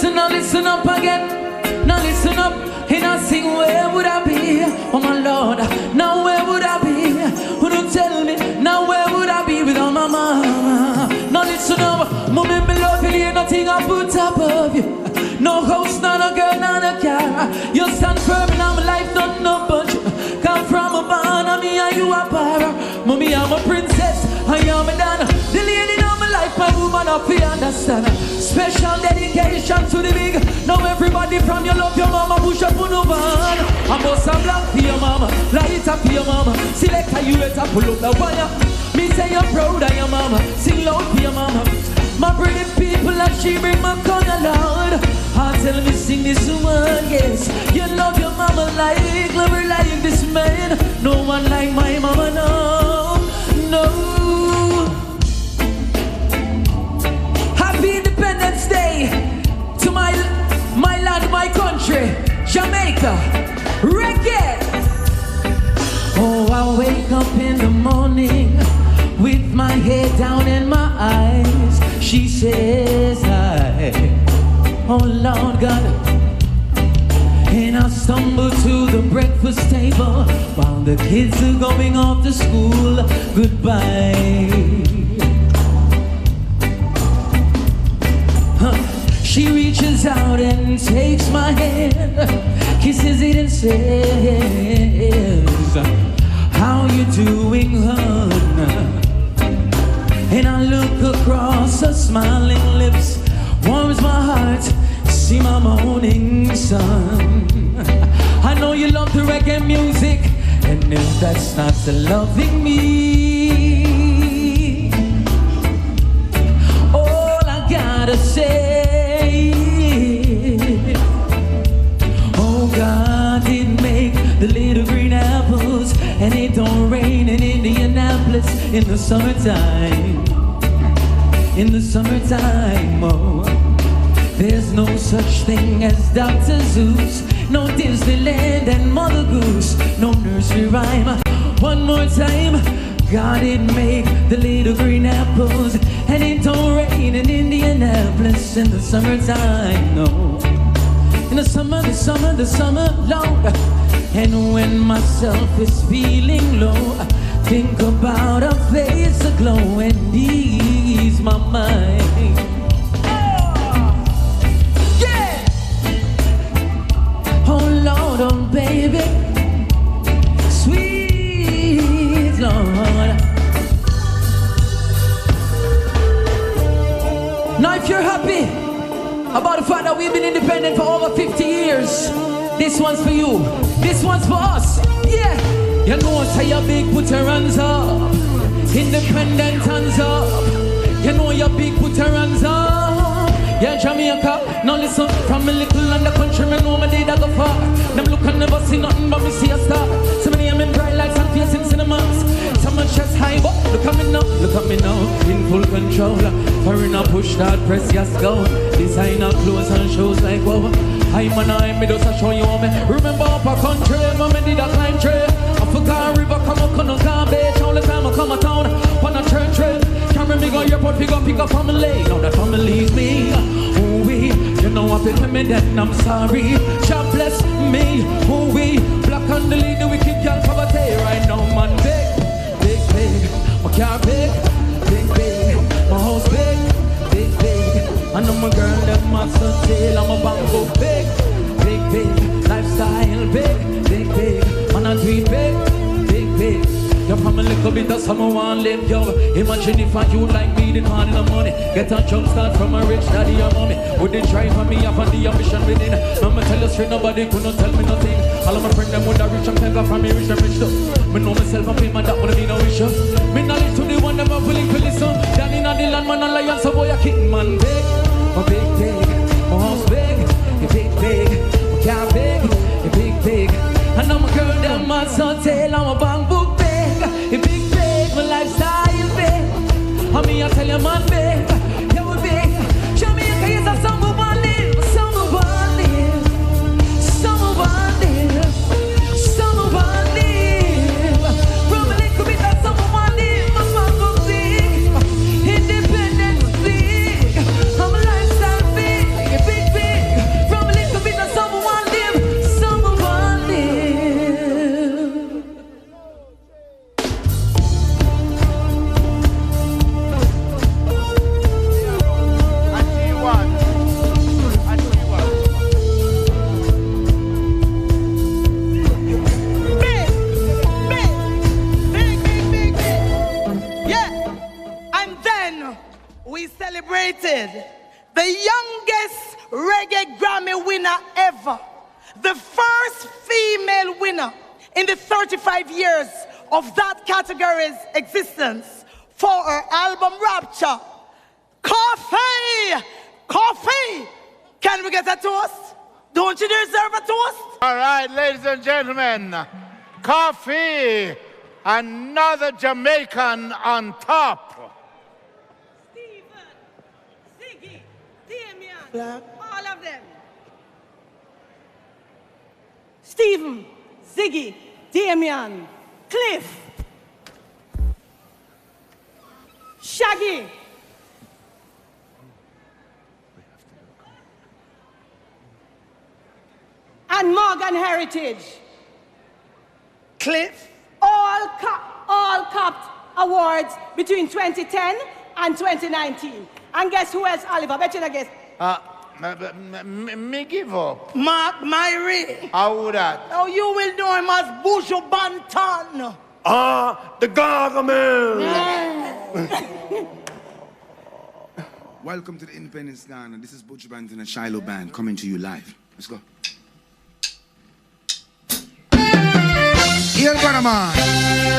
Now listen up again. Now listen up, and I sing, where would I be? Oh my Lord, now where would I be? Who don't tell me, now where would I be without my mama? Now listen up, mommy, me love you, ain't nothing I put above you. No house, not a girl, not a car. You stand firm in my life, not no bunch. Come from a barn, and me and you a para. Mommy, I'm a princess, I am a donna. The lady of my life, my woman, I feel understand. Special dedication to the big. Now everybody from your love your mama, push up on the van. I bust a black for your mama, light up for your mama. Select how you better pull up the wire. Me say you're proud of your mama, sing loud for your mama. My pretty people and she bring my color loud. I tell me sing this one, yes. You love your mama like, love her like this man. No one like my mama, no, no. Happy Independence Day to my land, my country, Jamaica. Reggae. Oh, I wake up in the morning with my head down and my eyes. She says hi, oh Lord God. And I stumble to the breakfast table while the kids are going off to school. Goodbye. She reaches out and takes my hand, kisses it and says, how you doing, hon? And I look across her smiling lips, warms my heart, see my morning sun. I know you love the reggae music, and if that's not the loving me, all I gotta say, oh God did make the little green apples, and it don't rain in Indianapolis in the summertime. In the summertime, oh. There's no such thing as Dr. Zeus, no Disneyland and Mother Goose, no nursery rhyme. One more time, God didn't make the little green apples, and it don't rain in Indianapolis in the summertime, no. In the summer, long, and when myself is feeling low, think about a face aglow and ease my mind. Oh Lord, oh baby, sweet Lord. Now if you're happy about the fact that we've been independent for over 50 years, this one's for you, this one's for us, yeah. You know say you're big, put your hands up. Independent hands up. You know you're big, put your hands up. Yeah, Jamaica, now listen, from a little and the country, me know my day that go far. Them look and never see nothing but me see a star. So many am in bright lights and facing cinemas. Some much chest high, but look at me now, in full control. Foreign a push that press, yes go. Designer clothes and shows like wow. I'm an eye, me just a show you me. Remember up a country, me did a climb tree. Africa river, come up, come on, beach. All the time I come a town, on a church trip. Carry me go airport, pick up family. Now the family's me. Ooh wee, you know I pick me then I'm sorry. God bless me. Ooh wee, black and the lead, the wicked girl poverty. Right now man big, my car big, my house big, and I'm a girl that my son tail, I'm a bamboo big, lifestyle big, man I dream big. You from a little bit of someone want live, yo. Imagine if I you like me, the man in the money. Get a jump start from a rich daddy or mommy. Would they try for me up on the ambition within? Mama tell us straight, nobody couldn't tell me nothing. All of my friends them would have rich and clever from me, rich and rich too. Me know myself, I pay my that would be no issue. Me knowledge to the one that I'm willing to listen. Down in the land, man, alliance, so boy, a king, man, big. My big, my house big, big, my car big, and I'm a girl that my son tail, I'm a bamboo big. A big, my lifestyle big. I mean, I tell you, man, big. You were big. Jamaica is a summer one live, summer one live, summer one live, summer one live. From a little bit of summer one live, my man go big. Independence big. I'm a lifestyle big, big. From a little bit of summer one live, summer one live.
We celebrated the youngest reggae Grammy winner ever, the first female winner in the 35 years of that category's existence for her album Rapture. Coffee! Coffee! Can we get a toast? Don't you deserve a toast?
All right, ladies and gentlemen, Coffee, another Jamaican on top.
All of them. Stephen, Ziggy, Damian, Cliff, Shaggy, and Morgan Heritage. Cliff. All capped awards between 2010 and 2019. And guess who else, Oliver? Bet you not guess.
Me give up.
Mark Myrie.
How would that?
Oh, you will know him as Buju Banton.
The Gargamel.
Welcome to the Independence Ghana. This is Buju Banton and Shiloh Band coming to you live. Let's go. Here, brother man.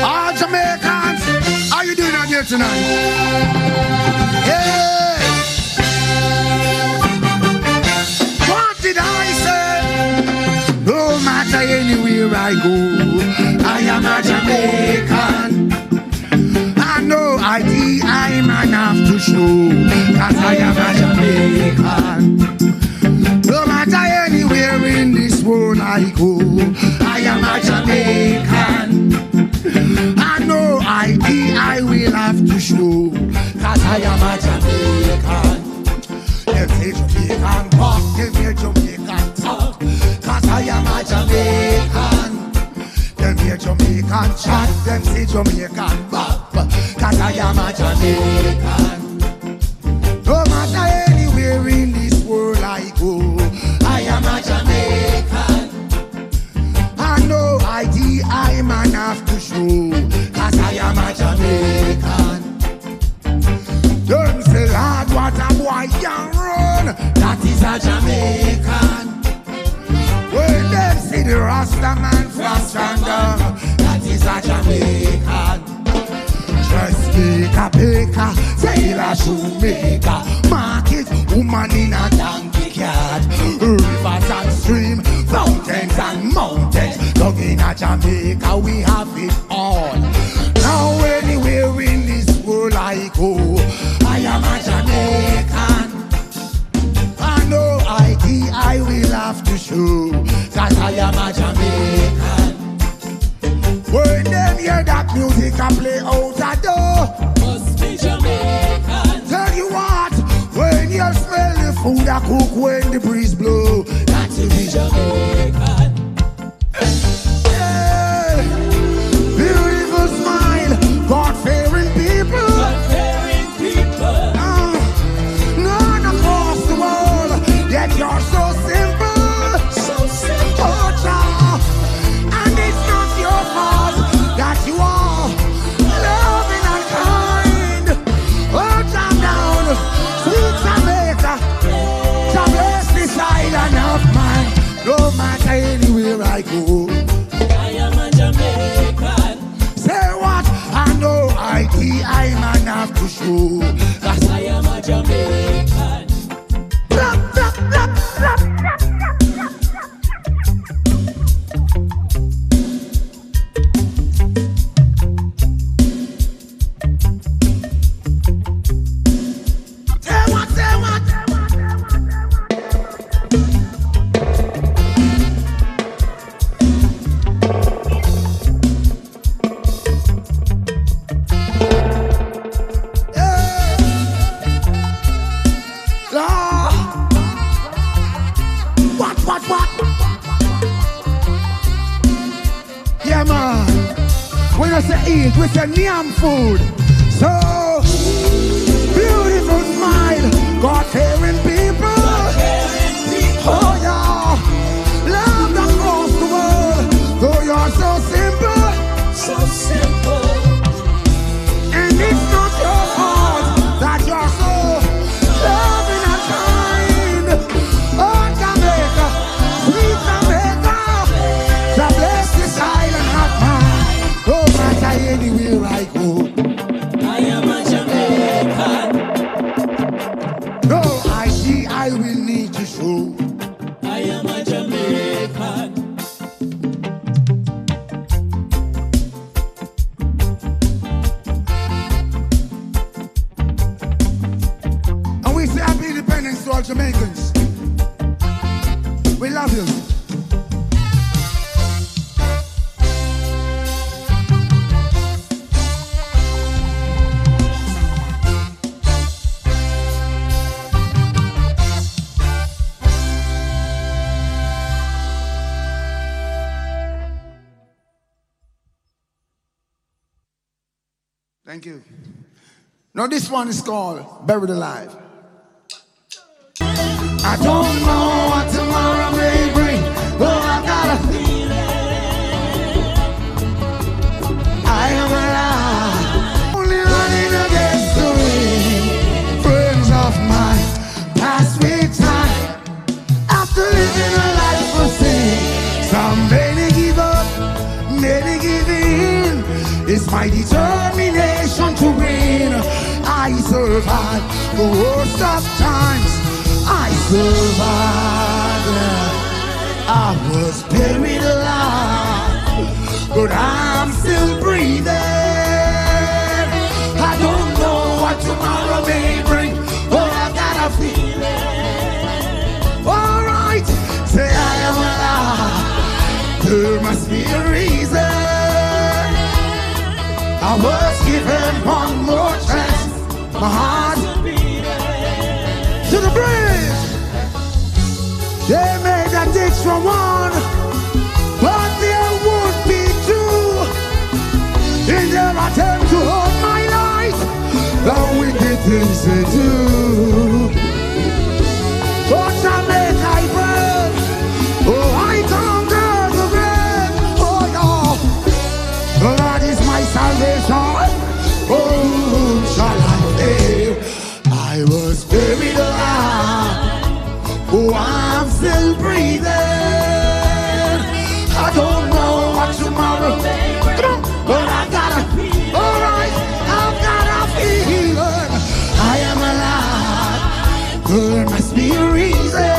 All Jamaicans, how you doing out here tonight? Yeah. What did I say? No matter anywhere
I go. I am a Jamaican. I know ID I man have to show, cause I am a Jamaican. No matter anywhere in this world I go, I am a Jamaican. I know ID I will have to show, cause I am a Jamaican. Them say Jamaican walk, them say Jamaican talk, cause I am a Jamaican. Them hear Jamaican chat, them say Jamaican bop, cause I am a Jamaican. No matter anywhere in this world I go, I am a Jamaican. I know ID I man have to show, cause I am a Jamaican. Don't say Lord what a boy can run, that is a Jamaican. When them see the Rasta man from Shandong, that is a Jamaican. Dressmaker, baker, sailor, shoemaker, market, woman in a donkey cart, rivers and stream, fountains and mountains. Dug in a Jamaica, we have it all. Now anywhere in this world I go, I am a Jamaican. I know ID I will have to show, cause I am a Jamaican. When them hear that music I play out a door, must be Jamaican. Tell you what, when you smell the food I cook when the breeze blow, that will be Jamaican. Yeah. Beautiful smile, God-fearing people, God-fearing people. None across the world, yet you're so simple, so simple. Oh, child. And it's not your fault that you are loving and kind. Oh, jam down, sweet Jamaica, to bless this island of mine. No matter anywhere I go, I am a Jamaican. Say what? I know ID I man have to show, cause I am a Jamaican. Plop, plop, plop, plop, plop. What? Yeah, man. When I say eat, we say nyam food. So, beautiful smile, God-fearing people. Oh, yeah. Love across the world, though you're so simple. So simple. And it's not your fault that you're so loving and kind. Oh, Jamaica, sweet Jamaica, to bless this island of mine. No matter anywhere I go, I am a Jamaican. No ID I will need to show, I am a Jamaican. And we say happy independence to all Jamaicans. We love you. Thank you. Now this one is called Buried Alive. I don't know what tomorrow may bring, but I got a feeling I am alive. Only running against the wind. Friends of mine pass me time after living a life for sin. Some many give up, many give in. It's my determination to win. I survived the worst of times. I survived. I was buried alive. but I'm still breathing. I don't know what tomorrow may bring, but I got a feeling. Alright, say I am alive. There must be a reason. I was given one more chance. My heart to the bridge. They made a ditch from one, but there would be two. In their attempt to hold my life, the wicked things they do. But Jamaica I burn, oh I conquer the grave. Oh yeah, the Lord is my salvation. Oh, shall I live? I was buried alive. Oh, I'm still breathing. I don't know what tomorrow may bring, but I gotta, alright, I've got a feeling. I am alive. There must be a reason.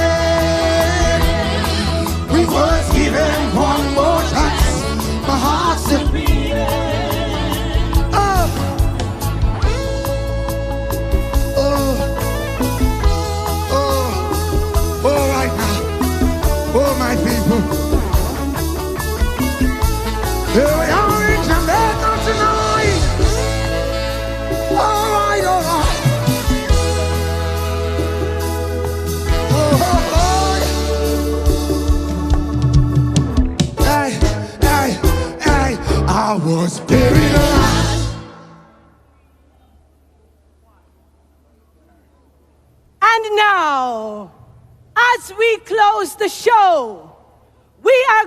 We was given one more chance. My heart's still beating. Oh, my people, here we are in Jamaica tonight. All right, all right. Oh, hey, hey, hey, I was buried alive.
And now, as we close the show, we are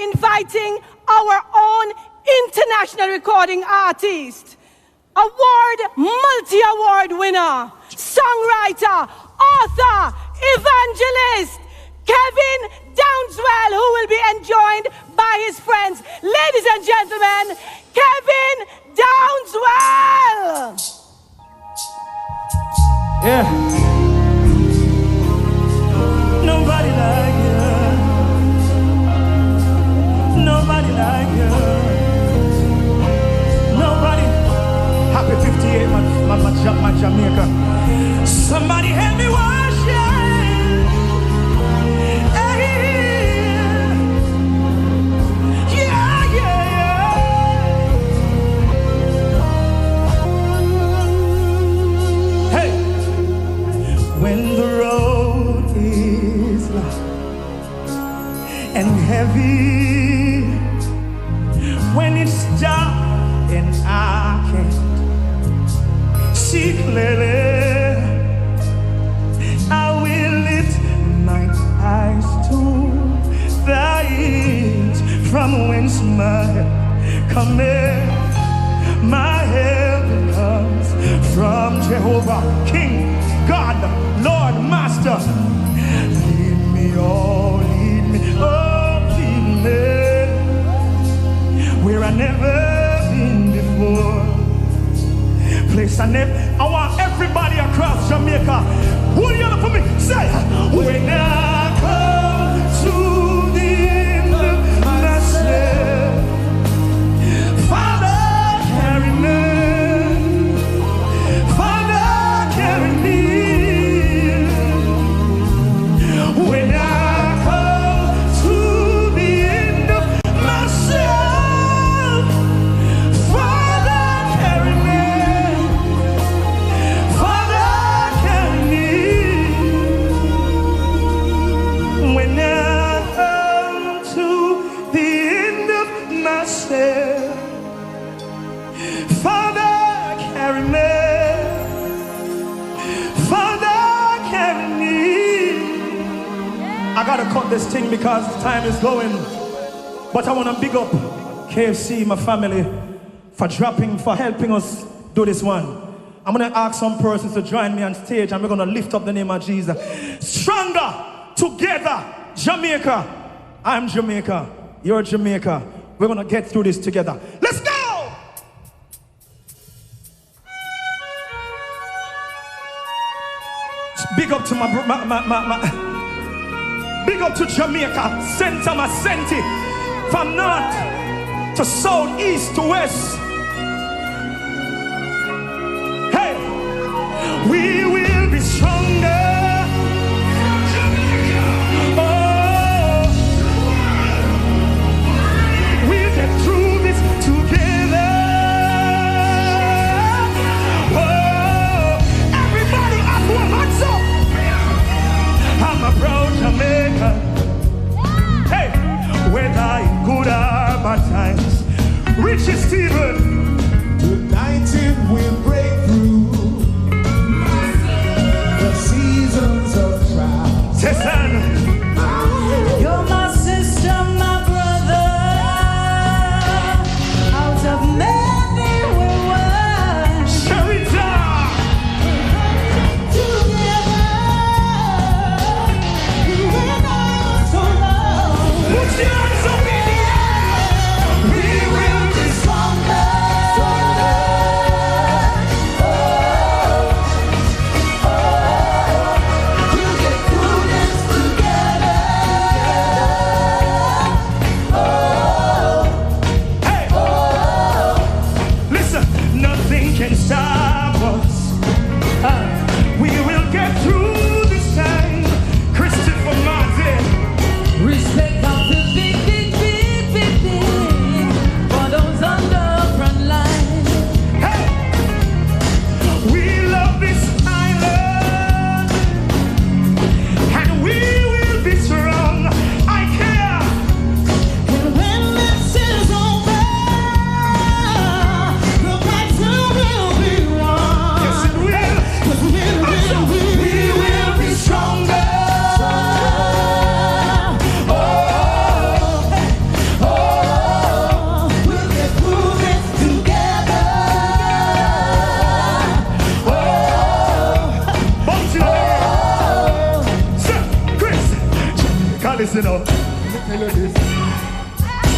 inviting our own international recording artist, multi-award winner, songwriter, author, evangelist, Kevin Downswell, who will be enjoined by his friends. Ladies and gentlemen, Kevin Downswell!
Yeah. Nobody like you. Nobody like you. Nobody. Happy 58, my Jamaica. Somebody help me worship. Hey. Yeah, yeah, yeah. Hey. When the road is long and heavy, when it's dark and I can't see clearly, I will lift my eyes to the hills from whence my help cometh. My help comes from Jehovah, King, God, Lord, Master. Lead me, oh, lead me, oh, lead me where I never been before. Place I never. I want everybody across Jamaica. What you for me? Say, when I come to the end of myself, Father, carry me. Father, carry me. When I come to the end of myself, Father, carry me. Father, carry me. When I come to the end of myself, Father, carry me. Father, carry me. I gotta cut this thing because time is going. But I wanna big up KFC, my family, for helping us do this one. I'm gonna ask some persons to join me on stage and we're gonna lift up the name of Jesus. Stronger together, Jamaica. I'm Jamaica, you're Jamaica. We're gonna get through this together. Let's go! Big up to big up to Jamaica, Senta Masenti, from north to
to south, east to west. Hey, we will be stronger. Oh, we'll get through this together. Oh, everybody up, one hands up. I'm a proud Jamaican. Hey, whether in good or bad times. Richie Stephens.
United we'll break through the seasons of trial.
Tessanne.
You're my sister, my brother. Out of many we were.
Sharita. Put your hands up in the air. We will be stronger.
We'll get through this together.
Hey. Listen, nothing can stop us. We will get through this time. Christopher Martin.
Respect of the big, big, big, big, big for those on the front line.
Hey, we love this island, and we will be strong. I care.
And when this is over, the battle will be won.
Yes, it will.
'Cause we will be stronger. We'll get through this together.
Sir, Chris, can't listen up.
Tell you this.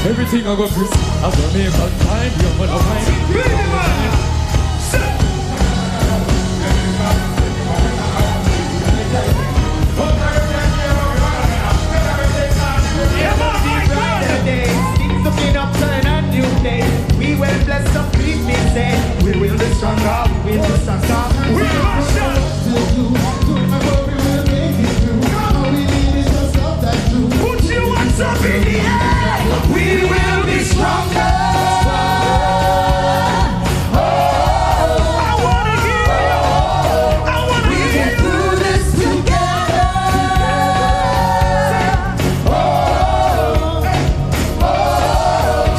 Everything I go Chris, as a name of time, you're gonna find it.
Really, man. Sir. Yeah, man, my God.
Things looking up to a new day. We will bless some people say. We will be stronger. We will be stronger.
We must shout. Put your hands up in the air.
We will be stronger.
I wanna hear you. I wanna
We
hear
get
you.
through this together.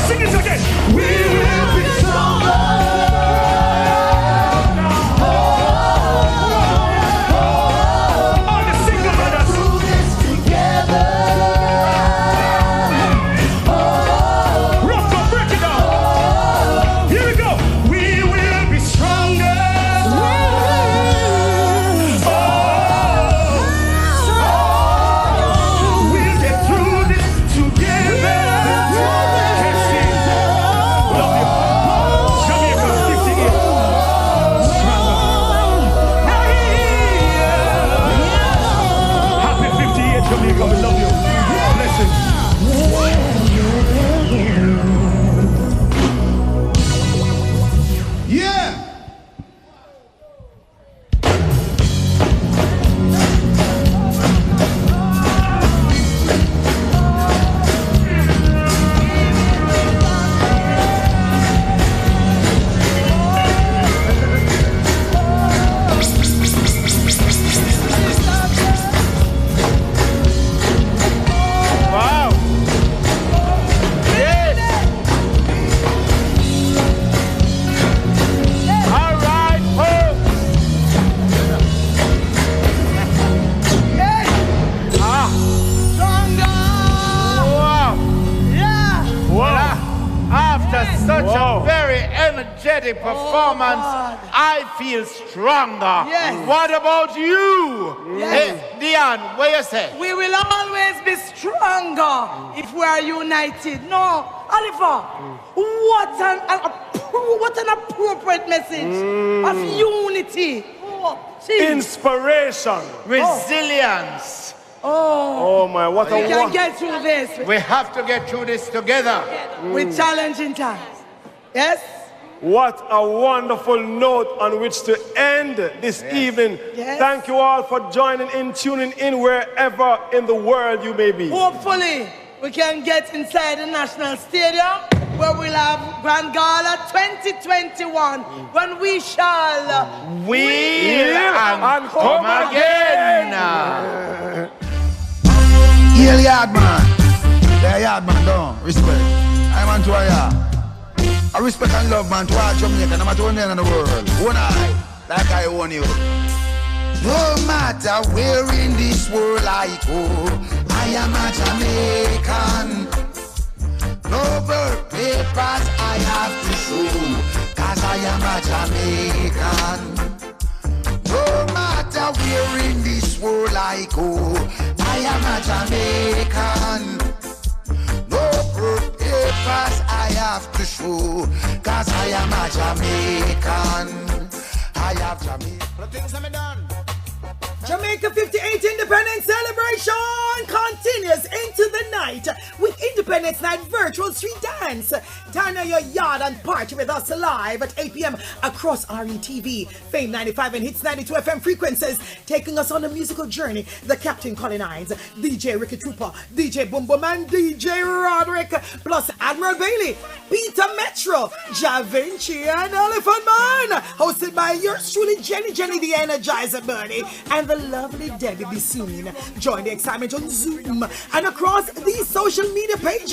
Sing it again.
We will be stronger.
All the single mothers.
Through this together.
Rock up, break it down. Here we go. We will be stronger. We'll get through this together. Tessie, love you. Jamaica, 58. Stronger. Happy 58, Jamaica. We love you. Blessings.
Yeah.
Wow. Yes. All right, folks. Ah. Wow. Well, after such a very energetic performance, I feel stronger.
Yes.
What about you?
Yes.
Hey, Dion, what you say?
We will always be stronger if we are united. No, Oliver, what an appropriate message of unity. Oh,
Inspiration.
Resilience.
Oh my, what
we
a
can get through this.
We have to get through this together.
With challenging times. Yes?
What a wonderful note on which to end this evening.
Yes.
Thank you all for joining in, tuning in wherever in the world you may be.
Hopefully, we can get inside the National Stadium where we'll have Grand Gala 2021 when we shall
wheel and come again.
Yale yard man. Yeah, yard man, don't respect. I want to hear. I respect and love man to all Jamaica, no matter where in the world. One eye, like I own you. No matter where in this world I go, I am a Jamaican. No birth papers I have to show, cause I am a Jamaican. No matter where in this world I go, I am a Jamaican. No birth papers I have to show, cause I am a Jamaican. I have Jamaica. The things that me done.
Jamaica 58 Independence Celebration continues into the night with Independence Night Virtual Street Dance. Turn on your yard and party with us live at 8 p.m. across RETV, Fame 95 and Hits 92 FM frequencies, taking us on a musical journey. The Captain Colonize, DJ Ricky Trooper, DJ Boom Boom and DJ Roderick, plus Admiral Bailey, Peter Metro, Ja Vinci and Elephant Man, hosted by yours truly, Jenny the Energizer Birdie, and the lovely Debbie Bissoon. Join the excitement on Zoom and across these social media pages.